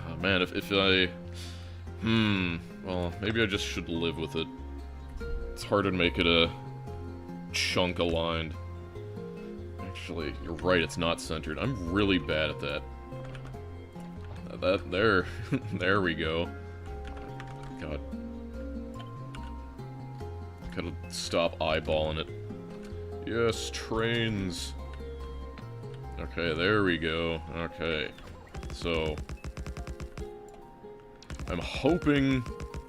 Oh man, if I... well, maybe I just should live with it. It's harder to make it a chunk aligned. Actually, you're right, it's not centered. I'm really bad at that. There we go. God. Gotta stop eyeballing it. Yes, trains. Okay, there we go. Okay. So, I'm hoping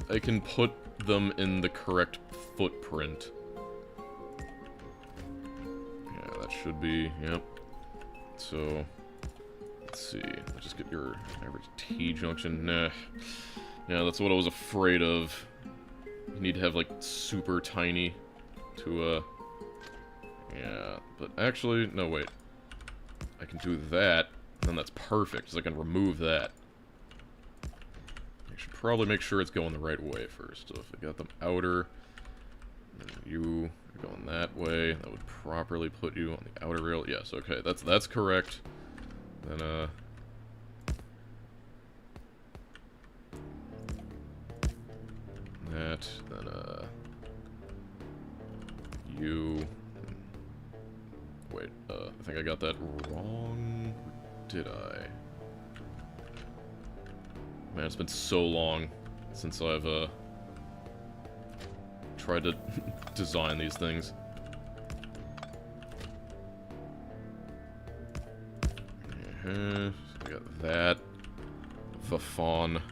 I can put them in the correct footprint. Yeah, that should be, yep. So... Let's see, let's just get your average T-junction. Nah. Yeah, that's what I was afraid of. You need to have, like, super tiny to, yeah, but actually, no, wait. I can do that, and then that's perfect, so I can remove that. I should probably make sure it's going the right way first. So if I got them outer, then you are going that way, that would properly put you on the outer rail. Yes, okay, that's correct. Then, that, then, you, wait, I think I got that wrong, or did I? Man, it's been so long since I've, tried to design these things. So I got that. The fawn.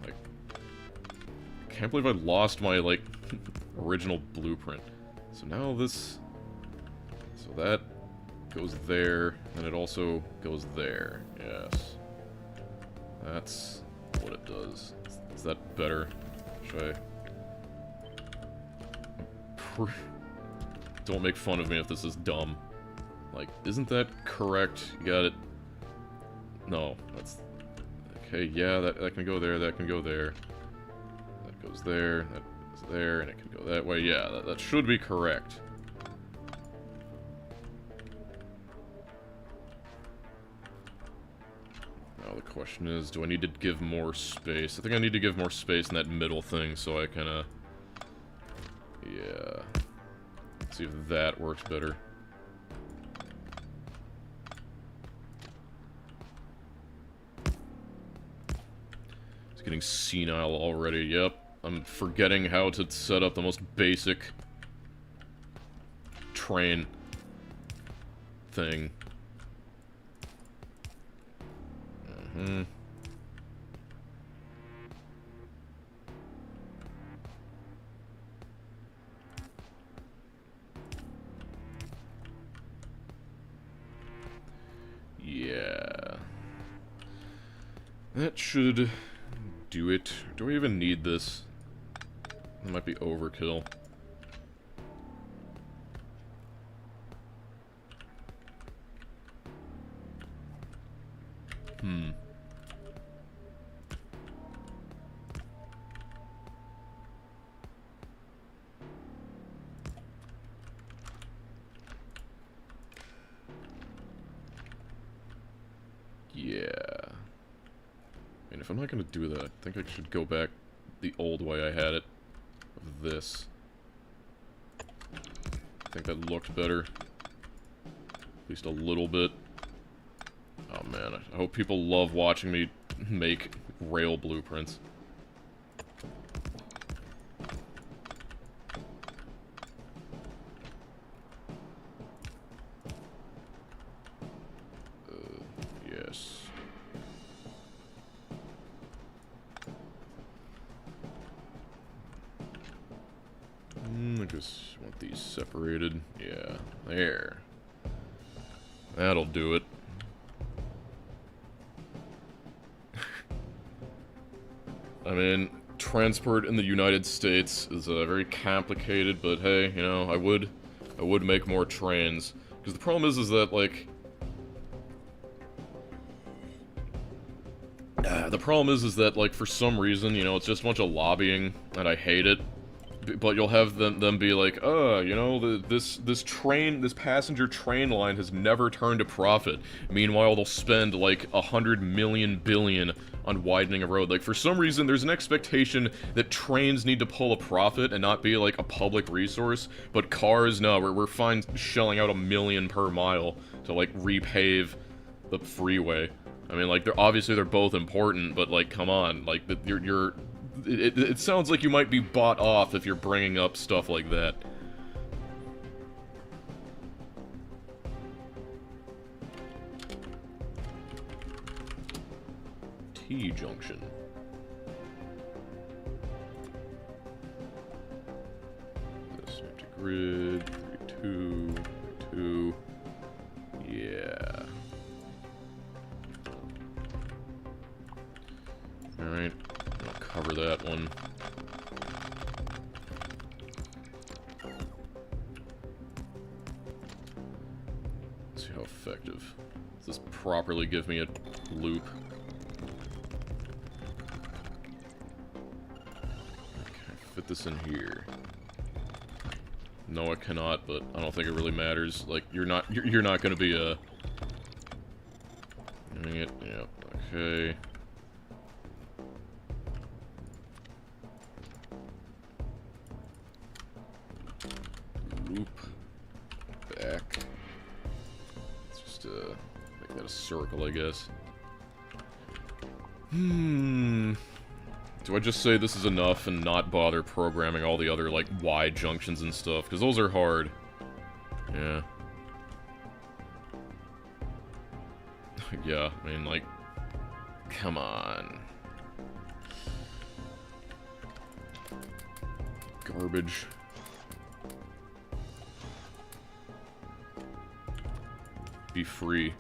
Like, I can't believe I lost my, like, original blueprint. So now this... So that goes there, and it also goes there. Yes. That's what it does. Is that better? Should I... Don't make fun of me if this is dumb. Like, isn't that correct? You got it. No, that's... Okay, yeah, that can go there, that can go there. That goes there, that goes there, and it can go that way. Yeah, that should be correct. Now the question is, do I need to give more space? I think I need to give more space in that middle thing so I can, yeah. Let's see if that works better. Getting senile already, yep. I'm forgetting how to set up the most basic train thing. Yeah. That should do it. Do I even need this? That might be overkill. Yeah. And if I'm not gonna do that, I think I should go back the old way I had it. Of this. I think that looked better. At least a little bit. Oh man, I hope people love watching me make rail blueprints. Yes. I just want these separated. Yeah, there. That'll do it. I mean, transport in the United States is very complicated, but hey, you know, I would make more trains. Because the problem is that, like... the problem is that, like, for some reason, you know, it's just a bunch of lobbying, and I hate it. But you'll have them be like, you know, this passenger train line has never turned a profit. Meanwhile, they'll spend, like, 100 million billion on widening a road. Like, for some reason, there's an expectation that trains need to pull a profit and not be, like, a public resource. But cars, no, we're fine shelling out $1 million per mile to, like, repave the freeway. I mean, like, obviously they're both important, but, like, come on. Like, it sounds like you might be bought off if you're bringing up stuff like that. T-junction. This empty grid, 3, 2, yeah. Alright. I'll cover that one. Let's see how effective. Does this properly give me a loop? Okay, fit this in here. No, I cannot, but I don't think it really matters. Like, you're not gonna be doing it. Yeah, okay. Loop back. Let's just make that a circle, I guess. Do I just say this is enough and not bother programming all the other, like, Y junctions and stuff? Because those are hard. Yeah. Yeah, I mean, like, come on. Garbage. Be free.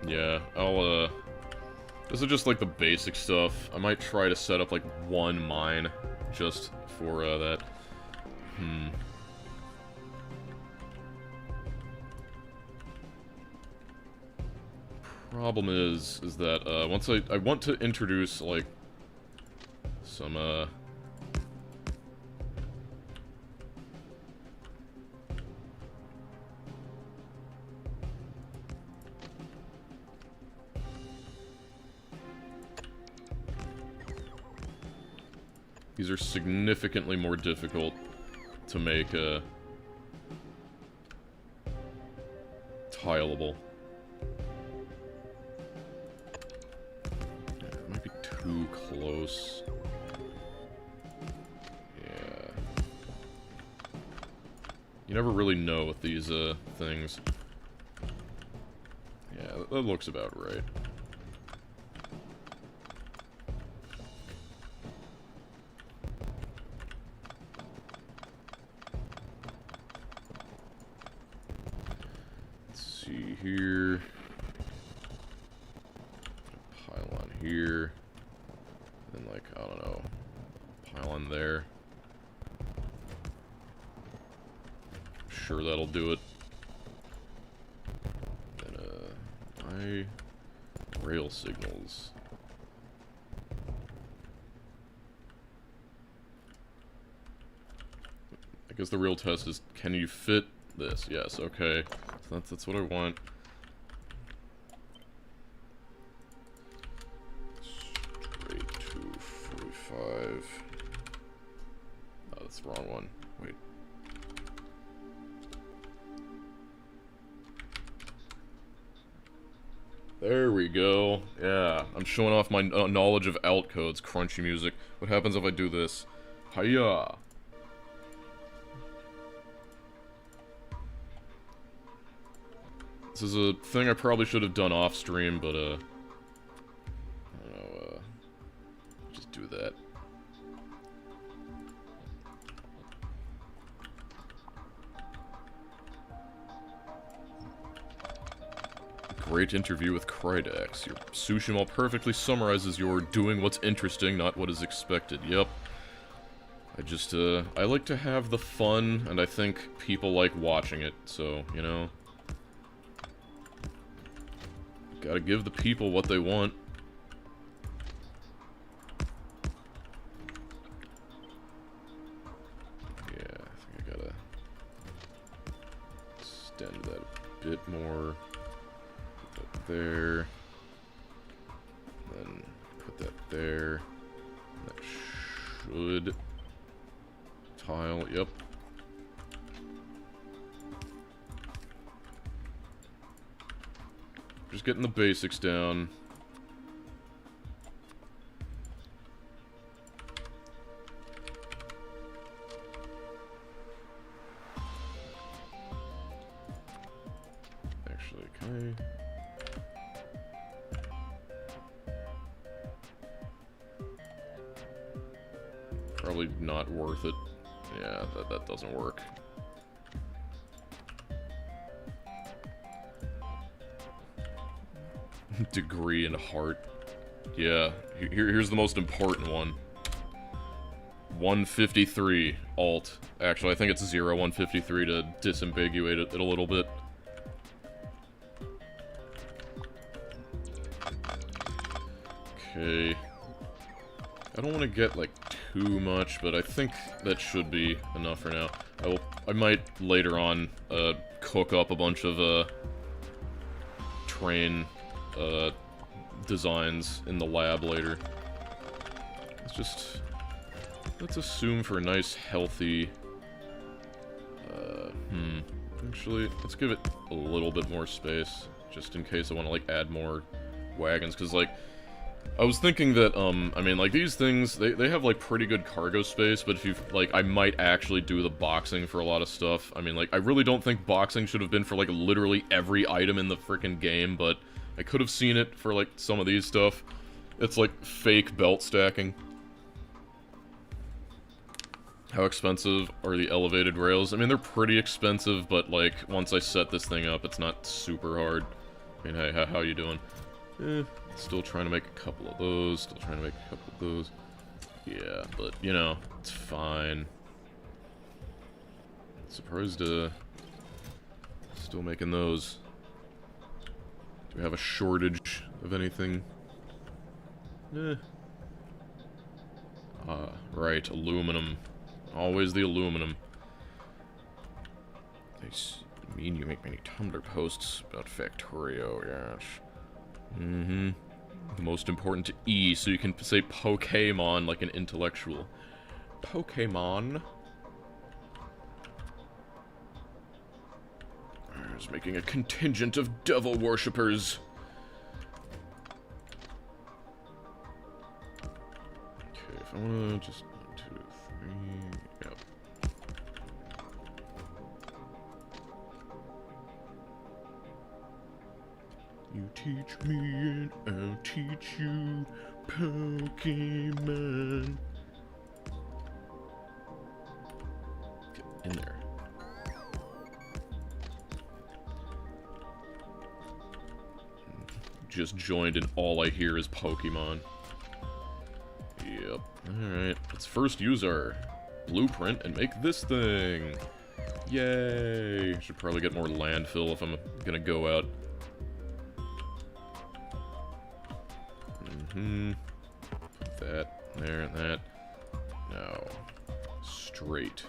Yeah, this is just like the basic stuff. I might try to set up like one mine just for that. Problem is that once I want to introduce like some these are significantly more difficult to make tileable. too close. Yeah. You never really know with these, things. Yeah, that looks about right. Here, pylon here, then like, I don't know, pylon there. Sure that'll do it. Then, rail signals. I guess the real test is, can you fit this? Yes, okay. So that's what I want. Straight to 45. Oh, that's the wrong one. Wait. There we go. Yeah, I'm showing off my knowledge of outcodes, crunchy music. What happens if I do this? Hiya! This is a thing I probably should have done off stream, but, I don't know, just do that. Great interview with Krydax. Your sushi mall perfectly summarizes your doing what's interesting, not what is expected. Yep. I just, I like to have the fun, and I think people like watching it, so, you know. Gotta give the people what they want. Yeah, I think I gotta extend that a bit more. Put that there. Then put that there. That should tile, yep. Just getting the basics down. Actually, can I? Probably not worth it. Yeah, that doesn't work. Degree and heart. Yeah, here's the most important one. 153 alt. Actually, I think it's 153 to disambiguate it a little bit. Okay. I don't want to get, like, too much, but I think that should be enough for now. I might, later on, cook up a bunch of, train designs in the lab later. Let's assume for a nice, healthy, actually, let's give it a little bit more space, just in case I want to, like, add more wagons, because, like, I was thinking that, I mean, like, these things, they have, like, pretty good cargo space, but if you, like, I might actually do the boxing for a lot of stuff. I mean, like, I really don't think boxing should have been for, like, literally every item in the frickin' game, but I could have seen it for, like, some of these stuff. It's, like, fake belt stacking. How expensive are the elevated rails? I mean, they're pretty expensive, but, like, once I set this thing up, it's not super hard. I mean, hey, how you doing? Still trying to make a couple of those, still trying to make a couple of those. Yeah, but, you know, it's fine. Surprised, still making those. Do we have a shortage of anything? Right, aluminum. Always the aluminum. I mean you make many Tumblr posts about Factorio, yes. Mm-hmm. The most important to E, so you can say Pokemon like an intellectual. Pokemon. I was making a contingent of devil worshippers. wanna just 1, 2, 3. Yep. You teach me and I'll teach you, Pokemon. Get in there. Just joined and all I hear is Pokemon. Yep. Alright, let's first use our blueprint and make this thing. Yay! Should probably get more landfill if I'm gonna go out. That, there, and that. Now, straight.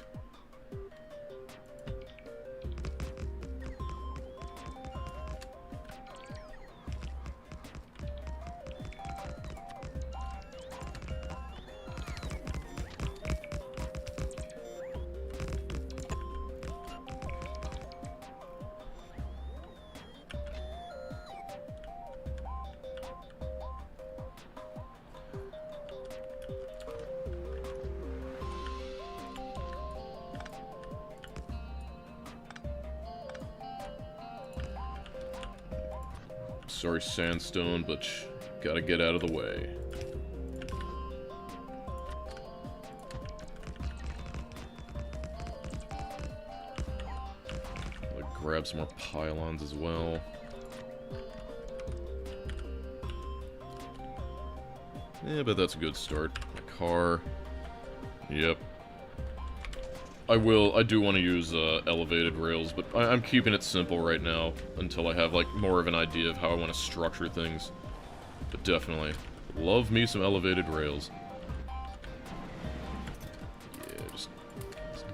Sorry, sandstone, but gotta get out of the way. I'll grab some more pylons as well. Yeah, but that's a good start. My car. Yep. I do want to use elevated rails, but I'm keeping it simple right now until I have like more of an idea of how I want to structure things. But definitely, love me some elevated rails. Yeah, just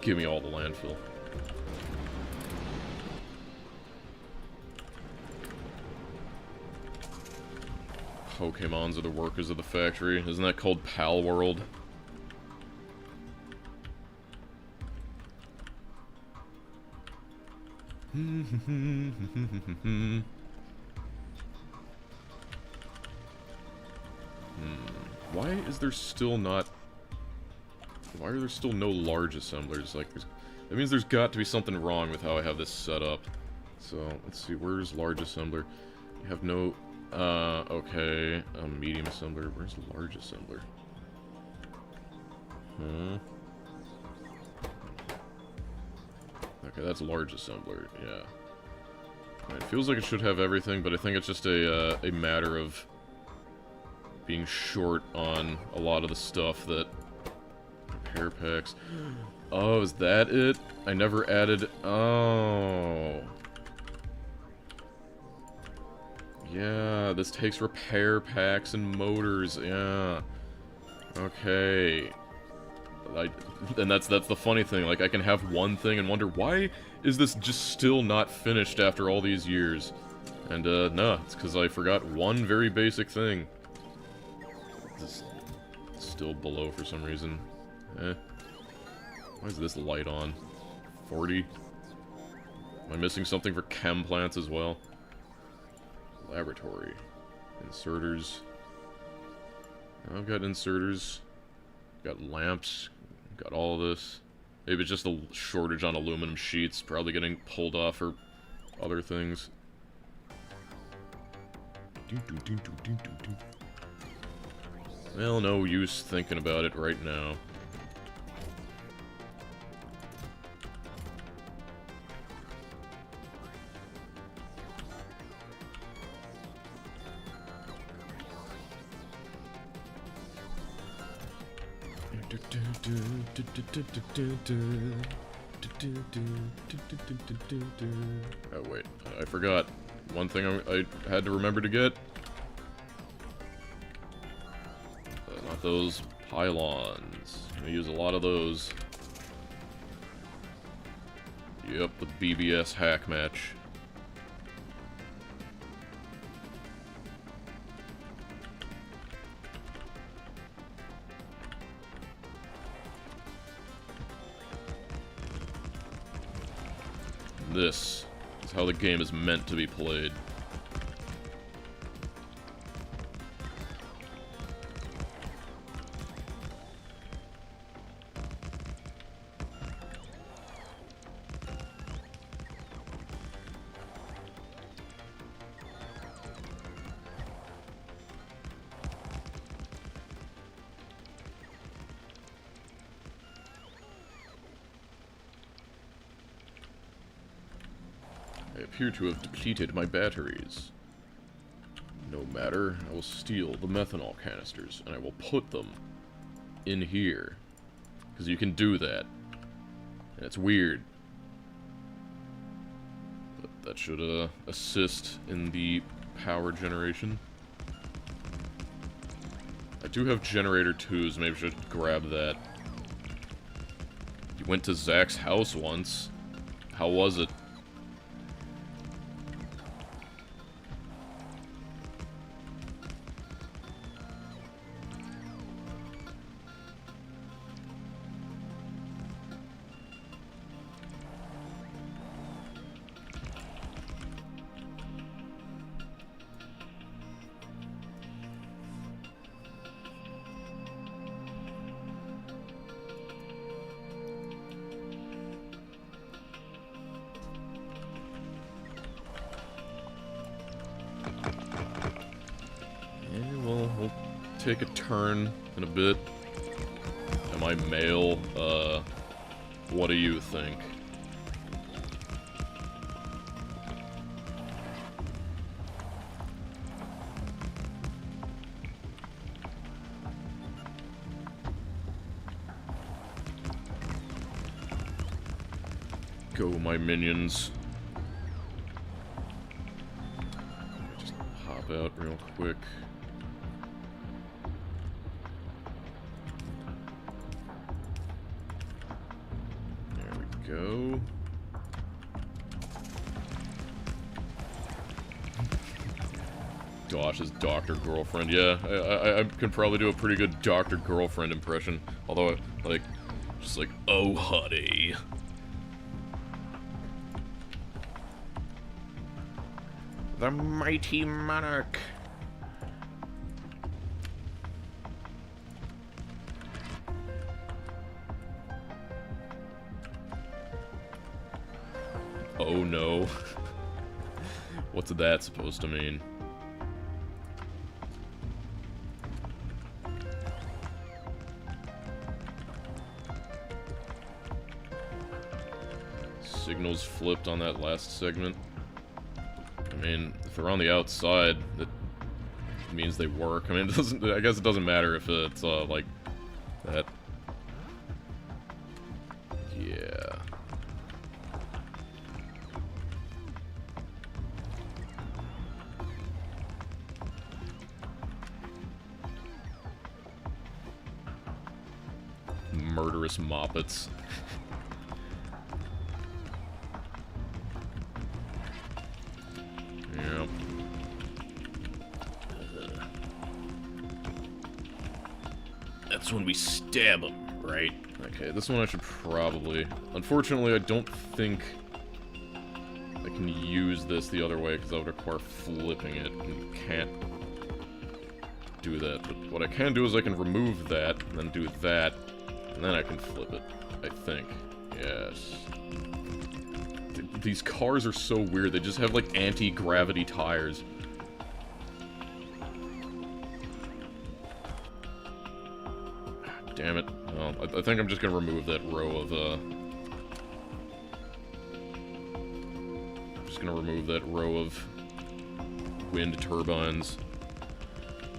give me all the landfill. Pokemons are the workers of the factory. Isn't that called Pal World? Why is there still not... Why are there still no large assemblers? Like, that means there's got to be something wrong with how I have this set up. So, let's see, where's large assembler? You have no... okay, a medium assembler. Where's large assembler? Okay, that's large assembler, yeah. It feels like it should have everything, but I think it's just a matter of being short on a lot of the stuff that... Repair packs. Oh, is that it? I never added... Oh. Yeah, this takes repair packs and motors, yeah. Okay. And that's the funny thing, like, I can have one thing and wonder, why is this just still not finished after all these years? And, no, it's because I forgot one very basic thing. It's still below for some reason. Why is this light on? 40? Am I missing something for chem plants as well? Laboratory. Inserters. I've got inserters. Got lamps. Got all of this. Maybe it's just a shortage on aluminum sheets. Probably getting pulled off for other things. Well, no use thinking about it right now. Oh wait, I forgot. One thing I had to remember to get. Not those pylons. I use a lot of those. Yep, the BBS hack match. This is how the game is meant to be played. appear to have depleted my batteries. No matter, I will steal the methanol canisters, and I will put them in here. Because you can do that. And it's weird. But that should assist in the power generation. I do have generator 2s, maybe I should grab that. You went to Zach's house once. How was it? Take a turn in a bit. Am I male? What do you think? Go, my minions. Let me just hop out real quick. Go. Dosh's doctor girlfriend. Yeah, I can probably do a pretty good doctor girlfriend impression. Although, like, just like, oh, honey. The mighty monarch. Oh no. What's that supposed to mean? Signals flipped on that last segment. I mean, if they're on the outside, that means they work. I mean, it doesn't. I guess it doesn't matter if it's like that. Yeah. Murderous moppets. Yep. That's when we stab them, right? Okay, this one I should probably... Unfortunately, I don't think I can use this the other way, because that would require flipping it, and can't do that. But what I can do is I can remove that, and then do that, and then I can flip it, I think. Yes. These cars are so weird. They just have, like, anti-gravity tires. Damn it. Well, I think I'm just gonna remove that row of, I'm just gonna remove that row of wind turbines.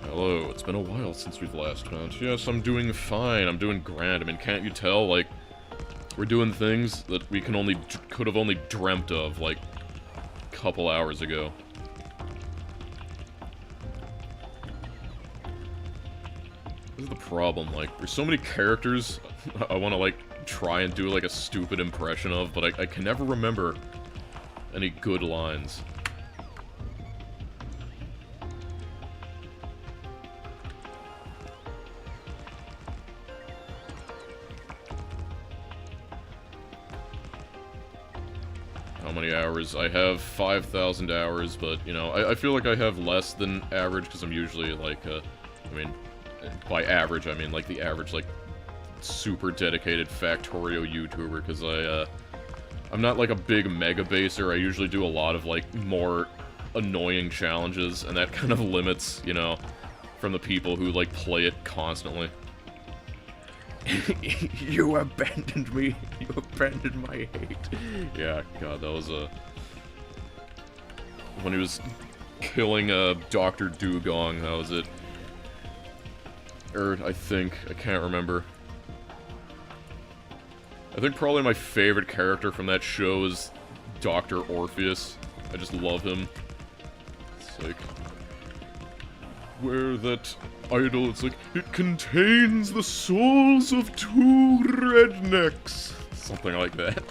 Hello, it's been a while since we've last met. Yes, I'm doing fine. I'm doing grand. I mean, can't you tell, like, we're doing things that we could have only dreamt of, like, a couple hours ago. This is the problem, like, there's so many characters I want to, like, try and do, like, a stupid impression of, but I can never remember any good lines. How many hours? I have 5,000 hours, but, you know, I feel like I have less than average, because I'm usually, like, I mean, by average, I mean, like, the average, like, super dedicated Factorio YouTuber, because I'm not, like, a big mega baser. I usually do a lot of, like, more annoying challenges, and that kind of limits, you know, from the people who, like, play it constantly. You abandoned me. You abandoned my hate. Yeah, God, that was a when he was killing Dr. Dugong, that was it. Or, I think, I can't remember. I think probably my favorite character from that show is Dr. Orpheus. I just love him. It's like, where that idol, it's like, it contains the souls of 2 rednecks. Something like that.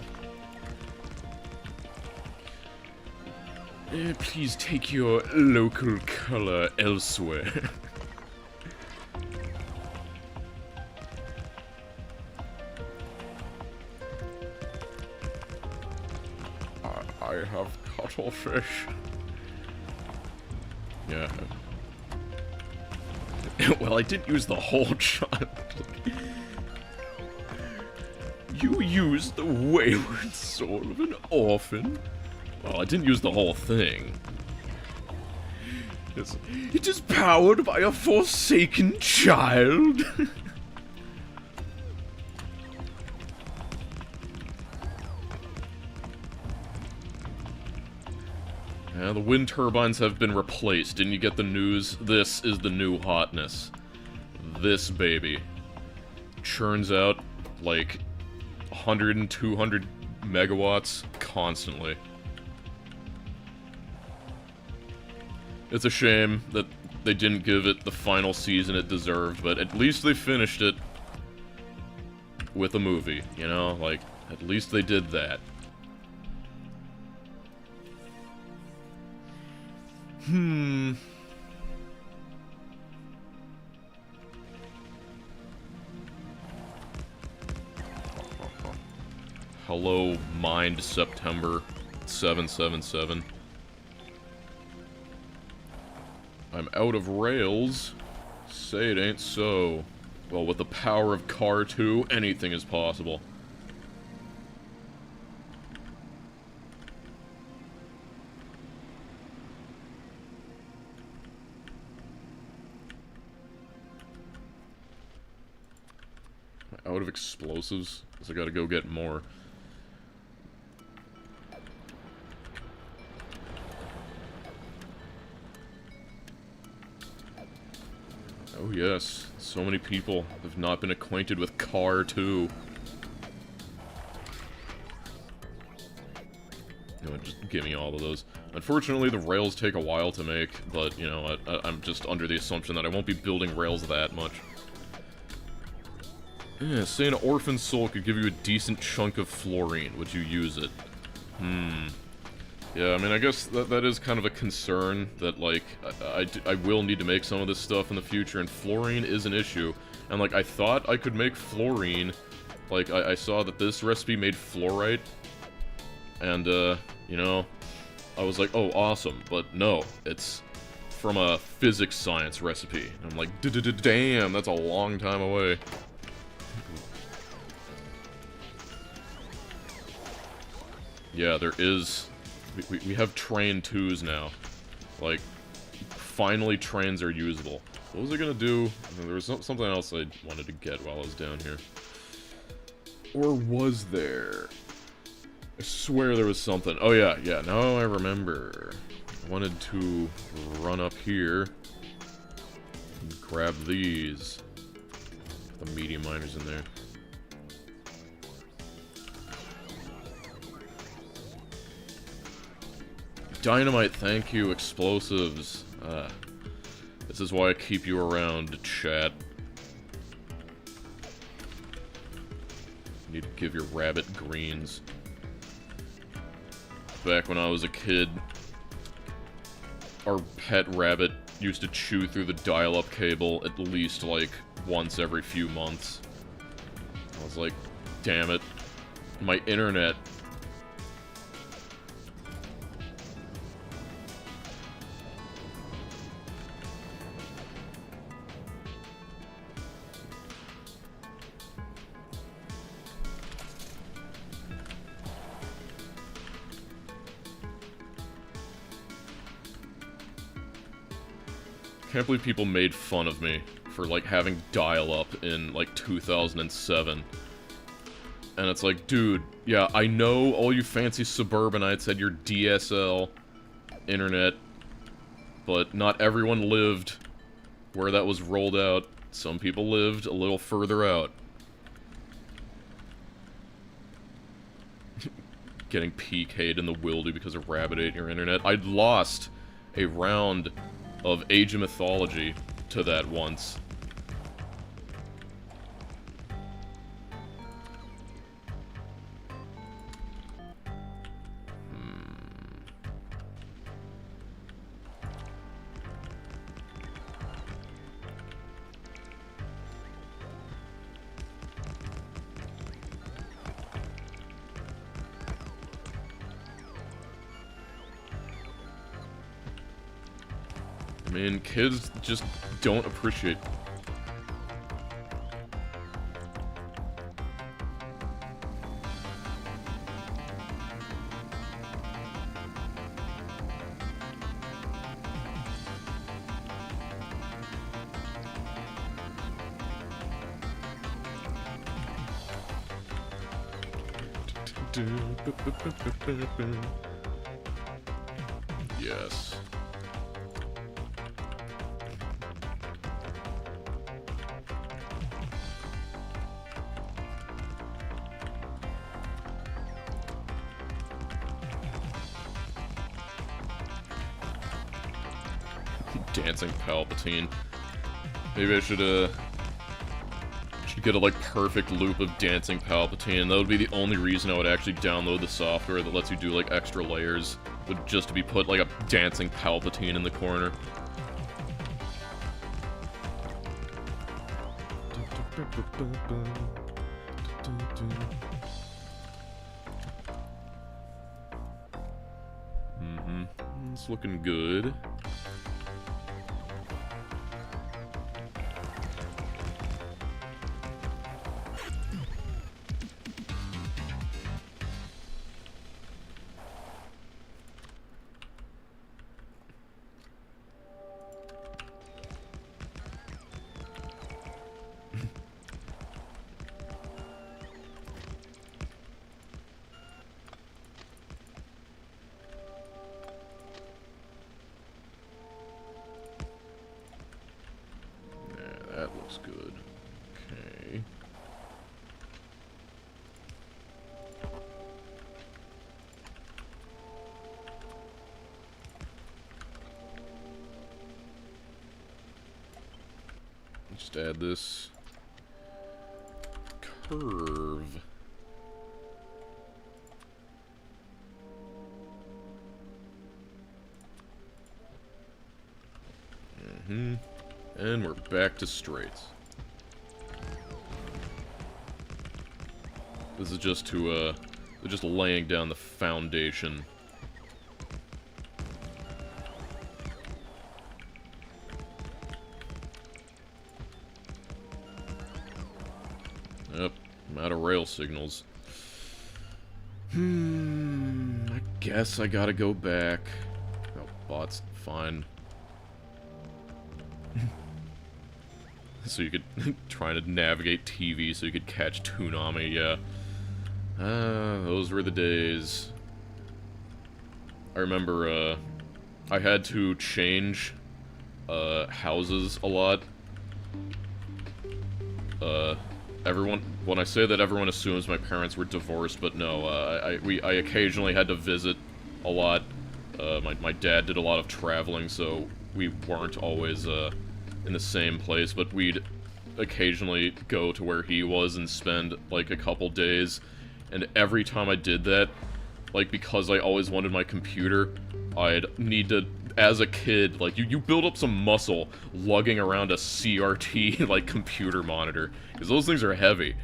Please take your local color elsewhere. I have cuttlefish. Yeah. Well, I didn't use the whole shot. You used the wayward soul of an orphan. Well, I didn't use the whole thing. It is powered by a forsaken child. Yeah, the wind turbines have been replaced. Didn't you get the news? This is the new hotness. This baby churns out like 100 and 200 megawatts constantly. It's a shame that they didn't give it the final season it deserved, but at least they finished it with a movie, you know? Like, at least they did that. Hello, Mind September 777. I'm out of rails. Say it ain't so. Well, with the power of Car 2, anything is possible. Out of explosives? Guess I gotta go get more. Oh yes, so many people have not been acquainted with Car 2. You know, just give me all of those. Unfortunately, the rails take a while to make, but, you know, I'm just under the assumption that I won't be building rails that much. Yeah, say an orphan soul could give you a decent chunk of fluorine. Would you use it? Yeah, I mean, I guess that is kind of a concern that, like, I will need to make some of this stuff in the future, and fluorine is an issue. And, like, I thought I could make fluorine. Like, I saw that this recipe made fluorite. And, you know, I was like, oh, awesome. But no, it's from a physics science recipe. And I'm like, damn, that's a long time away. Yeah, there is... We have train 2s now. Like, finally trains are usable. What was I gonna do? There was something else I wanted to get while I was down here. Or was there? I swear there was something. Oh yeah, now I remember. I wanted to run up here and grab these. The medium miners in there. Dynamite, thank you. Explosives. This is why I keep you around, chat. Need to give your rabbit greens. Back when I was a kid, our pet rabbit used to chew through the dial-up cable at least, like, once every few months. I was like, damn it. My internet... Can't believe people made fun of me for, like, having dial-up in, like, 2007. And it's like, dude, yeah, I know all you fancy suburbanites had your DSL, internet, but not everyone lived where that was rolled out. Some people lived a little further out. Getting PK'd in the wildy because a rabbit ate your internet. I'd lost a round of Age of Mythology to that once. I mean, kids just don't appreciate... Yes. Dancing Palpatine. Maybe I should get a, like, perfect loop of Dancing Palpatine. That would be the only reason I would actually download the software that lets you do, like, extra layers. Would just to be put, like, a Dancing Palpatine in the corner. It's looking good. That looks good. Okay. Just add this curve. And we're back to straights. This is just to, just laying down the foundation. Yep, I'm out of rail signals. I guess I gotta go back. Oh, bots, fine. So you could try to navigate TV so you could catch Toonami, yeah. Those were the days. I remember, I had to change, houses a lot. Everyone, when I say that, everyone assumes my parents were divorced, but no, I occasionally had to visit a lot. My dad did a lot of traveling, so we weren't always, in the same place, but we'd occasionally go to where he was and spend, like, a couple days, and every time I did that, like, because I always wanted my computer, I'd need to, as a kid, like, you build up some muscle lugging around a CRT, like, computer monitor, because those things are heavy.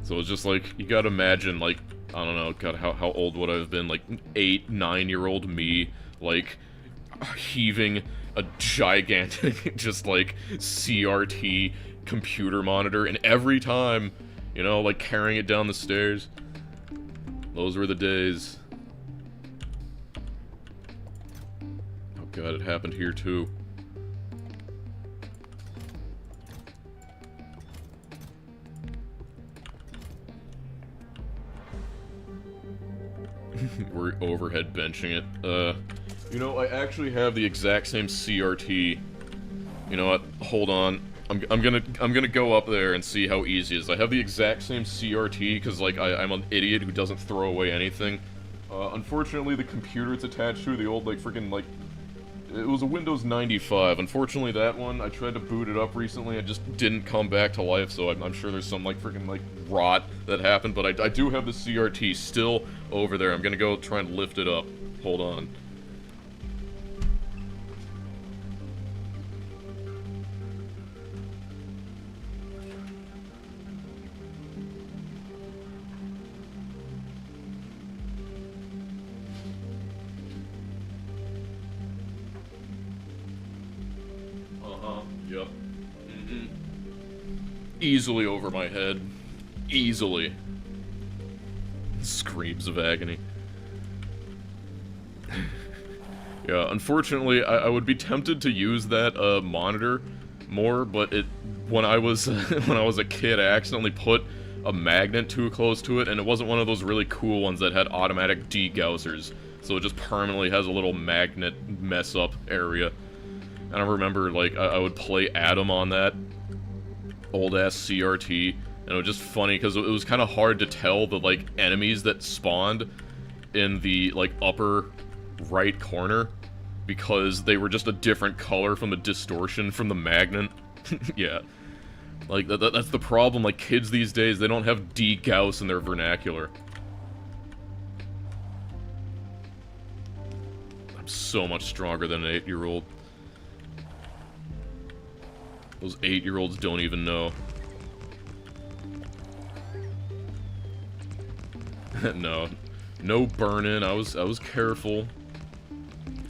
So it's just, like, you gotta imagine, like, I don't know, God, how old would I have been, like, 8, 9-year-old me, like, heaving a gigantic, just, like, CRT computer monitor, and every time, you know, like, carrying it down the stairs. Those were the days. Oh god, it happened here, too. We're overhead benching it. You know, I actually have the exact same CRT. You know what? Hold on. I'm gonna go up there and see how easy it is. I have the exact same CRT because like I'm an idiot who doesn't throw away anything. Unfortunately, the computer it's attached to, the old like freaking like, it was a Windows 95. Unfortunately, that one I tried to boot it up recently. It just didn't come back to life. So I'm sure there's some like freaking like rot that happened. But I do have the CRT still over there. I'm gonna go try and lift it up. Hold on. Yep. Easily over my head. Easily. Screams of agony. Yeah, unfortunately, I would be tempted to use that monitor more, but when I was when I was a kid, I accidentally put a magnet too close to it, and it wasn't one of those really cool ones that had automatic degaussers, so it just permanently has a little magnet mess up area. And I remember, like, I would play Addon on that old-ass CRT, and it was just funny, because it was kind of hard to tell the, like, enemies that spawned in the, like, upper right corner, because they were just a different color from the distortion from the magnet. Yeah. Like, that's the problem, like, kids these days, they don't have degauss in their vernacular. I'm so much stronger than an 8-year-old. Those 8-year-olds don't even know. No burn-in. I was careful.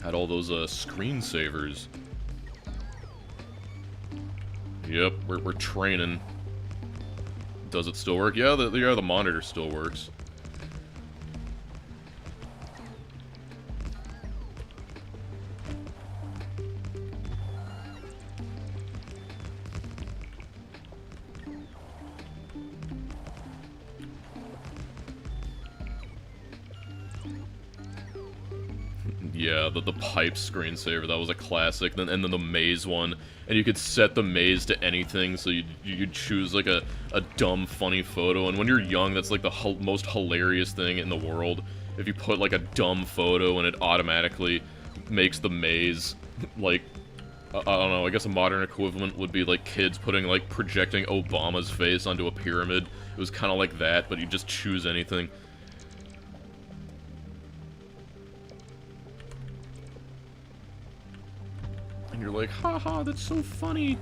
Had all those screensavers. Yep, we're training. Does it still work? Yeah, the monitor still works. Yeah, the pipe screensaver, that was a classic. And then the maze one, and you could set the maze to anything, so you'd choose like a dumb, funny photo. And when you're young, that's like the most hilarious thing in the world. If you put like a dumb photo and it automatically makes the maze, like, I don't know, I guess a modern equivalent would be like kids putting, like, projecting Obama's face onto a pyramid. It was kind of like that, but you just choose anything. And you're like, haha, that's so funny.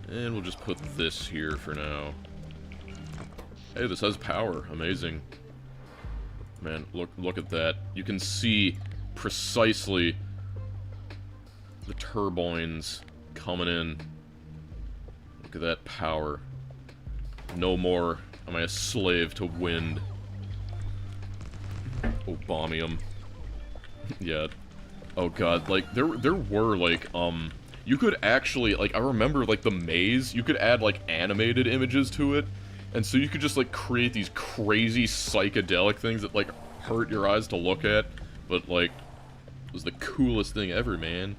And we'll just put this here for now. Hey, this has power. Amazing. Man, look at that. You can see precisely the turbines coming in. Look at that power. No more am I a slave to wind. Obamium. Yeah. Oh god, like, there were, like, you could actually, like, I remember, like, the maze, you could add, like, animated images to it, and so you could just, like, create these crazy psychedelic things that, like, hurt your eyes to look at, but, like, it was the coolest thing ever, man.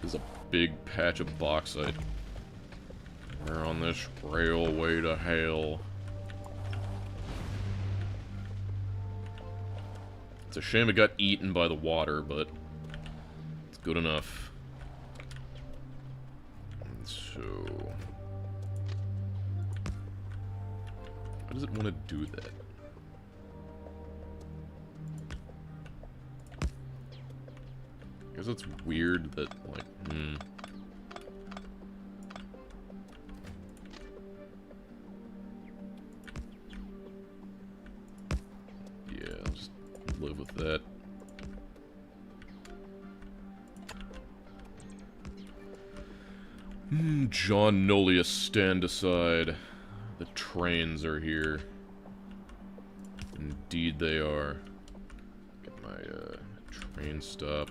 There's a big patch of bauxite. We're on this railway to hell. It's a shame it got eaten by the water, but it's good enough. And so, how does it want to do that? I guess it's weird that, like, yeah, I'll just live with that. John Nullius, stand aside. The trains are here. Indeed they are. Get my train stop.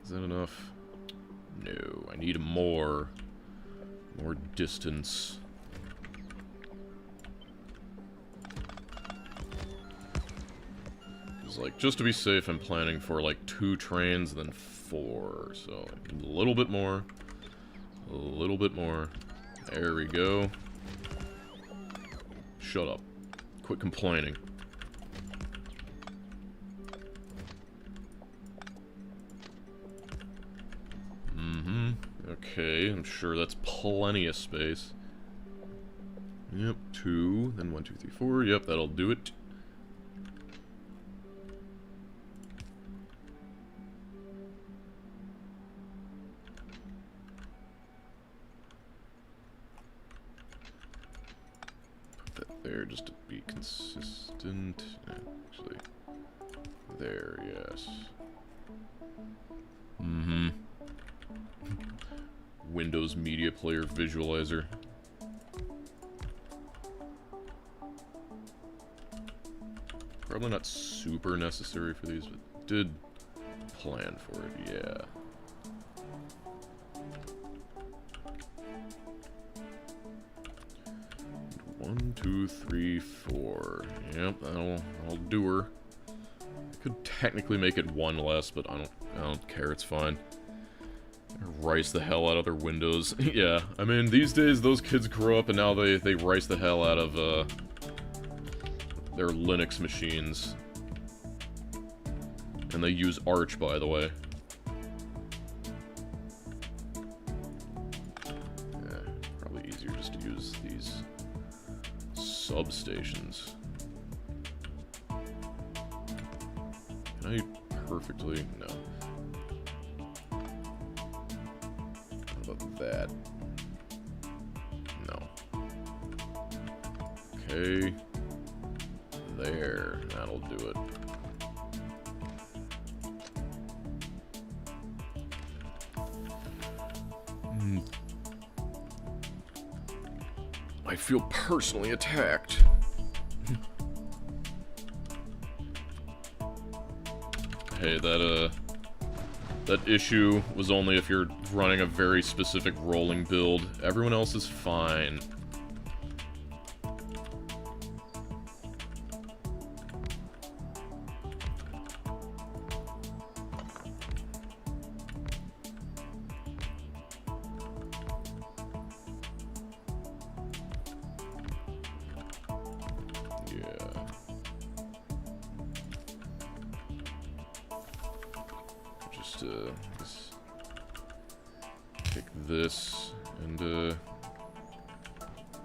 Is that enough? No, I need more distance. It's like, just to be safe, I'm planning for like 2 trains, then 4. So a little bit more. A little bit more. There we go. Shut up. Quit complaining. Okay, I'm sure that's plenty of space. Yep, 2, then 1, 2, 3, 4. Yep, that'll do it. Put that there just to be consistent. Actually, there, yes. Windows Media Player Visualizer. Probably not super necessary for these, but did plan for it, yeah. One, 2, 3, 4. Yep, I'll do her. I could technically make it 1 less, but I don't care, it's fine. Rice the hell out of their windows. Yeah, I mean, these days those kids grow up and now they rice the hell out of their Linux machines. And they use Arch, by the way. Yeah, probably easier just to use these substations. Can I perfectly... No. That. No. Okay. There. That'll do it. I feel personally attacked. Hey, that issue was only if you're running a very specific rolling build. Everyone else is fine. Just pick this and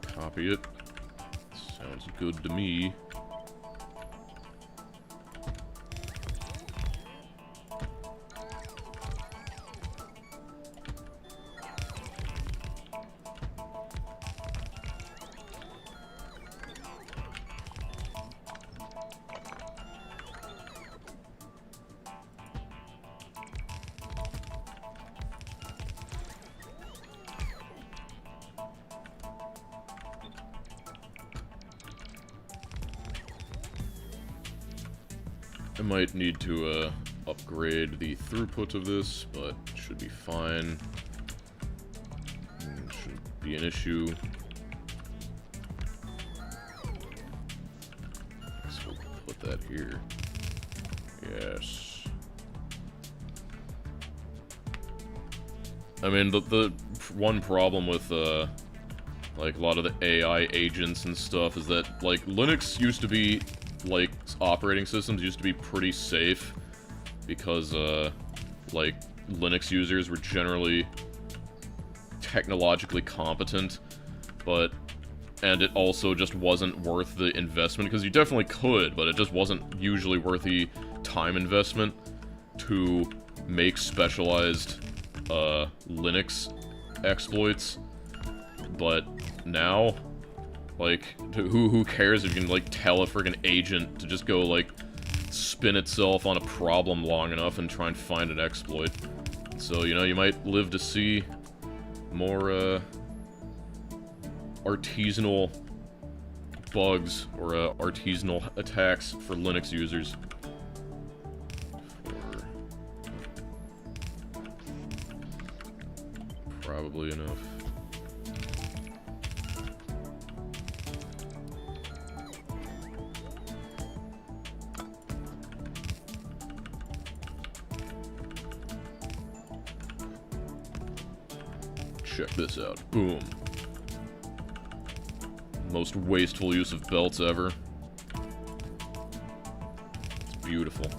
copy it. Sounds good to me. I might need to upgrade the throughput of this, but it should be fine. Shouldn't be an issue. Guess we'll put that here. Yes. I mean, the one problem with like a lot of the AI agents and stuff is that like Linux used to be like operating systems used to be pretty safe because like Linux users were generally technologically competent, and it also just wasn't worth the investment, because you definitely could, but it just wasn't usually worth the time investment to make specialized Linux exploits. But now, like, who cares if you can, like, tell a friggin' agent to just go, like, spin itself on a problem long enough and try and find an exploit. So, you know, you might live to see more, artisanal bugs or artisanal attacks for Linux users. Probably enough. Check this out. Boom. Most wasteful use of belts ever. It's beautiful.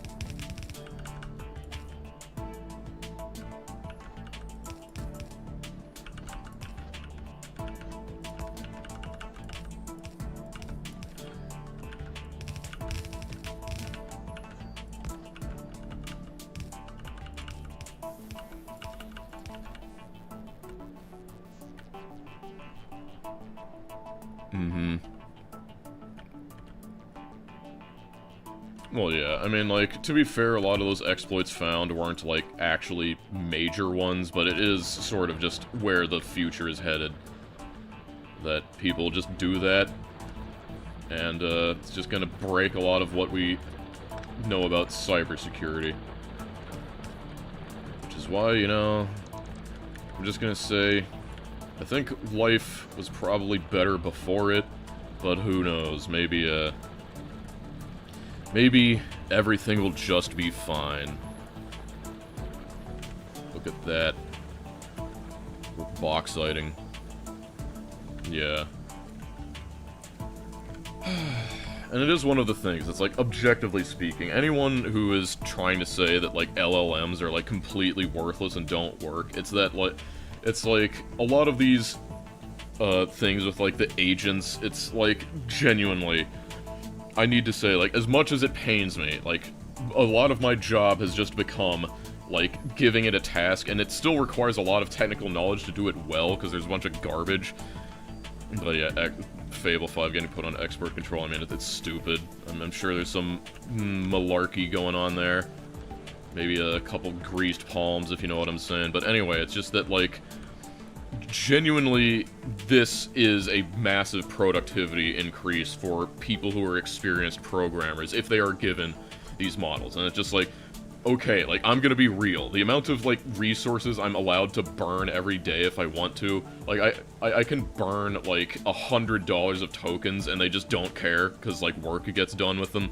Well, yeah, I mean, like, to be fair, a lot of those exploits found weren't, like, actually major ones, but it is sort of just where the future is headed. That people just do that, and, it's just gonna break a lot of what we know about cybersecurity. Which is why, you know, I'm just gonna say, I think life was probably better before it, but who knows, maybe everything will just be fine. Look at that. We're bauxiting. Yeah. And it is one of the things, it's like, objectively speaking, anyone who is trying to say that, like, LLMs are, like, completely worthless and don't work, it's that, like, it's like, a lot of these, things with, like, the agents, it's, like, genuinely, I need to say, like, as much as it pains me, like, a lot of my job has just become, like, giving it a task, and it still requires a lot of technical knowledge to do it well, because there's a bunch of garbage. But yeah, Fable 5 getting put on export control, I mean, it's stupid. I'm sure there's some malarkey going on there. Maybe a couple greased palms, if you know what I'm saying. But anyway, it's just that, like, genuinely, this is a massive productivity increase for people who are experienced programmers, if they are given these models. And it's just like, okay, like, I'm gonna be real. The amount of, like, resources I'm allowed to burn every day if I want to, like, I can burn, like, $100 of tokens, and they just don't care, because, like, work gets done with them.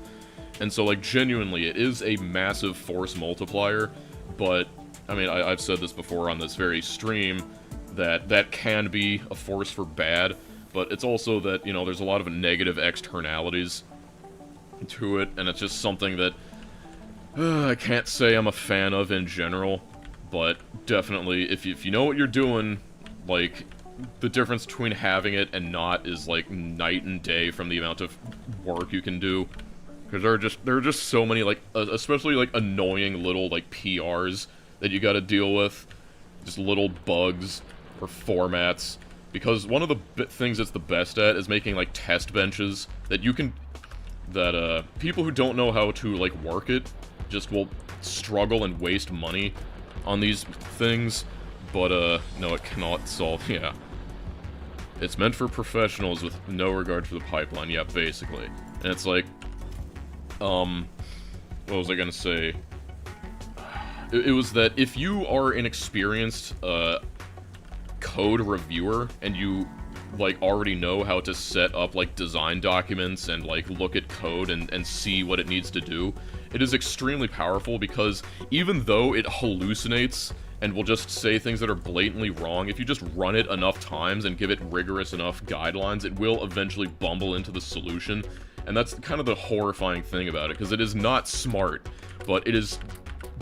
And so, like, genuinely, it is a massive force multiplier, but, I mean, I've said this before on this very stream, that can be a force for bad, but it's also that, you know, there's a lot of negative externalities to it, and it's just something that I can't say I'm a fan of in general, but definitely, if you know what you're doing, like, the difference between having it and not is, like, night and day from the amount of work you can do. Because there are just so many, like, especially, like, annoying little, like, PRs that you gotta deal with. Just little bugs or formats. Because one of the things it's the best at is making, like, test benches that you can... that, people who don't know how to, like, work it just will struggle and waste money on these things. But, no, it cannot solve... yeah. It's meant for professionals with no regard for the pipeline. Yeah, basically. And it's like... what was I gonna say? It was that if you are an experienced, code reviewer, and you, like, already know how to set up, like, design documents and, like, look at code and see what it needs to do, it is extremely powerful because even though it hallucinates and will just say things that are blatantly wrong, if you just run it enough times and give it rigorous enough guidelines, it will eventually bumble into the solution. And that's kind of the horrifying thing about it, because it is not smart, but it is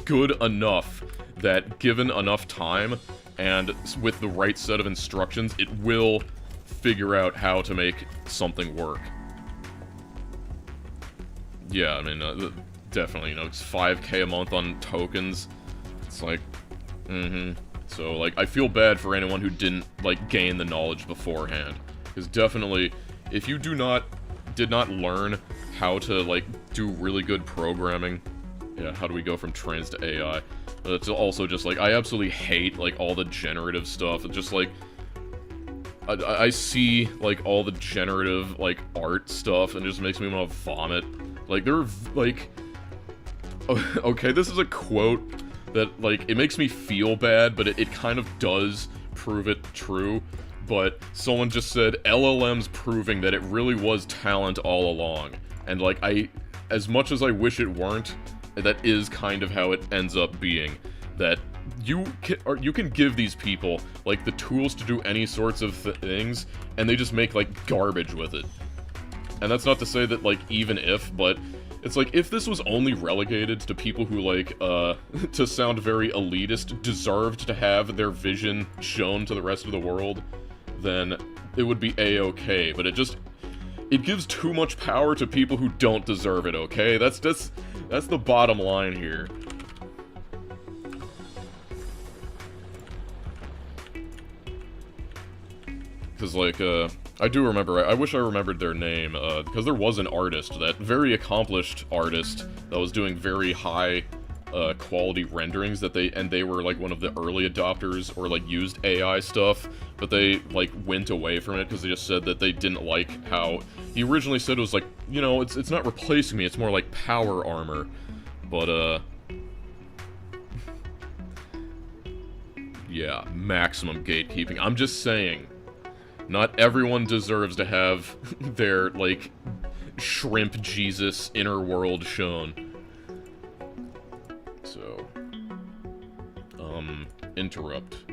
good enough that given enough time and with the right set of instructions, it will figure out how to make something work. Yeah, I mean, definitely, you know, it's 5K a month on tokens. It's like, So, like, I feel bad for anyone who didn't, like, gain the knowledge beforehand. Because definitely, if you did not learn how to, like, do really good programming... Yeah, how do we go from trans to AI? It's also just, like, I absolutely hate, like, all the generative stuff. It's just, like... I see, like, all the generative, like, art stuff, and it just makes me want to vomit. Like, they're, like... Okay, this is a quote that, like, it makes me feel bad, but it kind of does prove it true. But someone just said, LLM's proving that it really was talent all along. And, like, as much as I wish it weren't, that is kind of how it ends up being. That you can give these people, like, the tools to do any sorts of things, and they just make, like, garbage with it. And that's not to say that, like, even if, but it's like, if this was only relegated to people who, like, to sound very elitist, deserved to have their vision shown to the rest of the world, then it would be A-okay, but it gives too much power to people who don't deserve it, okay? That's the bottom line here. Because, like, I do remember, I wish I remembered their name, because there was an artist, that very accomplished artist, that was doing very high, quality renderings, and they were, like, one of the early adopters, or, like, used AI stuff, but they, like, went away from it, because they just said that they didn't like how, he originally said it was, like, you know, it's not replacing me, it's more like power armor, but, yeah, maximum gatekeeping. I'm just saying, not everyone deserves to have their, like, shrimp Jesus inner world shown. So, interrupt.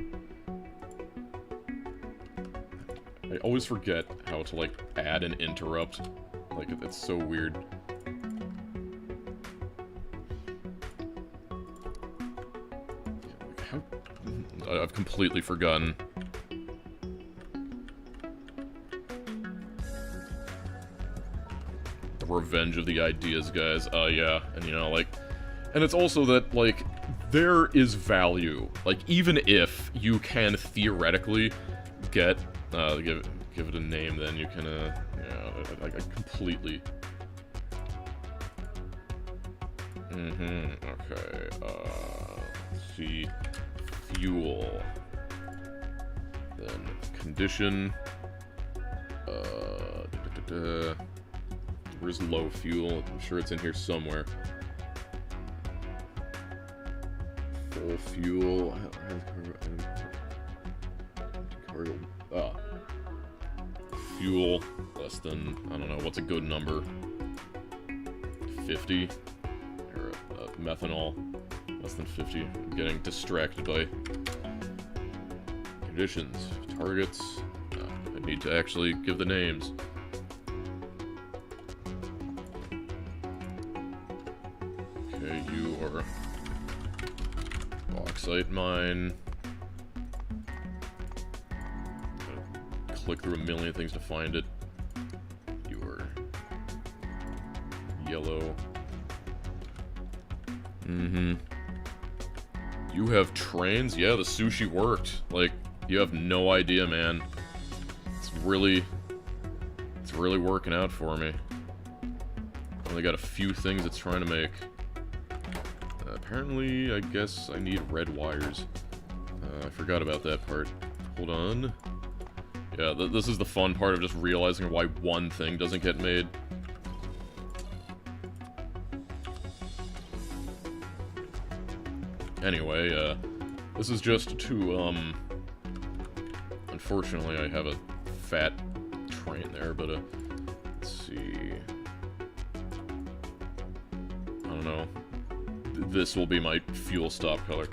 I always forget how to, like, add an interrupt. Like, it's so weird. Like, how... I've completely forgotten. The revenge of the ideas, guys. Yeah, and you know, like... And it's also that, like, there is value. Like, even if you can theoretically get, give it a name, then you can, yeah, I completely... Okay, let's see, fuel, then condition, where's low fuel? I'm sure it's in here somewhere. Full fuel, fuel, less than, I don't know, what's a good number? 50? Or, methanol, less than 50. I'm getting distracted by conditions, targets. I need to actually give the names. Okay, you are bauxite mine. Click through a million things to find it. You are yellow. You have trains? Yeah, the sushi worked. Like, you have no idea, man. It's really working out for me. Only got a few things it's trying to make. Apparently, I guess I need red wires. I forgot about that part. Hold on. Yeah, this is the fun part of just realizing why one thing doesn't get made. Anyway, this is just to, unfortunately I have a fat train there, but, let's see. I don't know. This will be my fuel stop color.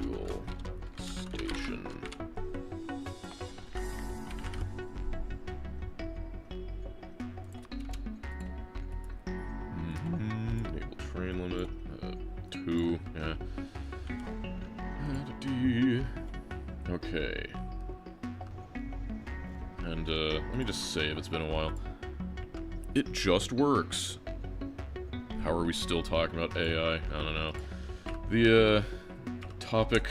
Fuel station. Enable train limit. 2, yeah. Okay. And, let me just save, it's been a while. It just works. How are we still talking about AI? I don't know. The, topic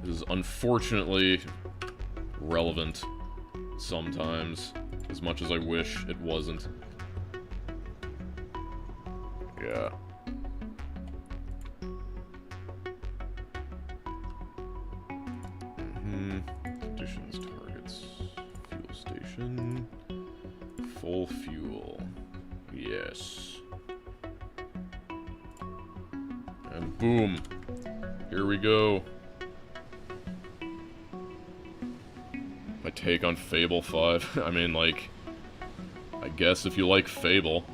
is unfortunately relevant sometimes, as much as I wish it wasn't. Yeah. Conditions, targets, fuel ignition. Full fuel. Yes. And boom. Here we go. My take on Fable 5. I mean, like, I guess if you like Fable.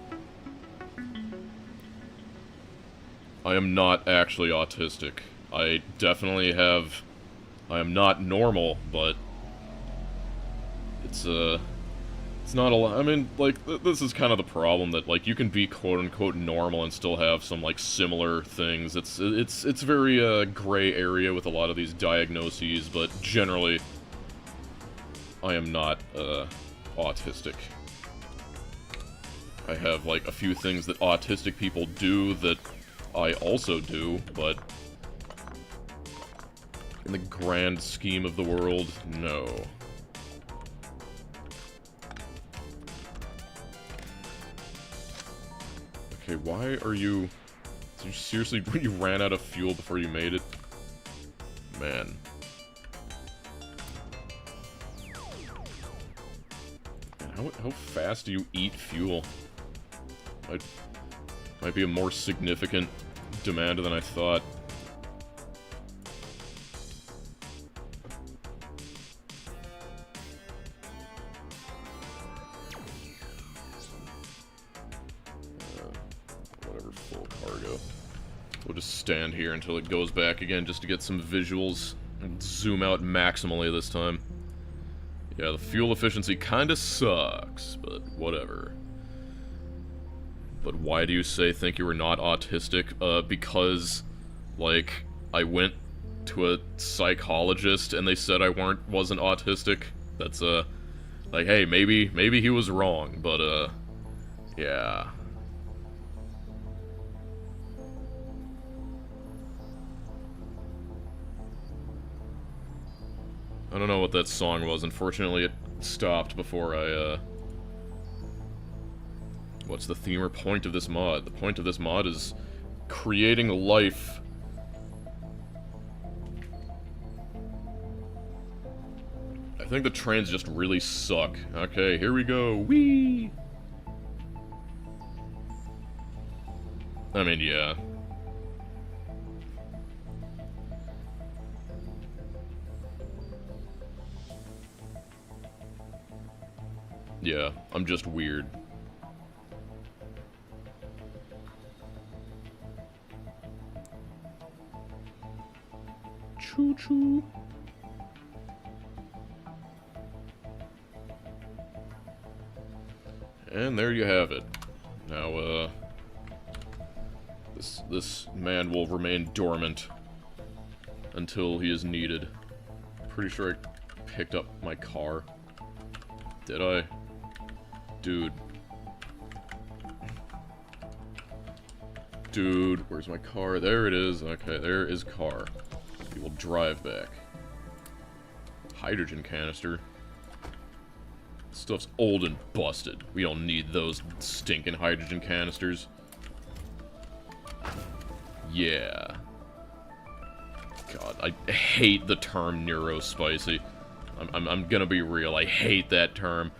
I am not actually autistic. I definitely have... I am not normal, but... It's not a lot. I mean, like, this is kind of the problem, that, like, you can be quote-unquote normal and still have some, like, similar things. It's very, gray area with a lot of these diagnoses, but generally, I am not, autistic. I have, like, a few things that autistic people do that I also do, but in the grand scheme of the world, no. Okay, why are you... Did you seriously... You ran out of fuel before you made it? Man. How fast do you eat fuel? Might be a more significant demand than I thought. Whatever, full cargo. We'll just stand here until it goes back again just to get some visuals. And zoom out maximally this time. Yeah, the fuel efficiency kinda sucks, but whatever. But why do you think you were not autistic? Because, like, I went to a psychologist and they said I wasn't autistic. That's, like, hey, maybe he was wrong, but, yeah. I don't know what that song was. Unfortunately, it stopped before I, What's the theme or point of this mod? The point of this mod is creating life. I think the trains just really suck. Okay, here we go. Whee! I mean, yeah. Yeah, I'm just weird. Choo-choo. And there you have it. Now, this man will remain dormant until he is needed. Pretty sure I picked up my car. Did I? Dude. Dude, where's my car? There it is. Okay, there is car. We will drive back. Hydrogen canister. Stuff's old and busted. We don't need those stinking hydrogen canisters. Yeah. God, I hate the term neurospicy. I'm gonna be real. I hate that term.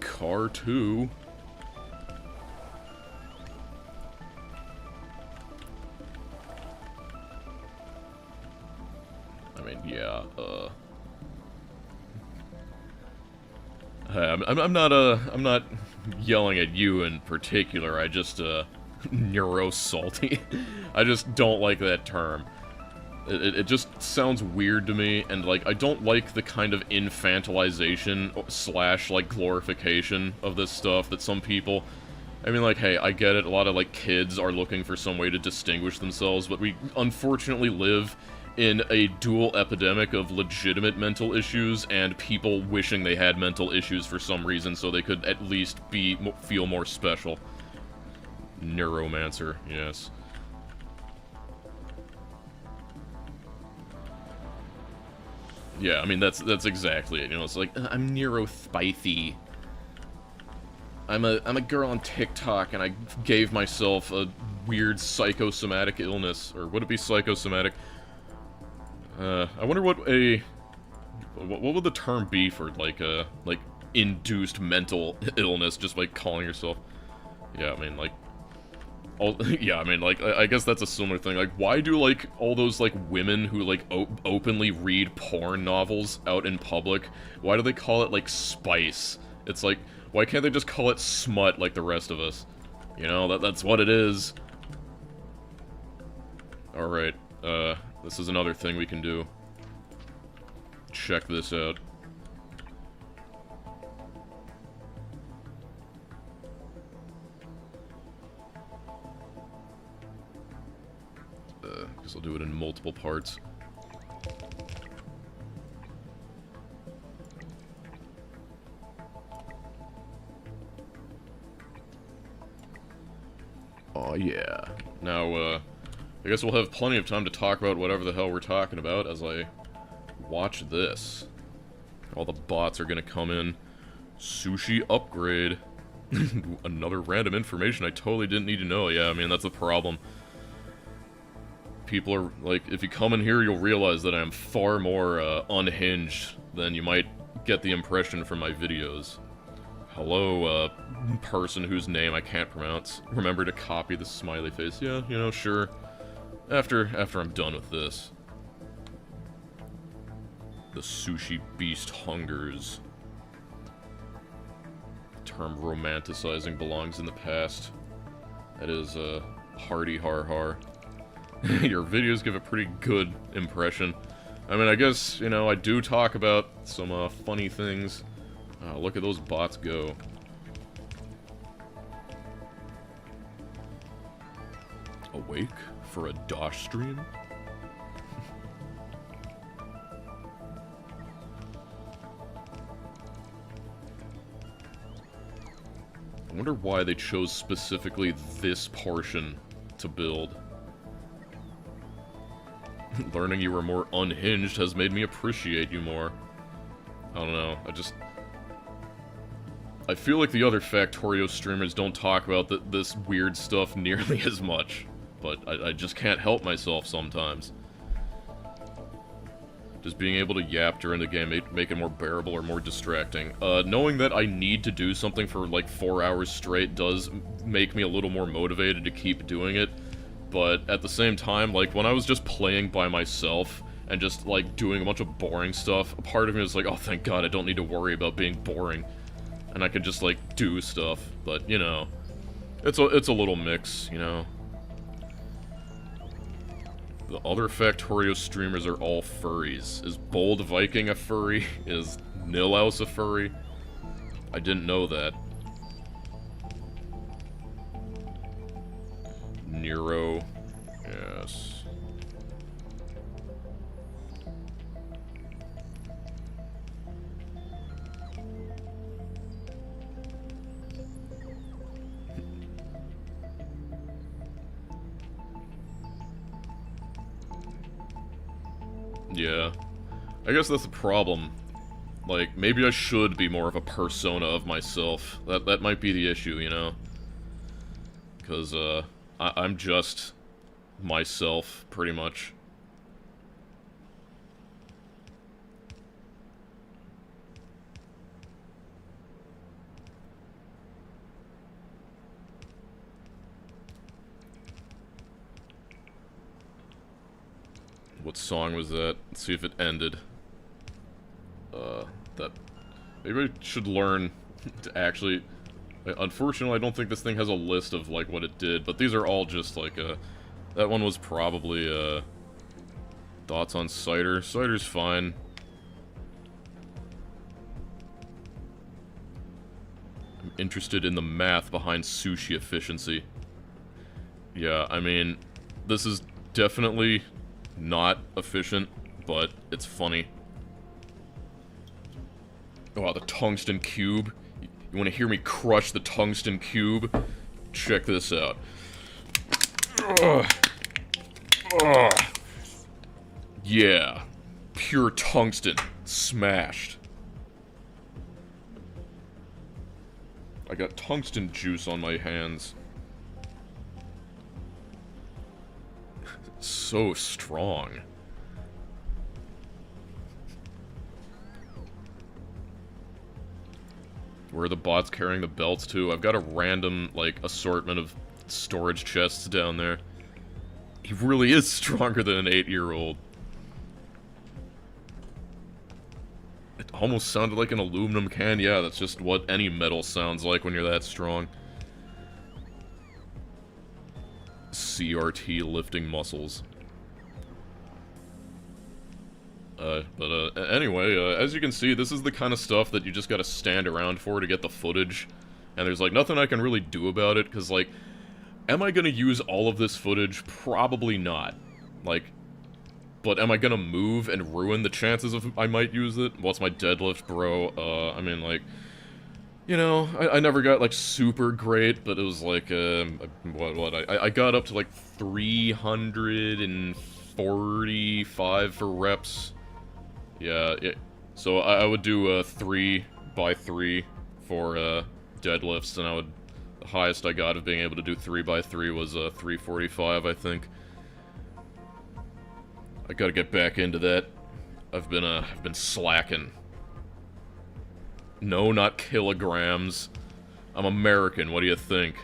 Car 2. I mean, yeah, I'm not yelling at you in particular. I just, neuro-salty. I just don't like that term. It just sounds weird to me, and, like, I don't like the kind of infantilization / like, glorification of this stuff that some people... I mean, like, hey, I get it, a lot of, like, kids are looking for some way to distinguish themselves, but we unfortunately live in a dual epidemic of legitimate mental issues and people wishing they had mental issues for some reason so they could at least feel more special. Neuromancer, yes. Yeah, I mean, that's exactly it, you know, it's like, I'm neurospicy. I'm a girl on TikTok, and I gave myself a weird psychosomatic illness, or would it be psychosomatic? I wonder what would the term be for, like induced mental illness, just like calling yourself... Yeah, I mean, like... yeah, I mean, like, I guess that's a similar thing. Like, why do, like, all those, like, women who, like, openly read porn novels out in public, why do they call it, like, spice? It's like, why can't they just call it smut like the rest of us? You know, that's what it is. Alright, this is another thing we can do. Check this out. Guess I'll do it in multiple parts. Oh yeah. Now, I guess we'll have plenty of time to talk about whatever the hell we're talking about as I watch this. All the bots are gonna come in. Sushi upgrade. Another random information I totally didn't need to know. Yeah, I mean, that's the problem. People are, like, if you come in here, you'll realize that I'm far more, unhinged than you might get the impression from my videos. Hello, person whose name I can't pronounce. Remember to copy the smiley face. Yeah, you know, sure. After I'm done with this. The sushi beast hungers. The term romanticizing belongs in the past. That is, hardy har har. Your videos give a pretty good impression. I mean, I guess, you know, I do talk about some, funny things. Look at those bots go. Awake for a Dosh stream? I wonder why they chose specifically this portion to build. Learning you were more unhinged has made me appreciate you more. I don't know, I feel like the other Factorio streamers don't talk about this weird stuff nearly as much. But I just can't help myself sometimes. Just being able to yap during the game make it more bearable or more distracting. Knowing that I need to do something for like 4 hours straight does make me a little more motivated to keep doing it. But at the same time, like, when I was just playing by myself and just, like, doing a bunch of boring stuff, a part of me was like, oh, thank God, I don't need to worry about being boring. And I can just, like, do stuff. But, you know, it's a little mix, you know. The other Factorio streamers are all furries. Is Bold Viking a furry? Is Nilhouse a furry? I didn't know that. Nero. Yes. Yeah. I guess that's the problem. Like, maybe I should be more of a persona of myself. That might be the issue, you know? Because, I'm just myself, pretty much. What song was that? Let's see if it ended. That... Maybe I should learn to actually... Unfortunately, I don't think this thing has a list of, like, what it did, but these are all just, like, that one was probably, thoughts on cider. Cider's fine. I'm interested in the math behind sushi efficiency. Yeah, I mean, this is definitely not efficient, but it's funny. Oh, the tungsten cube. You want to hear me crush the tungsten cube? Check this out. Yeah. Pure tungsten. Smashed. I got tungsten juice on my hands. So strong. Where are the bots carrying the belts to? I've got a random, like, assortment of storage chests down there. He really is stronger than an 8-year-old. It almost sounded like an aluminum can. Yeah, that's just what any metal sounds like when you're that strong. CRT lifting muscles. Anyway, as you can see, this is the kind of stuff that you just gotta stand around for to get the footage. And there's, like, nothing I can really do about it, because, like, am I gonna use all of this footage? Probably not. Like, but am I gonna move and ruin the chances of I might use it? What's my deadlift, bro? I mean, like, you know, I never got, like, super great, but it was, like, I got up to, like, 345 for reps. Yeah, so I would do 3 by 3 for deadlifts, and the highest I got of being able to do 3 by 3 was 345, I think. I gotta get back into that. I've been slacking. No, not kilograms. I'm American. What do you think?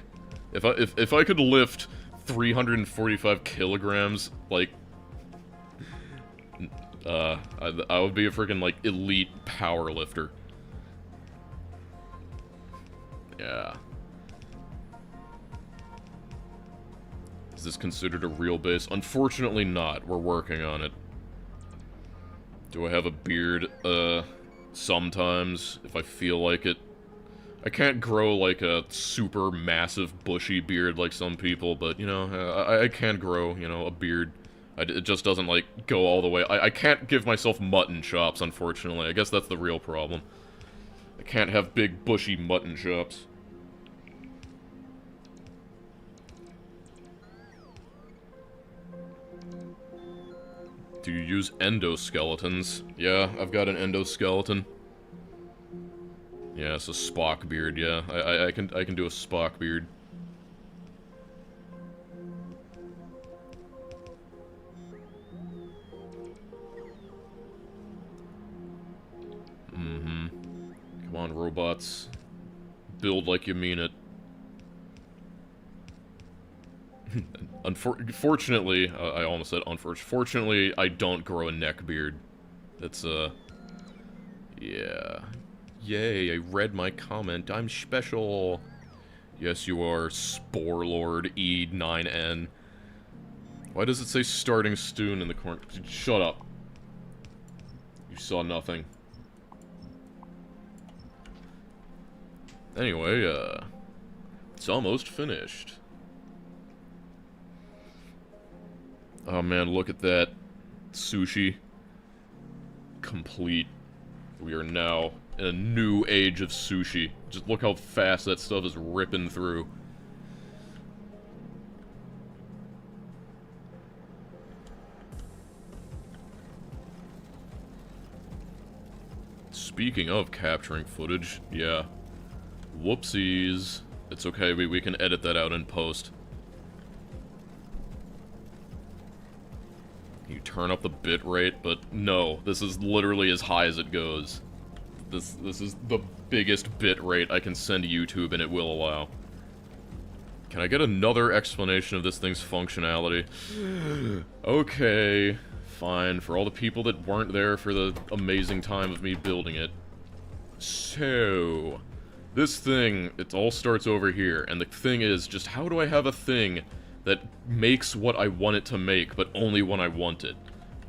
If I could lift 345 kilograms, like, I would be a freaking, like, elite power lifter. Yeah. Is this considered a real base? Unfortunately not. We're working on it. Do I have a beard? Sometimes, if I feel like it. I can't grow, like, a super massive bushy beard like some people, but, you know, I can grow, you know, a beard. It just doesn't, like, go all the way. I can't give myself mutton chops, unfortunately. I guess that's the real problem. I can't have big, bushy mutton chops. Do you use endoskeletons? Yeah, I've got an endoskeleton. Yeah, it's a Spock beard, yeah. I can do a Spock beard. Come on, robots. Build like you mean it. Unfortunately, I almost said unfortunately, I don't grow a neck beard. That's, yeah. Yay, I read my comment. I'm special. Yes, you are, Spore Lord E9N. Why does it say starting soon in the corner? Shut up. You saw nothing. Anyway, it's almost finished. Oh man, look at that. Sushi. Complete. We are now in a new age of sushi. Just look how fast that stuff is ripping through. Speaking of capturing footage, yeah. Whoopsies. It's okay, we can edit that out in post. You turn up the bit rate, but no, this is literally as high as it goes. This is the biggest bit rate I can send to YouTube and it will allow. Can I get another explanation of this thing's functionality? Okay, fine, for all the people that weren't there for the amazing time of me building it. So, this thing, it all starts over here, and the thing is, just how do I have a thing that makes what I want it to make, but only when I want it?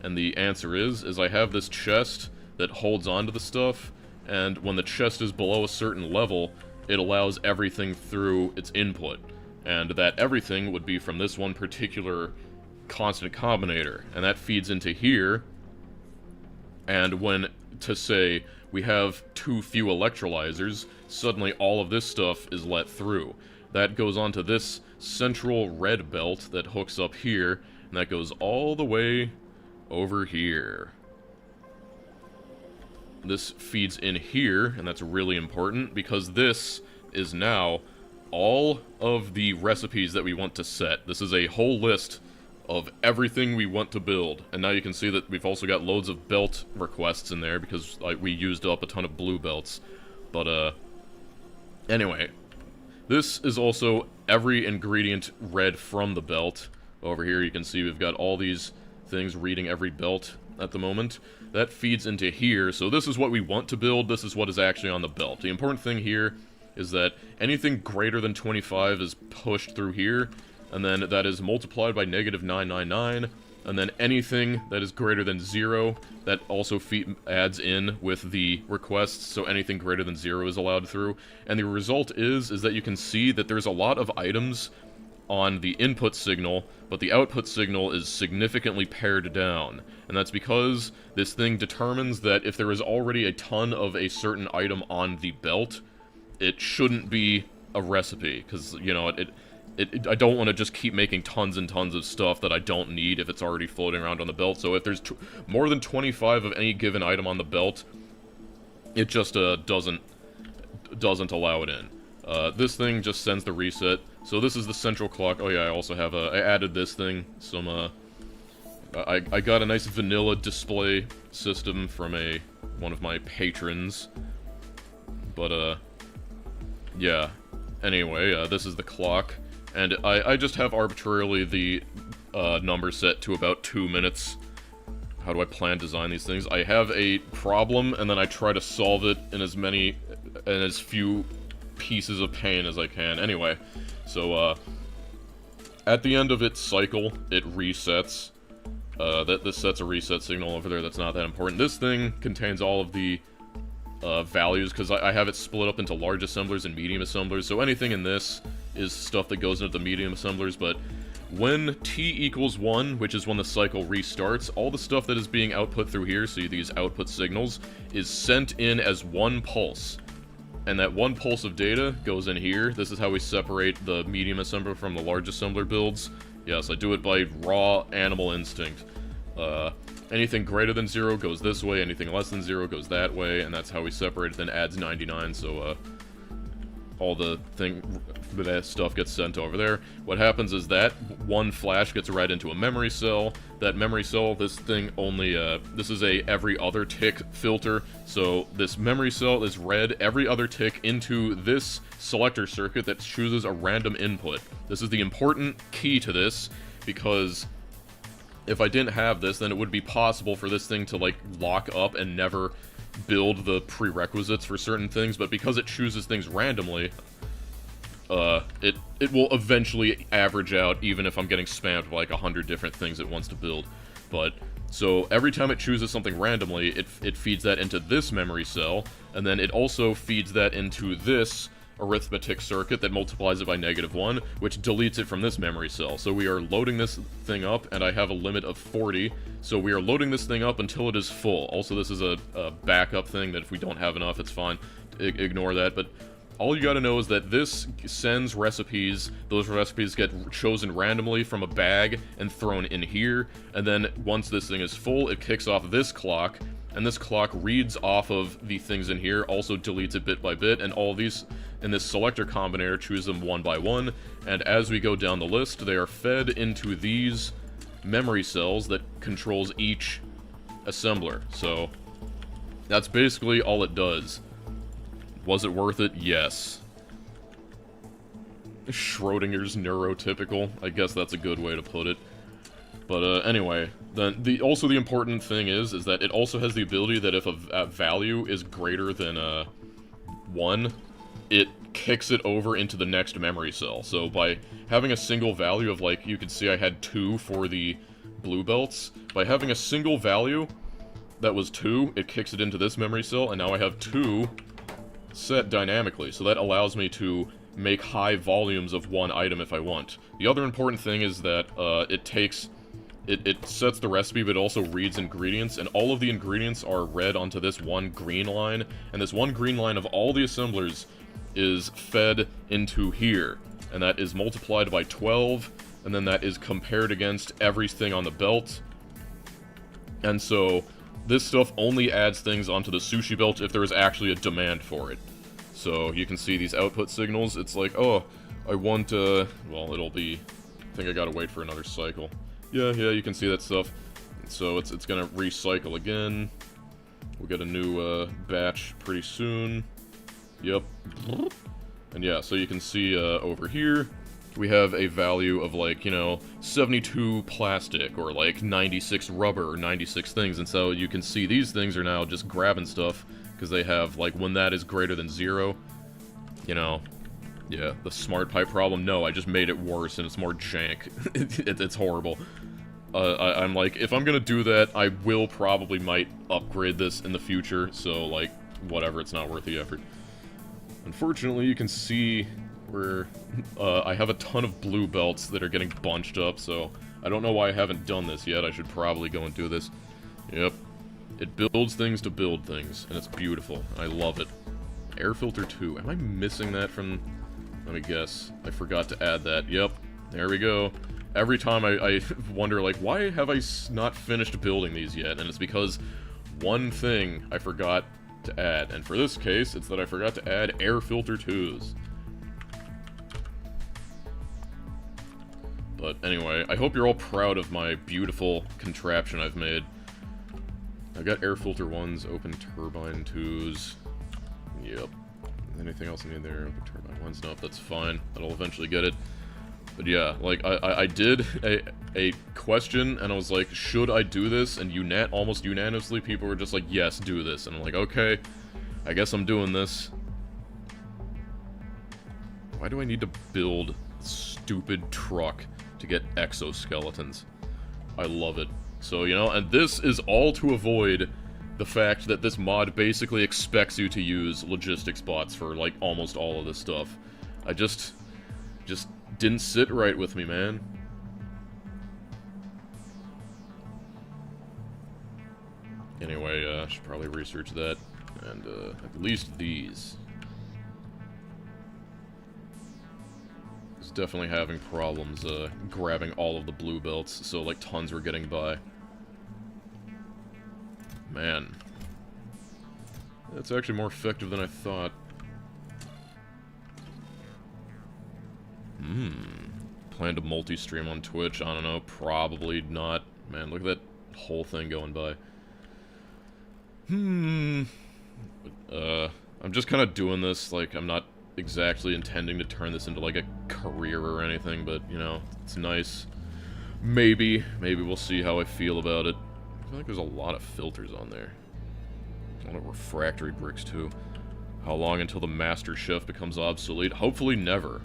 And the answer is I have this chest that holds onto the stuff, and when the chest is below a certain level, it allows everything through its input. And that everything would be from this one particular constant combinator, and that feeds into here, and when, to say, we have too few electrolyzers, suddenly all of this stuff is let through. That goes onto this central red belt that hooks up here, and that goes all the way over here. This feeds in here, and that's really important, because this is now all of the recipes that we want to set. This is a whole list of everything we want to build. And now you can see that we've also got loads of belt requests in there because like, we used up a ton of blue belts. But anyway, this is also every ingredient read from the belt. Over here you can see we've got all these things reading every belt at the moment. That feeds into here, so this is what we want to build, this is what is actually on the belt. The important thing here is that anything greater than 25 is pushed through here, and then that is multiplied by -999, and then anything that is greater than 0, that also adds in with the requests, so anything greater than 0 is allowed through. And the result is that you can see that there's a lot of items on the input signal, but the output signal is significantly pared down. And that's because this thing determines that if there is already a ton of a certain item on the belt, it shouldn't be a recipe, because, you know, I don't want to just keep making tons and tons of stuff that I don't need if it's already floating around on the belt. So if there's more than 25 of any given item on the belt, it just doesn't allow it in. This thing just sends the reset. So this is the central clock. Oh yeah, I also have I added this thing. I got a nice vanilla display system from one of my patrons. But yeah. Anyway, this is the clock, and I just have arbitrarily the number set to about 2 minutes. How do I plan design these things? I have a problem, and then I try to solve it in as few pieces of pain as I can. Anyway, so at the end of its cycle, it resets. This sets a reset signal over there. That's not that important. This thing contains all of the values, because I have it split up into large assemblers and medium assemblers, so anything in this is stuff that goes into the medium assemblers. But when t equals 1, which is when the cycle restarts, all the stuff that is being output through here, so these output signals, is sent in as one pulse. And that one pulse of data goes in here. This is how we separate the medium assembler from the large assembler builds. Yes, I do it by raw animal instinct. Anything greater than 0 goes this way, anything less than 0 goes that way, and that's how we separate it. Then adds 99, so all the that stuff gets sent over there. What happens is that one flash gets read into a memory cell. That memory cell, this thing only, this is a every other tick filter, so this memory cell is read every other tick into this selector circuit that chooses a random input. This is the important key to this, because if I didn't have this, then it would be possible for this thing to, like, lock up and never build the prerequisites for certain things, but because it chooses things randomly, it will eventually average out, even if I'm getting spammed with like 100 different things it wants to build. But, so every time it chooses something randomly, it feeds that into this memory cell, and then it also feeds that into this arithmetic circuit that multiplies it by -1, which deletes it from this memory cell. So we are loading this thing up, and I have a limit of 40, so we are loading this thing up until it is full. Also, this is a backup thing that if we don't have enough, it's fine. Ignore that, but all you gotta know is that this sends recipes. Those recipes get chosen randomly from a bag and thrown in here, and then once this thing is full, it kicks off this clock, and this clock reads off of the things in here, also deletes it bit by bit, and all these in this selector combinator choose them one by one, and as we go down the list, they are fed into these memory cells that controls each assembler. So that's basically all it does. Was it worth it? Yes. Schrodinger's neurotypical. I guess that's a good way to put it. But anyway, then also the important thing is that it also has the ability that if a value is greater than 1, it kicks it over into the next memory cell. So by having a single value of, like, you can see I had 2 for the blue belts. By having a single value that was 2, it kicks it into this memory cell, and now I have 2 set dynamically. So that allows me to make high volumes of one item if I want. The other important thing is that it sets the recipe, but it also reads ingredients, and all of the ingredients are read onto this one green line, and this one green line of all the assemblers is fed into here, and that is multiplied by 12, and then that is compared against everything on the belt. And so this stuff only adds things onto the sushi belt if there is actually a demand for it. So you can see these output signals. It's like, oh, I want, well, it'll be, I think I gotta wait for another cycle. Yeah, you can see that stuff. So it's gonna recycle again. We'll get a new batch pretty soon. Yep. And yeah, so you can see over here, we have a value of like, you know, 72 plastic, or like 96 rubber, or 96 things, and so you can see these things are now just grabbing stuff, because they have, like, when that is greater than 0, you know, yeah, the smart pipe problem, no, I just made it worse, and it's more jank. It's horrible. I'm like, if I'm gonna do that, I will probably might upgrade this in the future, so, like, whatever, it's not worth the effort. Unfortunately, you can see where I have a ton of blue belts that are getting bunched up, so I don't know why I haven't done this yet. I should probably go and do this. Yep. It builds things to build things, and it's beautiful. I love it. Air filter 2. Am I missing that from... Let me guess. I forgot to add that. Yep. There we go. Every time I wonder, like, why have I not finished building these yet? And it's because one thing I forgot to add. And for this case, it's that I forgot to add air filter 2s. But anyway, I hope you're all proud of my beautiful contraption I've made. I got air filter 1s, open turbine 2s. Yep. Anything else I need there? Open turbine 1s? Nope, that's fine. That'll eventually get it. But yeah, like, I did a question, and I was like, should I do this? And almost unanimously, people were just like, yes, do this. And I'm like, okay, I guess I'm doing this. Why do I need to build a stupid truck to get exoskeletons? I love it. So, you know, and this is all to avoid the fact that this mod basically expects you to use logistics bots for, like, almost all of this stuff. I just didn't sit right with me, man. Anyway, I should probably research that. And, at least these. It's definitely having problems, grabbing all of the blue belts, so, like, tons were getting by. Man. That's actually more effective than I thought. Plan to multi-stream on Twitch? I don't know, probably not. Man, look at that whole thing going by. I'm just kind of doing this, like, I'm not exactly intending to turn this into, like, a career or anything, but, you know, it's nice. Maybe we'll see how I feel about it. I feel like there's a lot of filters on there. A lot of refractory bricks, too. How long until the Master Chef becomes obsolete? Hopefully never.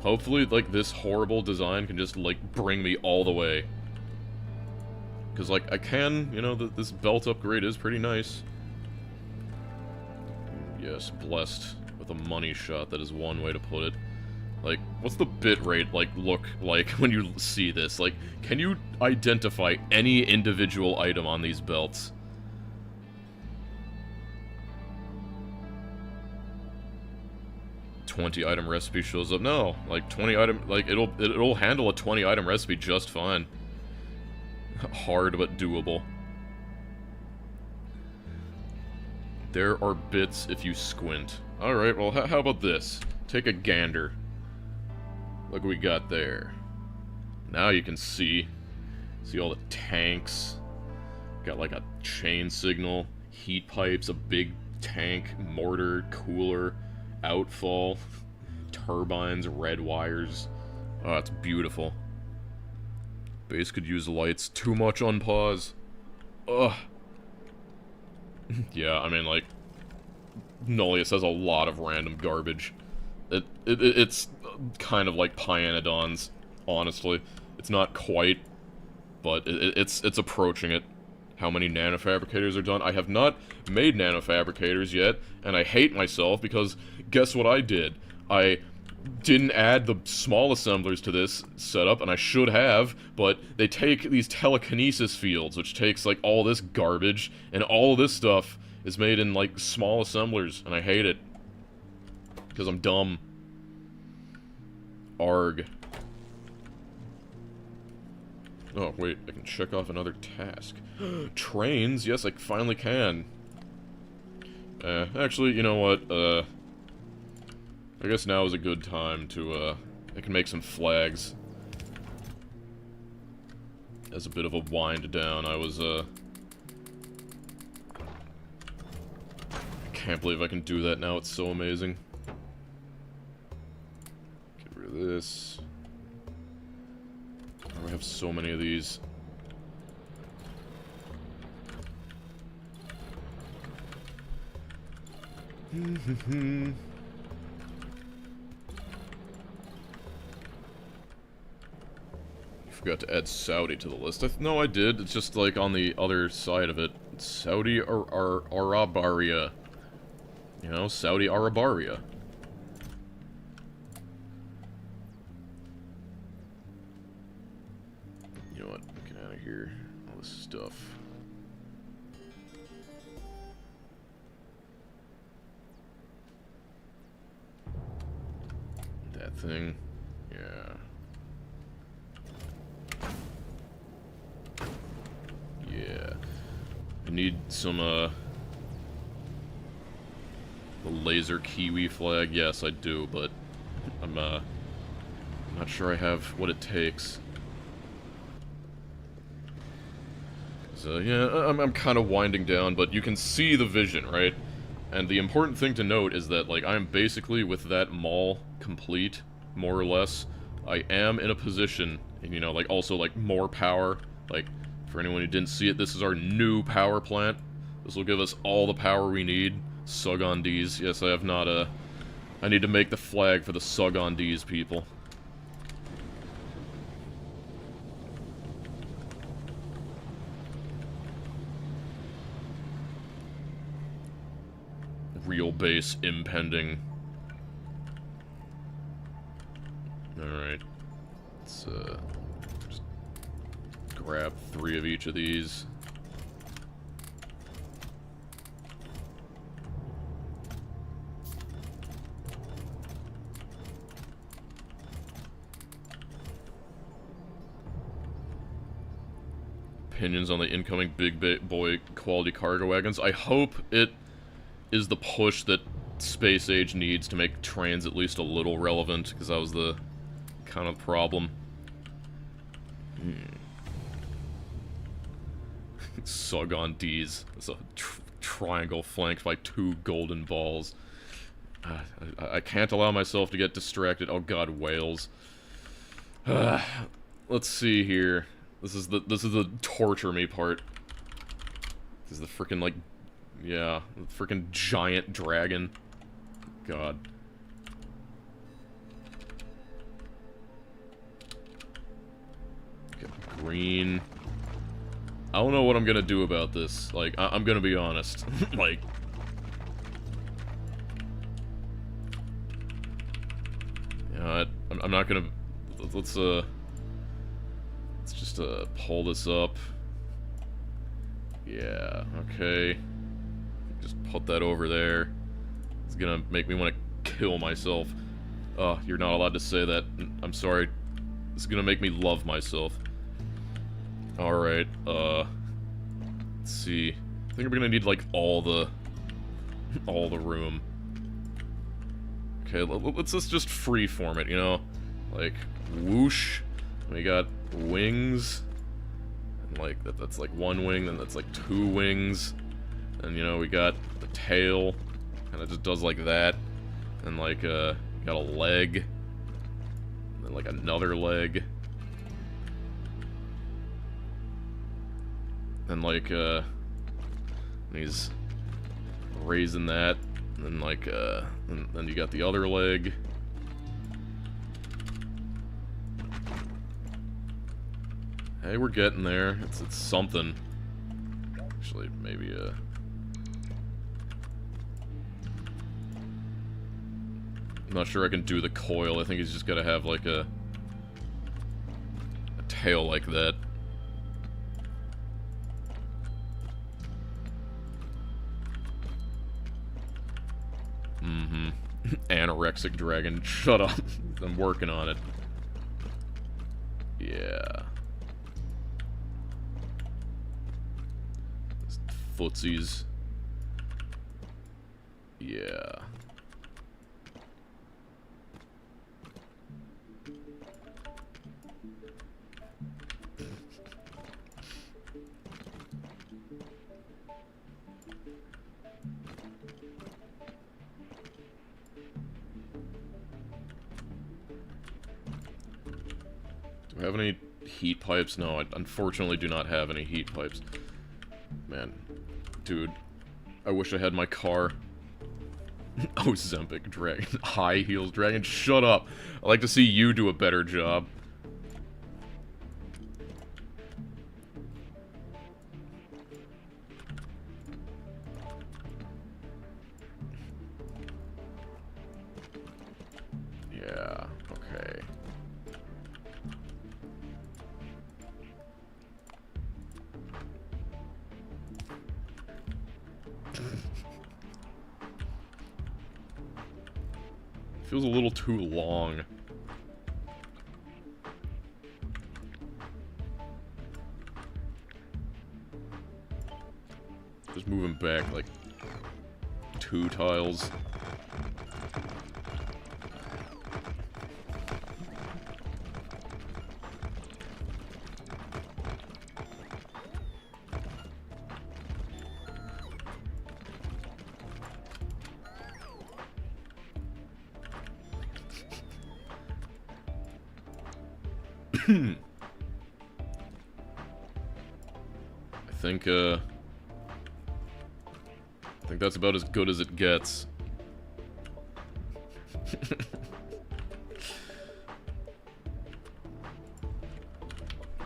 Hopefully, like, this horrible design can just, like, bring me all the way. Because, like, I can, you know, this belt upgrade is pretty nice. Yes, blessed with a money shot, that is one way to put it. Like, what's the bitrate, like, look like when you see this? Like, can you identify any individual item on these belts? $20-item recipe shows up. No, like 20-item, like it'll handle a 20-item recipe just fine. Hard but doable. There are bits if you squint. All right, well, how about this? Take a gander. Look what we got there. Now you can see all the tanks. Got like a chain signal, heat pipes, a big tank, mortar, cooler, outfall, turbines, red wires. Oh, it's beautiful. Base could use lights. Too much on pause. Ugh. Yeah, I mean, like, Nullius has a lot of random garbage. It's kind of like Pyanodons, honestly. It's not quite, but it's approaching it. How many nanofabricators are done? I have not made nanofabricators yet, and I hate myself because guess what I did? I didn't add the small assemblers to this setup, and I should have, but they take these telekinesis fields, which takes, like, all this garbage, and all this stuff is made in, like, small assemblers, and I hate it. Because I'm dumb. Arg. Oh, wait, I can check off another task. Trains? Yes, I finally can. Actually, you know what, I guess now is a good time to, I can make some flags. as a bit of a wind down, I was, can't believe I can do that now, it's so amazing. Get rid of this. Why do I have so many of these? Forgot to add Saudi to the list. No, I did. It's just like on the other side of it. It's Saudi Arabaria. You know, Saudi Arabaria. You know what? Get out of here. All this stuff. That thing. Yeah. Yeah. I need some, the laser kiwi flag. Yes, I do, but I'm not sure I have what it takes. So, yeah, I'm kind of winding down, but you can see the vision, right? And the important thing to note is that, like, I'm basically, with that mall complete, more or less, I am in a position, and, you know, like, also, like, more power, like, for anyone who didn't see it, this is our new power plant. This will give us all the power we need. Sugondese. Yes, I have not, I need to make the flag for the Sugondese people. Real base impending. Alright. Let's, just grab 3 of each of these. Opinions on the incoming big boy quality cargo wagons. I hope it is the push that Space Age needs to make trains at least a little relevant, because that was the kind of problem. Sugondese. It's a triangle flanked by 2 golden balls. I can't allow myself to get distracted. Oh god, whales. Let's see here. This is the torture me part. This is the freaking, like, yeah, the freaking giant dragon. God. Okay, green. I don't know what I'm gonna do about this. Like, I'm gonna be honest. Like, yeah, I'm not gonna. Let's just pull this up. Yeah. Okay. Just put that over there. It's gonna make me want to kill myself. Oh, you're not allowed to say that. I'm sorry. It's gonna make me love myself. Alright, let's see. I think we're gonna need, like, all the room. Okay, let's just freeform it, you know? Like, whoosh. We got wings. And, like, that's like 1 wing, then that's like 2 wings. And, you know, we got the tail. Kinda just does like that. And, like, got a leg. And then, like, another leg. And, like, he's raising that. And then, like, and then you got the other leg. Hey, we're getting there. It's something. Actually, maybe, I'm not sure I can do the coil. I think he's just gotta have, like, a tail like that. Mm-hmm. Anorexic dragon. Shut up. I'm working on it. Yeah. Footsies. Yeah. I have any heat pipes? No, I unfortunately do not have any heat pipes. Man. Dude. I wish I had my car. Oh, Zempic Dragon. High heels Dragon. Shut up. I'd like to see you do a better job. Yeah, okay. Feels a little too long. Just moving back like 2 tiles. I think that's about as good as it gets.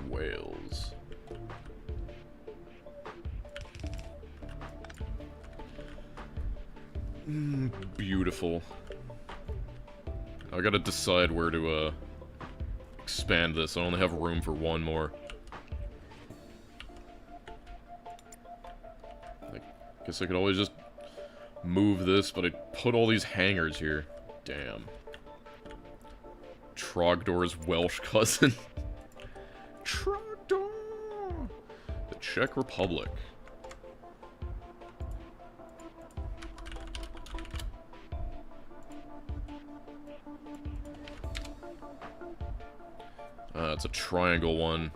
Whales. Beautiful. I gotta decide where to, expand this. I only have room for one more. Guess I could always just move this, but I put all these hangers here. Damn. Trogdor's Welsh cousin. Trogdor! The Czech Republic. It's a triangle one.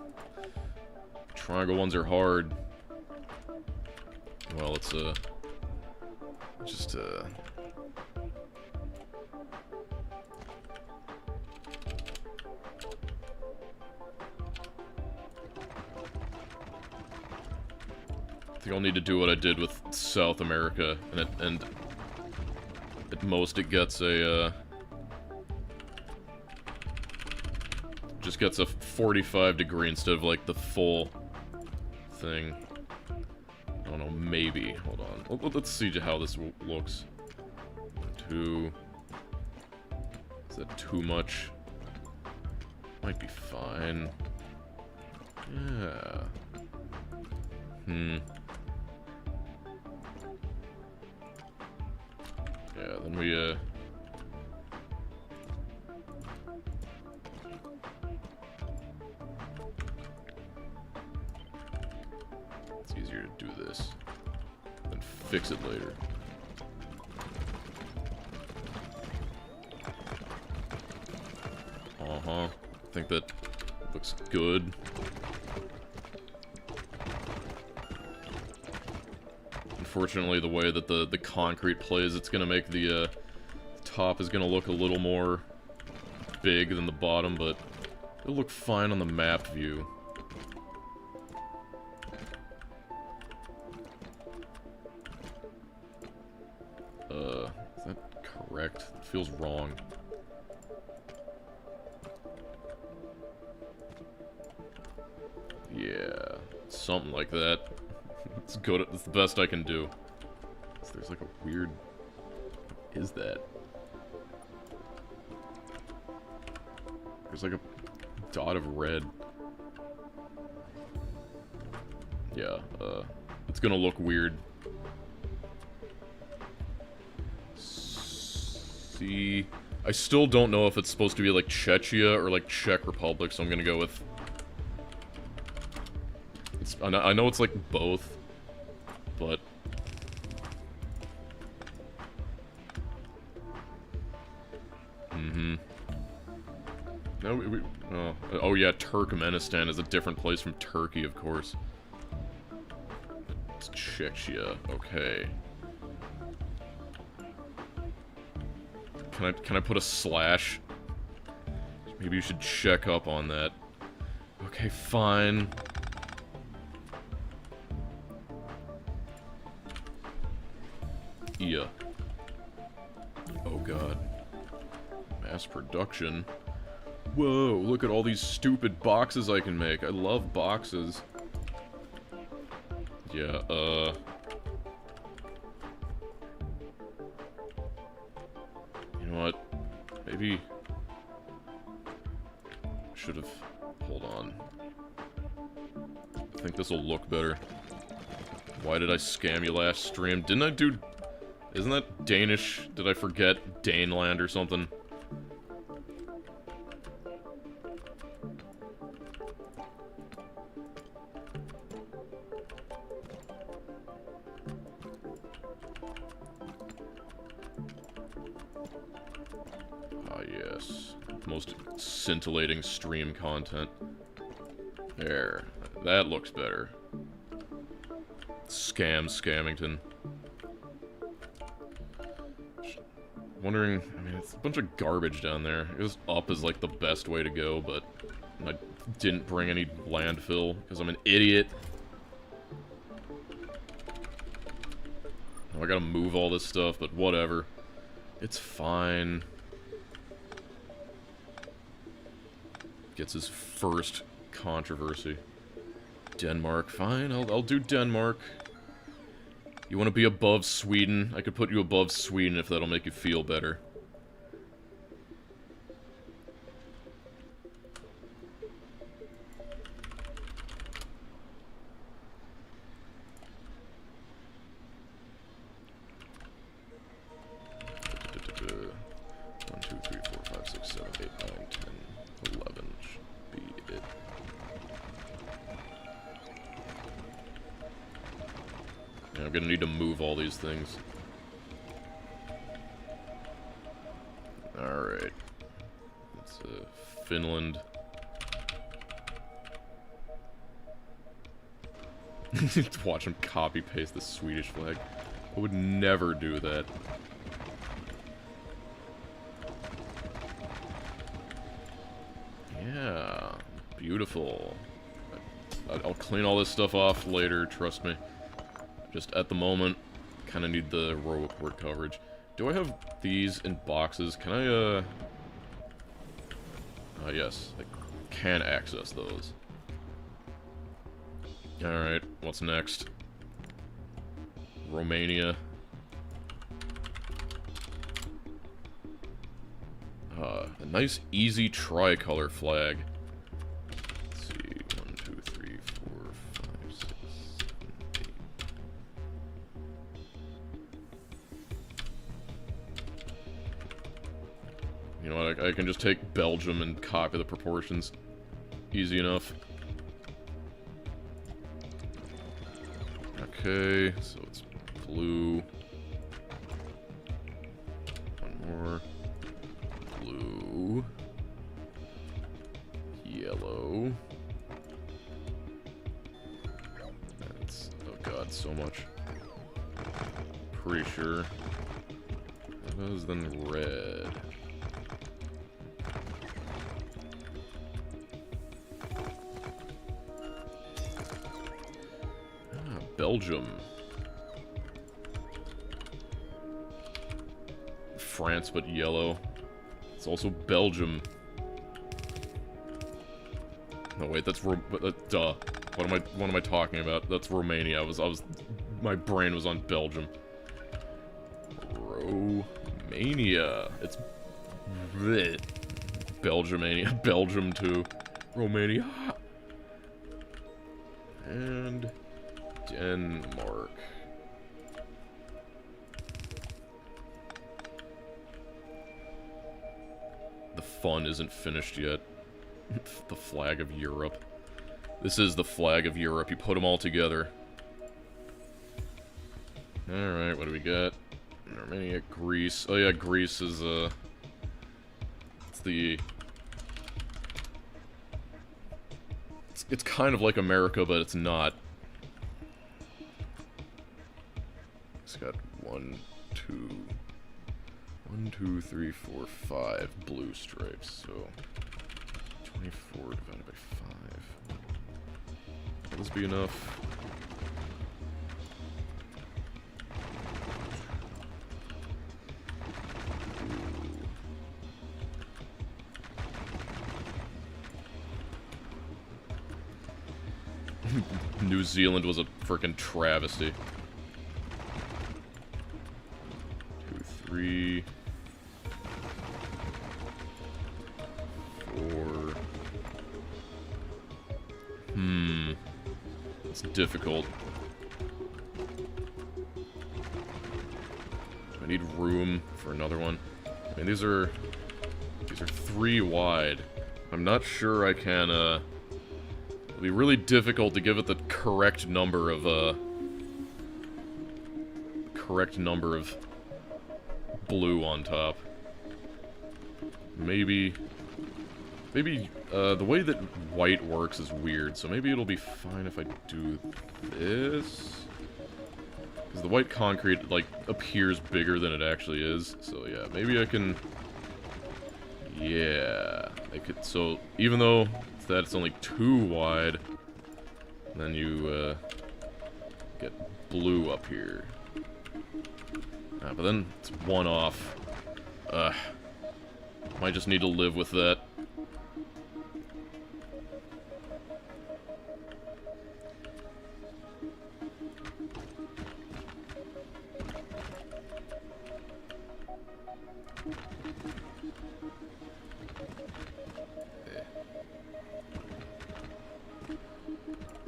Triangle ones are hard. Well, it's just I think I'll need to do what I did with South America, and at most it gets a just gets a 45 degree instead of like the full thing. I don't know, maybe. Hold on. Let's see how this looks. 2. Is that too much? Might be fine. Yeah. Yeah, then we, it's easier to do this than fix it later. I think that looks good. Unfortunately, the way that the concrete plays, it's gonna make the top is gonna look a little more big than the bottom, but it'll look fine on the map view. Is that correct? It feels wrong. Yeah, something like that. It's good. It's the best I can do. So there's like a weird... What is that? There's like a dot of red. Yeah, it's gonna look weird. See... I still don't know if it's supposed to be like Czechia or like Czech Republic, so I'm gonna go with... I know it's like both, but... No, oh yeah, Turkmenistan is a different place from Turkey, of course. It's Czechia, okay. Can I put a slash? Maybe you should check up on that. Okay, fine. Yeah. Oh god. Mass production? Whoa, look at all these stupid boxes I can make. I love boxes. Yeah, you know what? Maybe... should have... hold on. I think this will look better. Why did I scam you last stream? Didn't I do... Isn't that Danish? Did I forget Daneland or something? Ah, yes. Most scintillating stream content. There. That looks better. Scammington. Wondering, I mean, it's a bunch of garbage down there. It was up is like the best way to go, but I didn't bring any landfill because I'm an idiot. I gotta move all this stuff, but whatever. It's fine. Gets his first controversy. Denmark, fine, I'll do Denmark. You want to be above Sweden? I could put you above Sweden if that'll make you feel better. I'm gonna need to move all these things. Alright. It's Finland. Watch him copy-paste the Swedish flag. I would never do that. Yeah. Beautiful. I'll clean all this stuff off later, trust me. Just at the moment, kind of need the row report coverage. Do I have these in boxes? Can I, yes, I can access those. Alright, what's next? Romania. A nice, easy tricolor flag. Let's see, 1, 2, 3, 4, 5, 6, 7, 8. You know what, I can just take Belgium and copy the proportions. Easy enough. Okay, so it's blue. One more. Blue. Yellow. That's, oh god, so much. Pretty sure. That is then red. Belgium. France, but yellow. It's also Belgium. No, wait, that's duh. What am I talking about? That's Romania. My brain was on Belgium. Romania. It's bleh. Belgiumania. Belgium too. Romania. And Denmark. The fun isn't finished yet. The flag of Europe. This is the flag of Europe. You put them all together. Alright, what do we got? Armenia, Greece. Oh yeah, Greece is, it's the... It's kind of like America, but it's not. It's got 1, 2, 3, 4, 5 blue stripes, so 24 divided by 5. this be enough? New Zealand was a frickin' travesty. 2, 3, 4. It's difficult. I need room for another one. I mean, these are 3 wide. I'm not sure I can, it'll be really difficult to give it the correct number of blue on top. Maybe the way that white works is weird, so maybe it'll be fine if I do this. Because the white concrete, like, appears bigger than it actually is, so yeah, maybe I can... Yeah, I could, so even though that's only 2 wide, then you, get blue up here. But then it's 1 off. Might just need to live with that.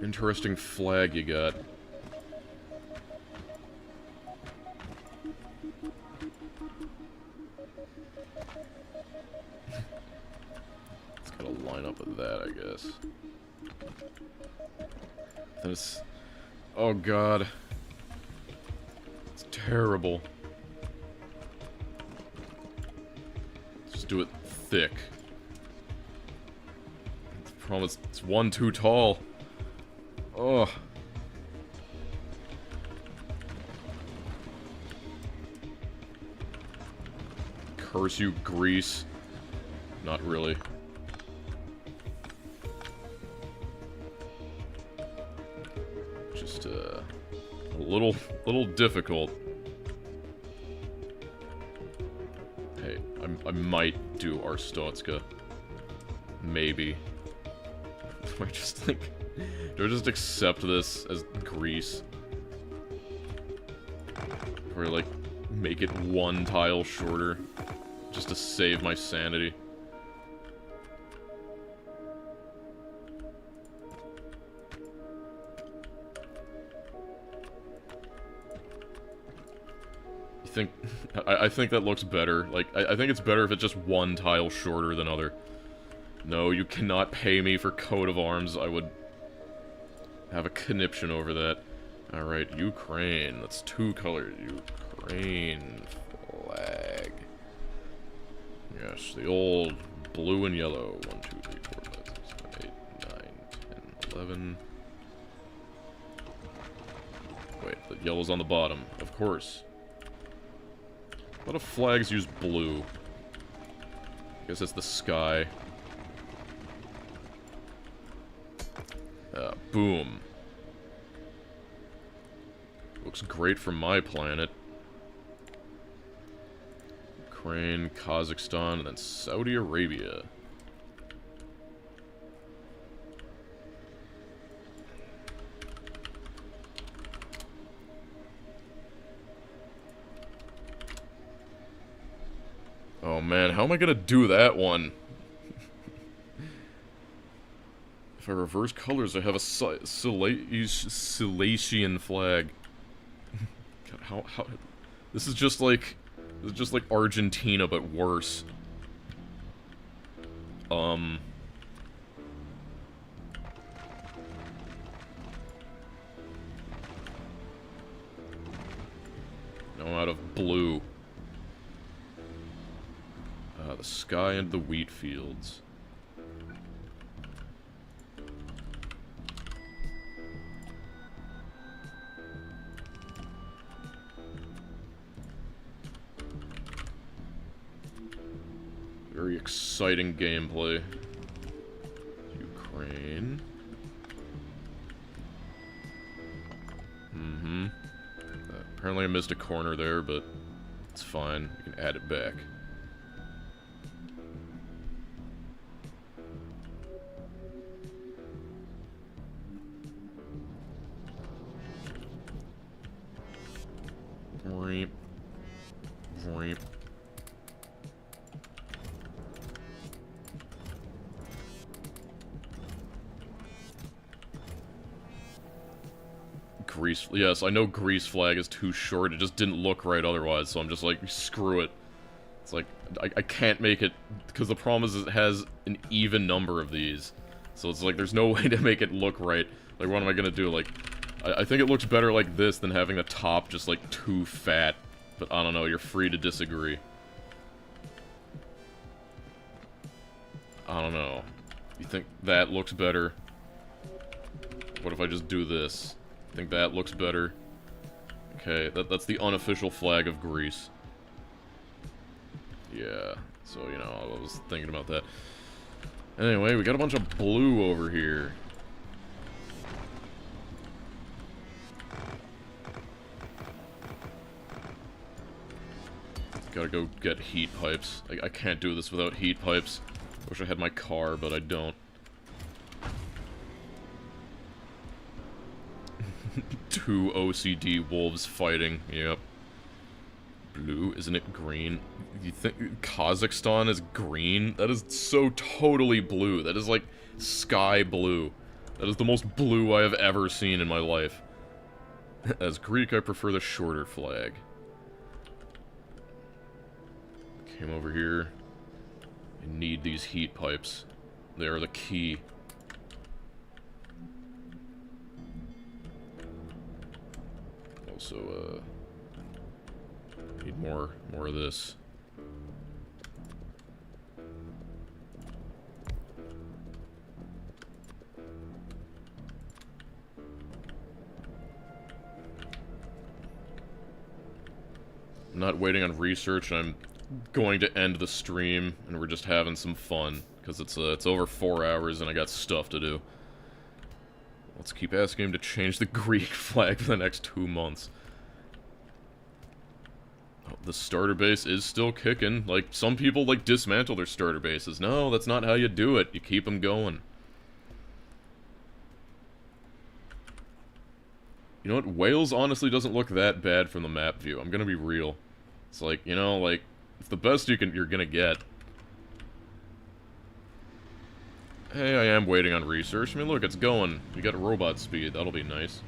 Interesting flag you got. It's gotta line up with that, I guess. This... Oh god. It's terrible. Just do it thick. The problem is, it's 1 too tall. Oh. Curse you, grease. Not really. Just, a little difficult. Hey, I might do Arstotzka. Maybe. Do I just, like... Do I just accept this as grease? Or, like, make it 1 tile shorter, just to save my sanity? You think... I think that looks better. Like, I think it's better if it's just 1 tile shorter than other. No, you cannot pay me for coat of arms. I would... have a conniption over that. Alright, Ukraine. That's 2 colors. Ukraine flag. Yes, the old blue and yellow. 1, 2, 3, 4, 5, 6, 7, 8, 9, 10, 11. Wait, the yellow's on the bottom. Of course. A lot of flags use blue. I guess it's the sky. Boom. Looks great from my planet. Ukraine, Kazakhstan, and then Saudi Arabia. Oh man, how am I gonna do that one? If I reverse colors, I have a Silesian flag. God, how... This is just like Argentina, but worse. Now I'm out of blue. The sky and the wheat fields. Very exciting gameplay. Ukraine. Apparently I missed a corner there, but it's fine. We can add it back. Reap. Reap. Grease. Yes, I know grease flag is too short. It just didn't look right otherwise, so I'm just like, screw it. It's like, I can't make it, because the problem is it has an even number of these. So it's like, there's no way to make it look right. Like, what am I gonna do? Like, I think it looks better like this than having the top just, like, too fat. But I don't know, you're free to disagree. I don't know. You think that looks better? What if I just do this? Think that looks better? Okay, that's the unofficial flag of Greece. Yeah, so, you know, I was thinking about that. Anyway, we got a bunch of blue over here. Gotta go get heat pipes. I can't do this without heat pipes. Wish I had my car, but I don't. Two OCD wolves fighting, yep. Blue, isn't it green? You think Kazakhstan is green? That is so totally blue. That is like sky blue. That is the most blue I have ever seen in my life. As Greek, I prefer the shorter flag. Came over here. I need these heat pipes. They are the key. Also, need more of this. I'm not waiting on research, I'm going to end the stream, and we're just having some fun, because it's over 4 hours and I got stuff to do. Let's keep asking him to change the Greek flag for the next 2 months. Oh, the starter base is still kicking. Like, some people, like, dismantle their starter bases. No, that's not how you do it. You keep them going. You know what? Wales honestly doesn't look that bad from the map view. I'm gonna be real. It's like, you know, like, it's the best you're gonna get. Hey, I am waiting on research. I mean, look, it's going. We got robot speed. That'll be nice.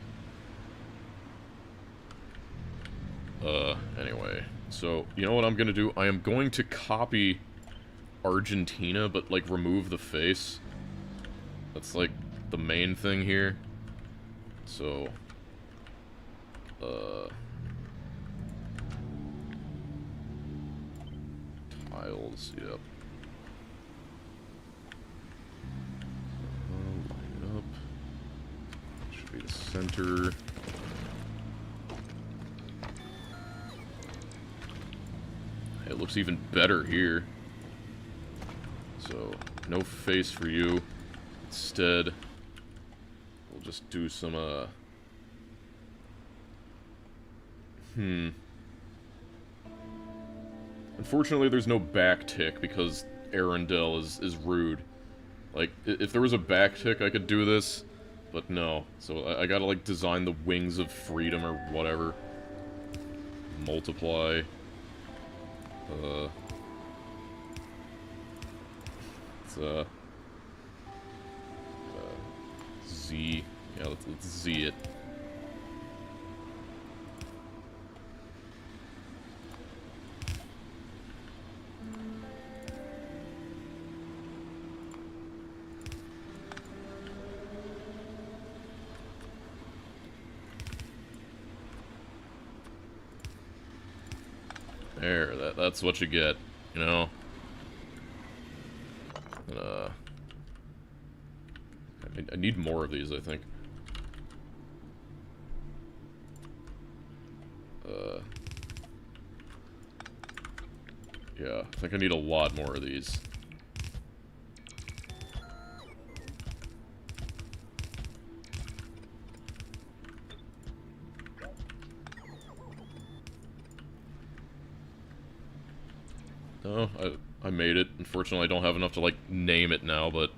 Anyway. So, you know what I'm gonna do? I am going to copy Argentina, but, like, remove the face. That's, like, the main thing here. So... tiles, yep. Line it up. Should be the center. It looks even better here. So, no face for you. Instead, we'll just do some, Unfortunately, there's no backtick because Arundel is rude. Like, if there was a backtick, I could do this, but no. So I gotta, like, design the wings of freedom or whatever. Multiply. It's, Z. Yeah, let's Z it. There, that's what you get, you know? I need more of these, I think. Yeah, I think I need a lot more of these. Oh, I made it. Unfortunately, I don't have enough to, like, name it now, but...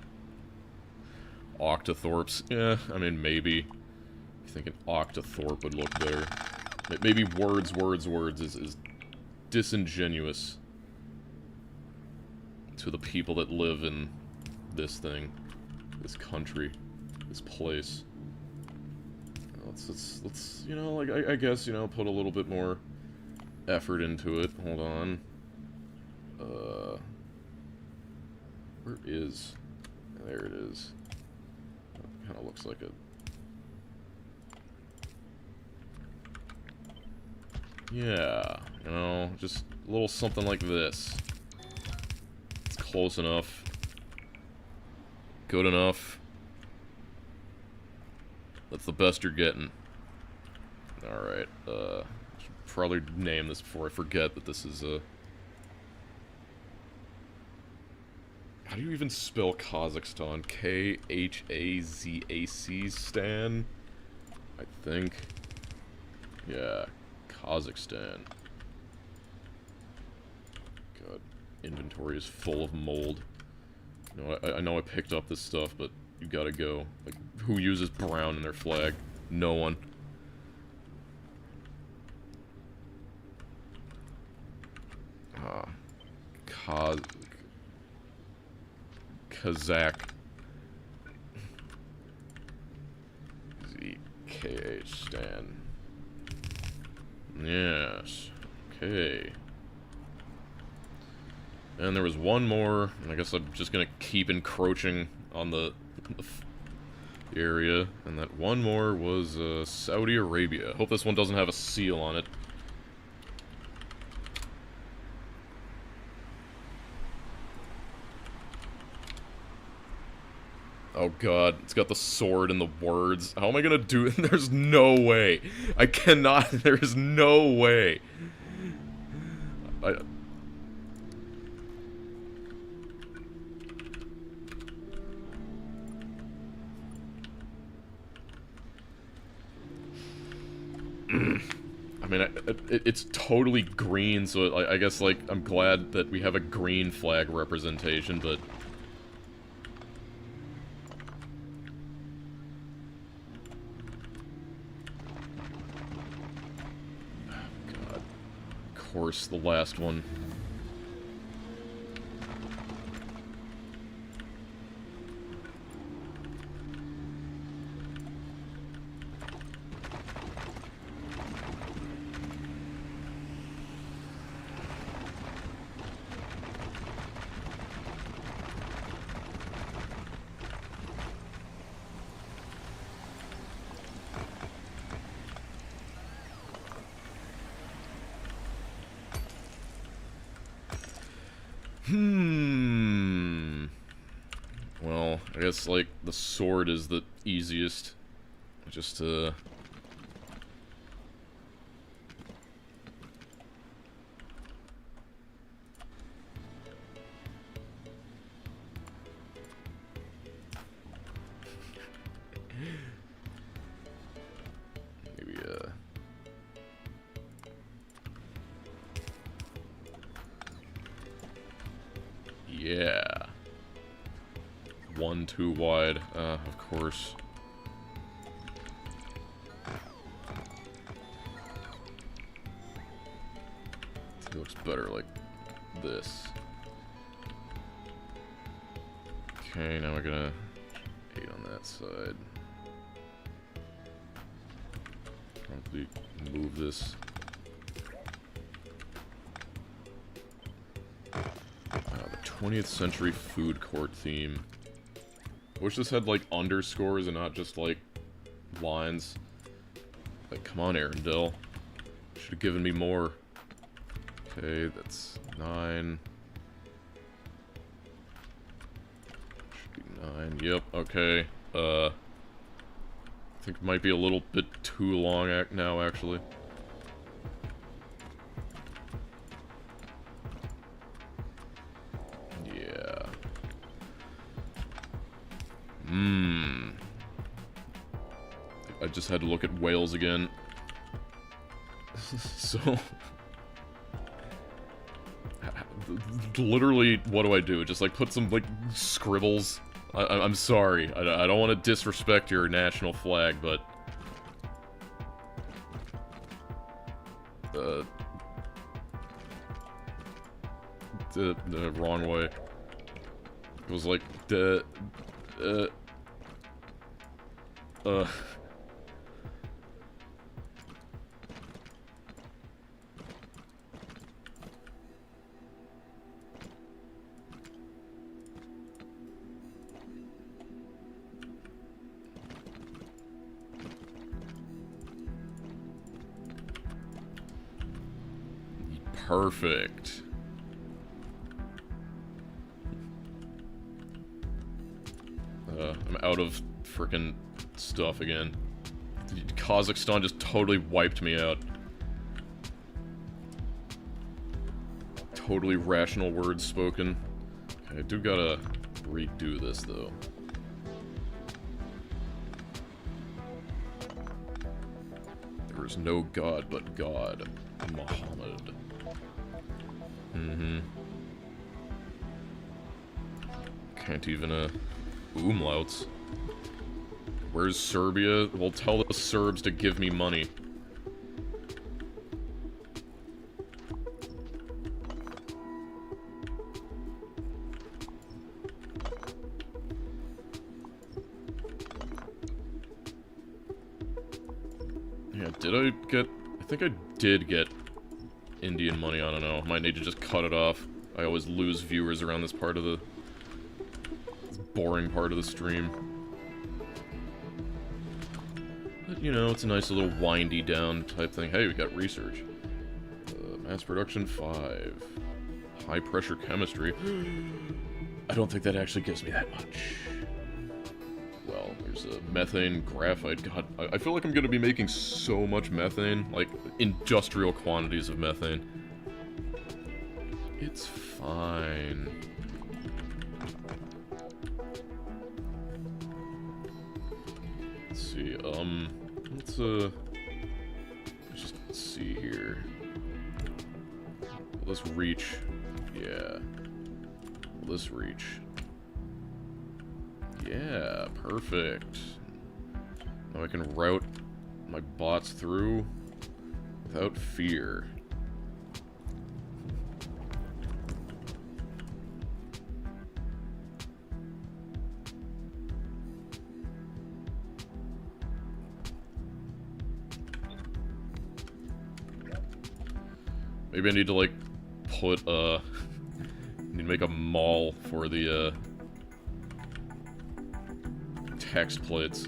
Octothorpes. Yeah, I mean, maybe. I think an Octothorpe would look better. Maybe words is disingenuous to the people that live in this thing. This country. This place. Let's you know, like, I guess, you know, put a little bit more effort into it. Hold on. Where is... There it is. Kind of looks like a... Yeah, you know, just a little something like this. It's close enough. Good enough. That's the best you're getting. Alright, I should probably name this before I forget that this is a... How do you even spell Kazakhstan? K-H-A-Z-A-C Stan? I think. Yeah, Kazakhstan. God, inventory is full of mold. You know, I know I picked up this stuff, but you gotta go. Like, who uses brown in their flag? No one. Kazakh. Z-K-H Stan. Yes. Okay. And there was one more, and I guess I'm just gonna keep encroaching on the area. And that one more was Saudi Arabia. Hope this one doesn't have a seal on it. Oh god, it's got the sword and the words. How am I gonna do it? There's no way. I cannot. There is no way. I mean, it's totally green, so I guess, like, I'm glad that we have a green flag representation, but... God. Of course, the last one. Well, I guess, like, the sword is the easiest. Just, maybe, yeah. One too wide, of course. It looks better like this. Okay, now we're gonna 8 on that side. Probably move this. The 20th century food court theme. I wish this had, like, underscores and not just, like, lines. Like, come on, Arendelle. Should have given me more. Okay, that's 9. Should be 9. Yep, okay. I think it might be a little bit too long now, actually. I just had to look at Wales again. So... Literally, what do I do? Just, like, put some, like, scribbles? I'm sorry. I don't want to disrespect your national flag, but... the wrong way. It was like, perfect. I'm out of frickin' stuff again. Kazakhstan just totally wiped me out. Totally rational words spoken. Okay, I do gotta redo this, though. There is no God but God. Muhammad. Can't even, umlauts. Where's Serbia? Well, tell the Serbs to give me money. Yeah, did I get... I think I did get Indian money, I don't know. Might need to just cut it off. I always lose viewers around this part of the... this boring part of the stream. But, you know, it's a nice little windy down type thing. Hey, we got research. Mass production 5. High pressure chemistry. I don't think that actually gives me that much. Well, there's a methane, graphite. God, I feel like I'm going to be making so much methane. Like, industrial quantities of methane. It's fine. Let's see, let's just see here. Will this reach? Yeah. Will this reach? Yeah, perfect. Now I can route my bots through without fear. Maybe I need to, like, put, need to make a mall for the, text plates.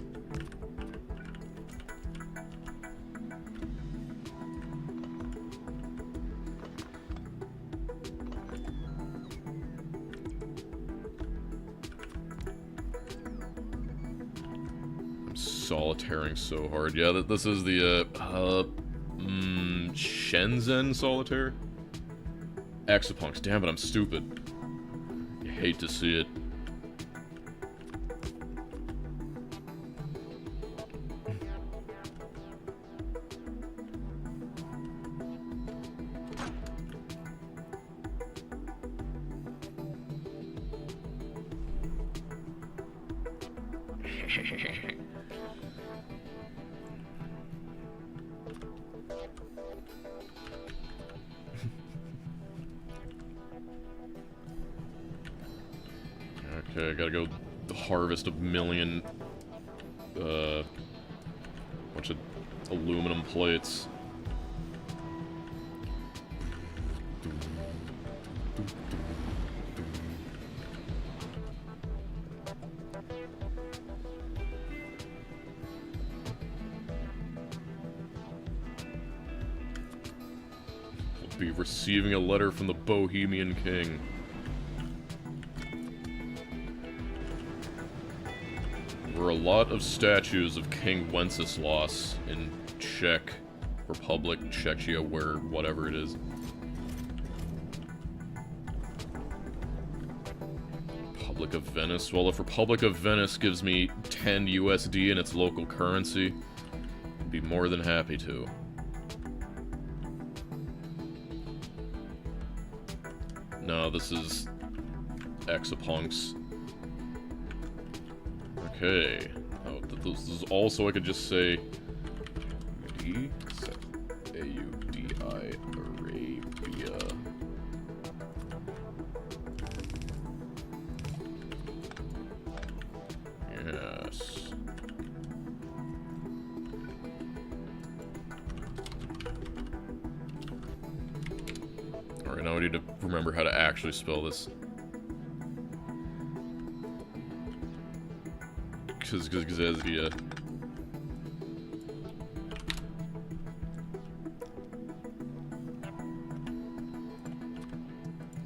I'm solitairing so hard. Yeah, this is the, Shenzhen Solitaire? Exapunks. Damn it, I'm stupid. You hate to see it. Okay, I gotta go harvest a million, bunch of aluminum plates. We'll be receiving a letter from the Bohemian King. There were a lot of statues of King Wenceslas in Czech Republic, Czechia, where whatever it is. Republic of Venice. Well, if Republic of Venice gives me 10 USD in its local currency, I'd be more than happy to. No, this is Exapunks. Okay. Oh, this is also I could just say D A-U-D-I Arabia. Yes. Alright, now I need to remember how to actually spell this. Kzgzgzezdia.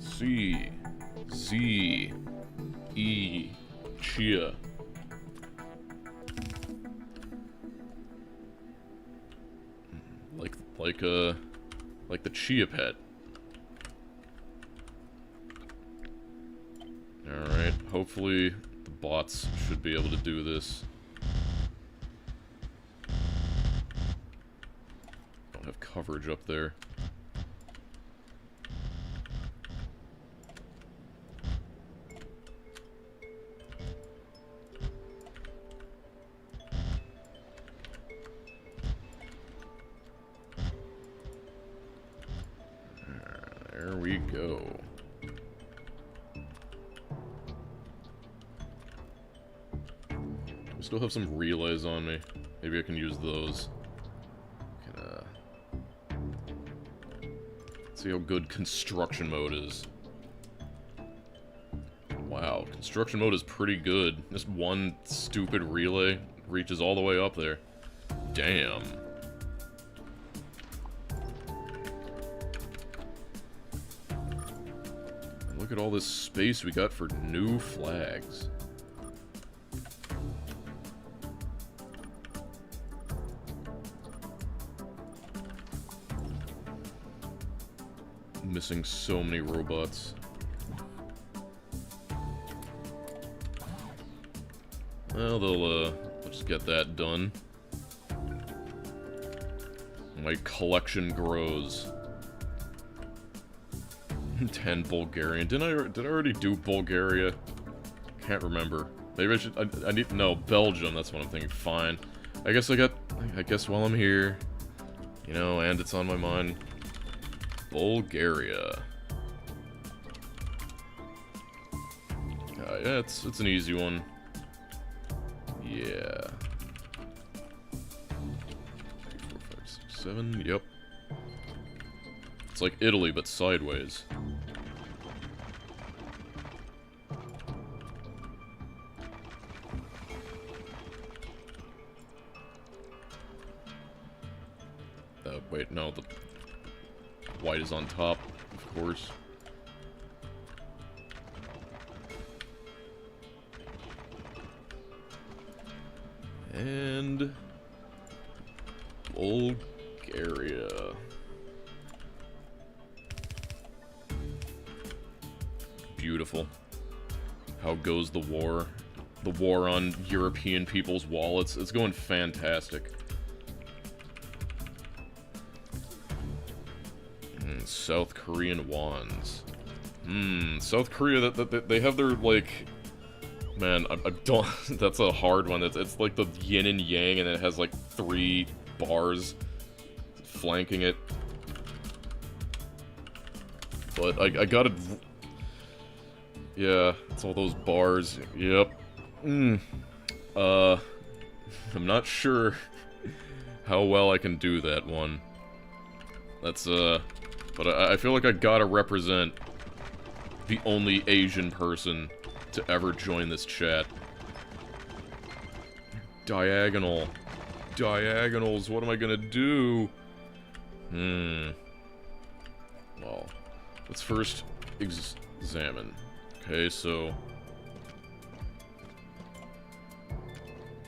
C Z E Chia. Like the Chia Pet. Alright, hopefully the bots should be able to do this. Don't have coverage up there. There we go. I still have some relays on me. Maybe I can use those. See how good construction mode is. Wow, construction mode is pretty good. This one stupid relay reaches all the way up there. Damn. Look at all this space we got for new flags. Missing so many robots. Well, they'll just get that done. My collection grows. 10 Bulgarian. Did I already do Bulgaria? Can't remember. Maybe I should. I need. No, Belgium. That's what I'm thinking. Fine. I guess while I'm here, you know, and it's on my mind. Bulgaria. Yeah, it's an easy one. Yeah. 3, 4, 5, 6, 7. Yep. It's like Italy, but sideways. Wait, no, the white is on top, of course. And Bulgaria. Beautiful. How goes the war? The war on European people's wallets. It's going fantastic. South Korean wands. South Korea, they have their, like... Man, I don't... That's a hard one. It's like the yin and yang, and it has, like, 3 bars flanking it. But I gotta... Yeah, it's all those bars. Yep. I'm not sure how well I can do that one. That's, but I feel like I gotta represent the only Asian person to ever join this chat. Diagonal. Diagonals, what am I gonna do? Well, let's first examine. Okay, so...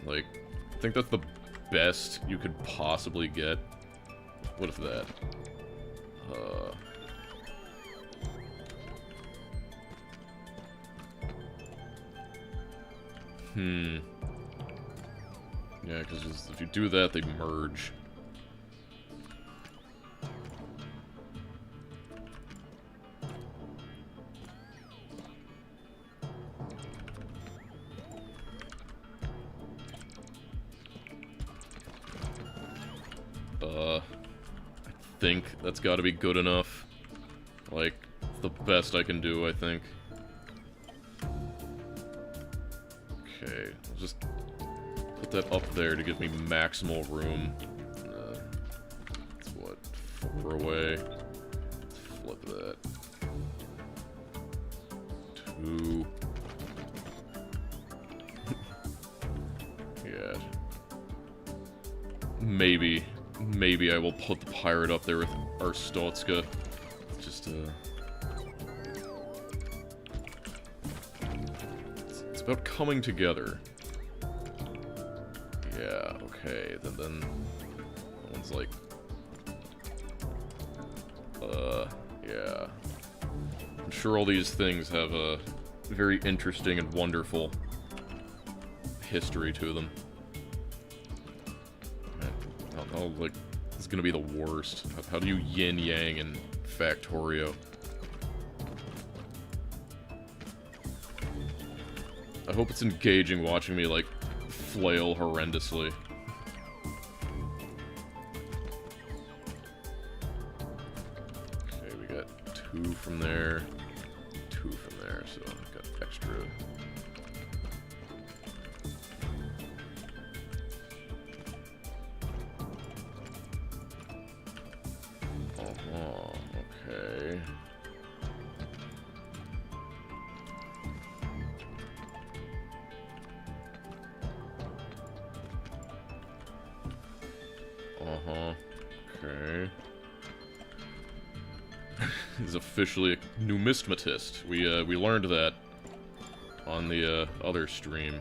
Like, I think that's the best you could possibly get. What if that? Yeah, because if you do that, they merge. think that's gotta be good enough. Like, the best I can do, I think. Okay, I'll just put that up there to give me maximal room. That's what, 4 away. Let's flip that. 2. Yeah. Maybe I will put the pirate up there with Arstotska. Just, It's about coming together. Yeah, okay, then that one's like... yeah. I'm sure all these things have a very interesting and wonderful history to them. I don't know, like, this is gonna be the worst. How do you yin-yang in Factorio? I hope it's engaging watching me, like, flail horrendously. Okay, we got 2 from there, 2 from there, so I've got extra. Okay. Okay. He's officially a numismatist. We learned that on the other stream,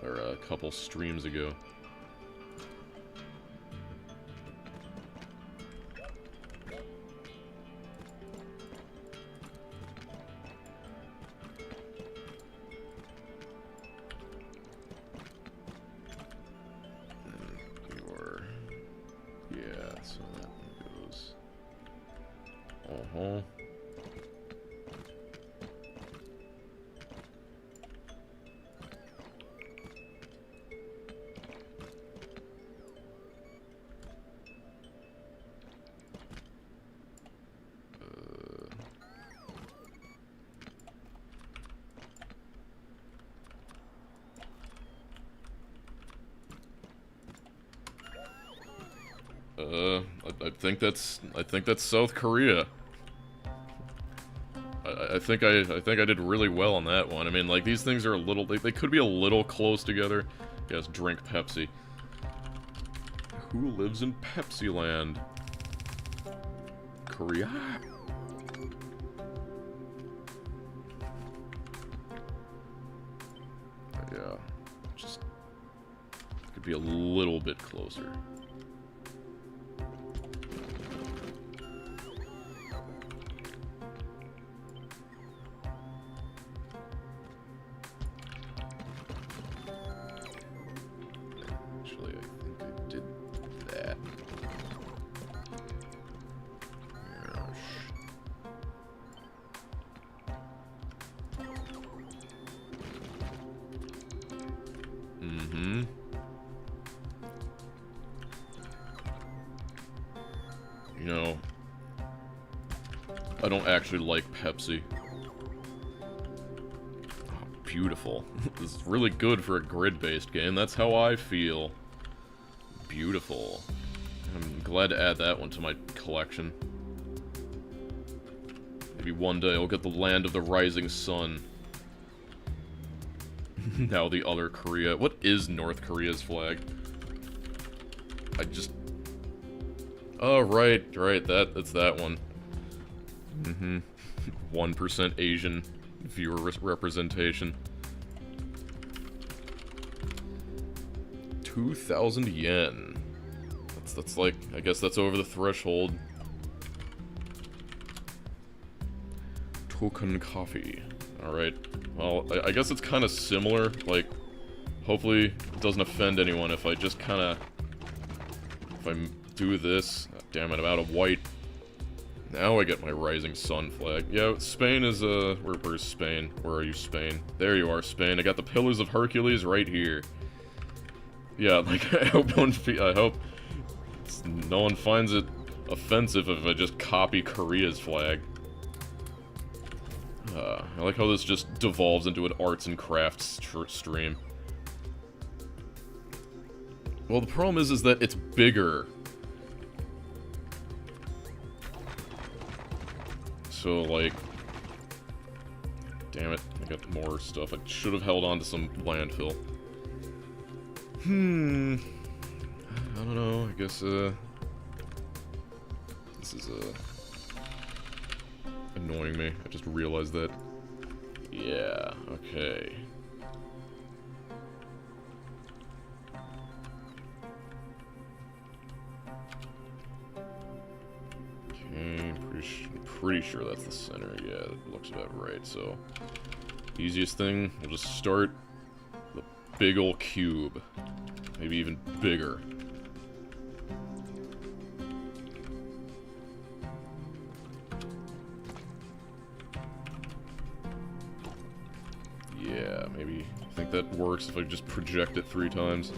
or a couple streams ago. I think that's South Korea. I think I did really well on that one. I mean, like, these things are a little, they could be a little close together. Yes, drink Pepsi. Who lives in Pepsi Land? Korea? Yeah, just could be a little bit closer. You know, I don't actually like Pepsi. Oh, beautiful. This is really good for a grid-based game. That's how I feel. Beautiful. I'm glad to add that one to my collection. Maybe one day I'll get the Land of the Rising Sun. Now the other Korea. What is North Korea's flag? I just... Oh, right, that's that one. 1% Asian viewer representation. 2,000 yen. That's like, I guess that's over the threshold. Token coffee. Alright. Well, I guess it's kind of similar. Like, hopefully it doesn't offend anyone if I just kind of... If I do this... Oh, damn it, I'm out of white. Now I get my Rising Sun flag. Yeah, Spain is, where's Spain? Where are you, Spain? There you are, Spain. I got the Pillars of Hercules right here. Yeah, like, I hope no one finds it offensive if I just copy Korea's flag. I like how this just devolves into an arts and crafts stream. Well, the problem is that it's bigger. So, like... Damn it, I got more stuff. I should have held on to some landfill. I don't know, I guess, this is, annoying me. I just realized that. Yeah, okay. Okay, pretty sure that's the center. Yeah, that looks about right, so... Easiest thing, we'll just start the big ol' cube. Maybe even bigger. Yeah, maybe I think that works if I just project it 3 times.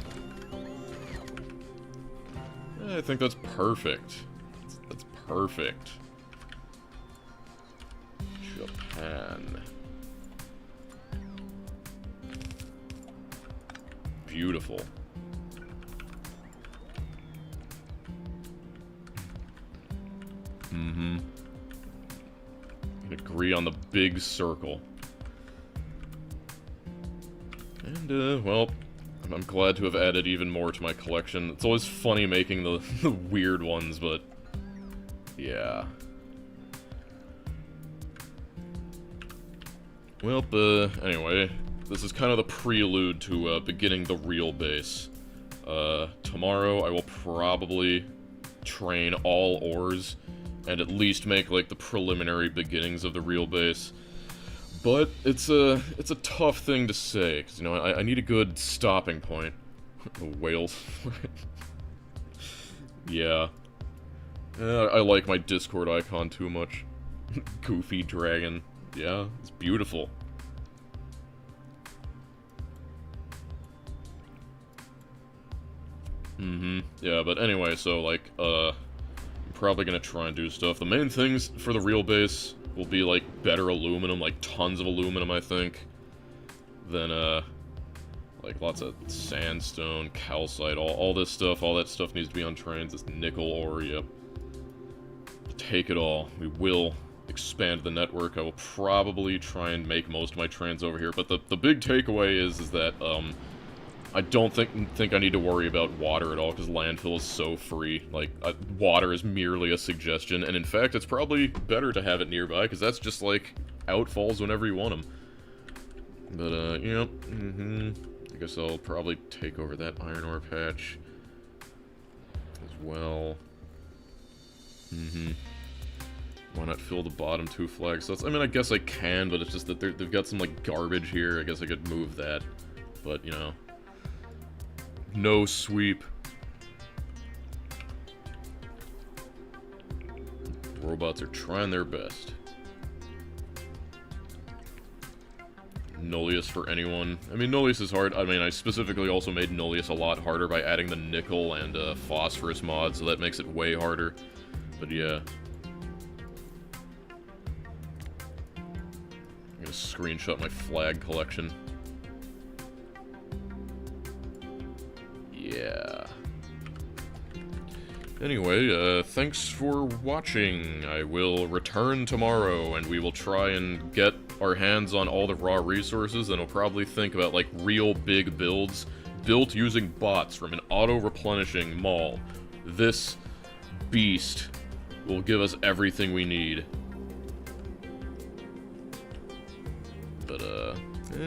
I think that's perfect. That's perfect. Japan. Beautiful. Mm-hmm. Can agree on the big circle. And, well, I'm glad to have added even more to my collection. It's always funny making the weird ones, but... Yeah. Well, anyway, this is kind of the prelude to, beginning the real base. Tomorrow I will probably train all ores, and at least make, like, the preliminary beginnings of the real base. But it's a tough thing to say, because, you know, I need a good stopping point. Whales. Yeah. I like my Discord icon too much. Goofy dragon. Yeah, it's beautiful. Mm-hmm. Yeah, but anyway, so, like, I'm probably gonna try and do stuff. The main things for the real base will be, like, better aluminum, like, tons of aluminum, I think. Then, like, lots of sandstone, calcite, all this stuff, all that stuff needs to be on trains. This nickel ore, yep. Take it all. We will expand the network. I will probably try and make most of my trains over here, but the big takeaway is that, I don't think I need to worry about water at all, because landfill is so free. Like, water is merely a suggestion, and in fact, it's probably better to have it nearby, because that's just, like, outfalls whenever you want them. But, yep, I guess I'll probably take over that iron ore patch as well. Why not fill the bottom 2 flags? I mean, I guess I can, but it's just that they've got some, like, garbage here. I guess I could move that, but, you know. No sweep. Robots are trying their best. Nullius for anyone. I mean, Nullius is hard. I mean, I specifically also made Nullius a lot harder by adding the nickel and phosphorus mod, so that makes it way harder. But yeah. I'm gonna screenshot my flag collection. Yeah. Anyway, thanks for watching. I will return tomorrow, and we will try and get our hands on all the raw resources, and we'll probably think about, like, real big builds built using bots from an auto-replenishing mall. This beast will give us everything we need. But,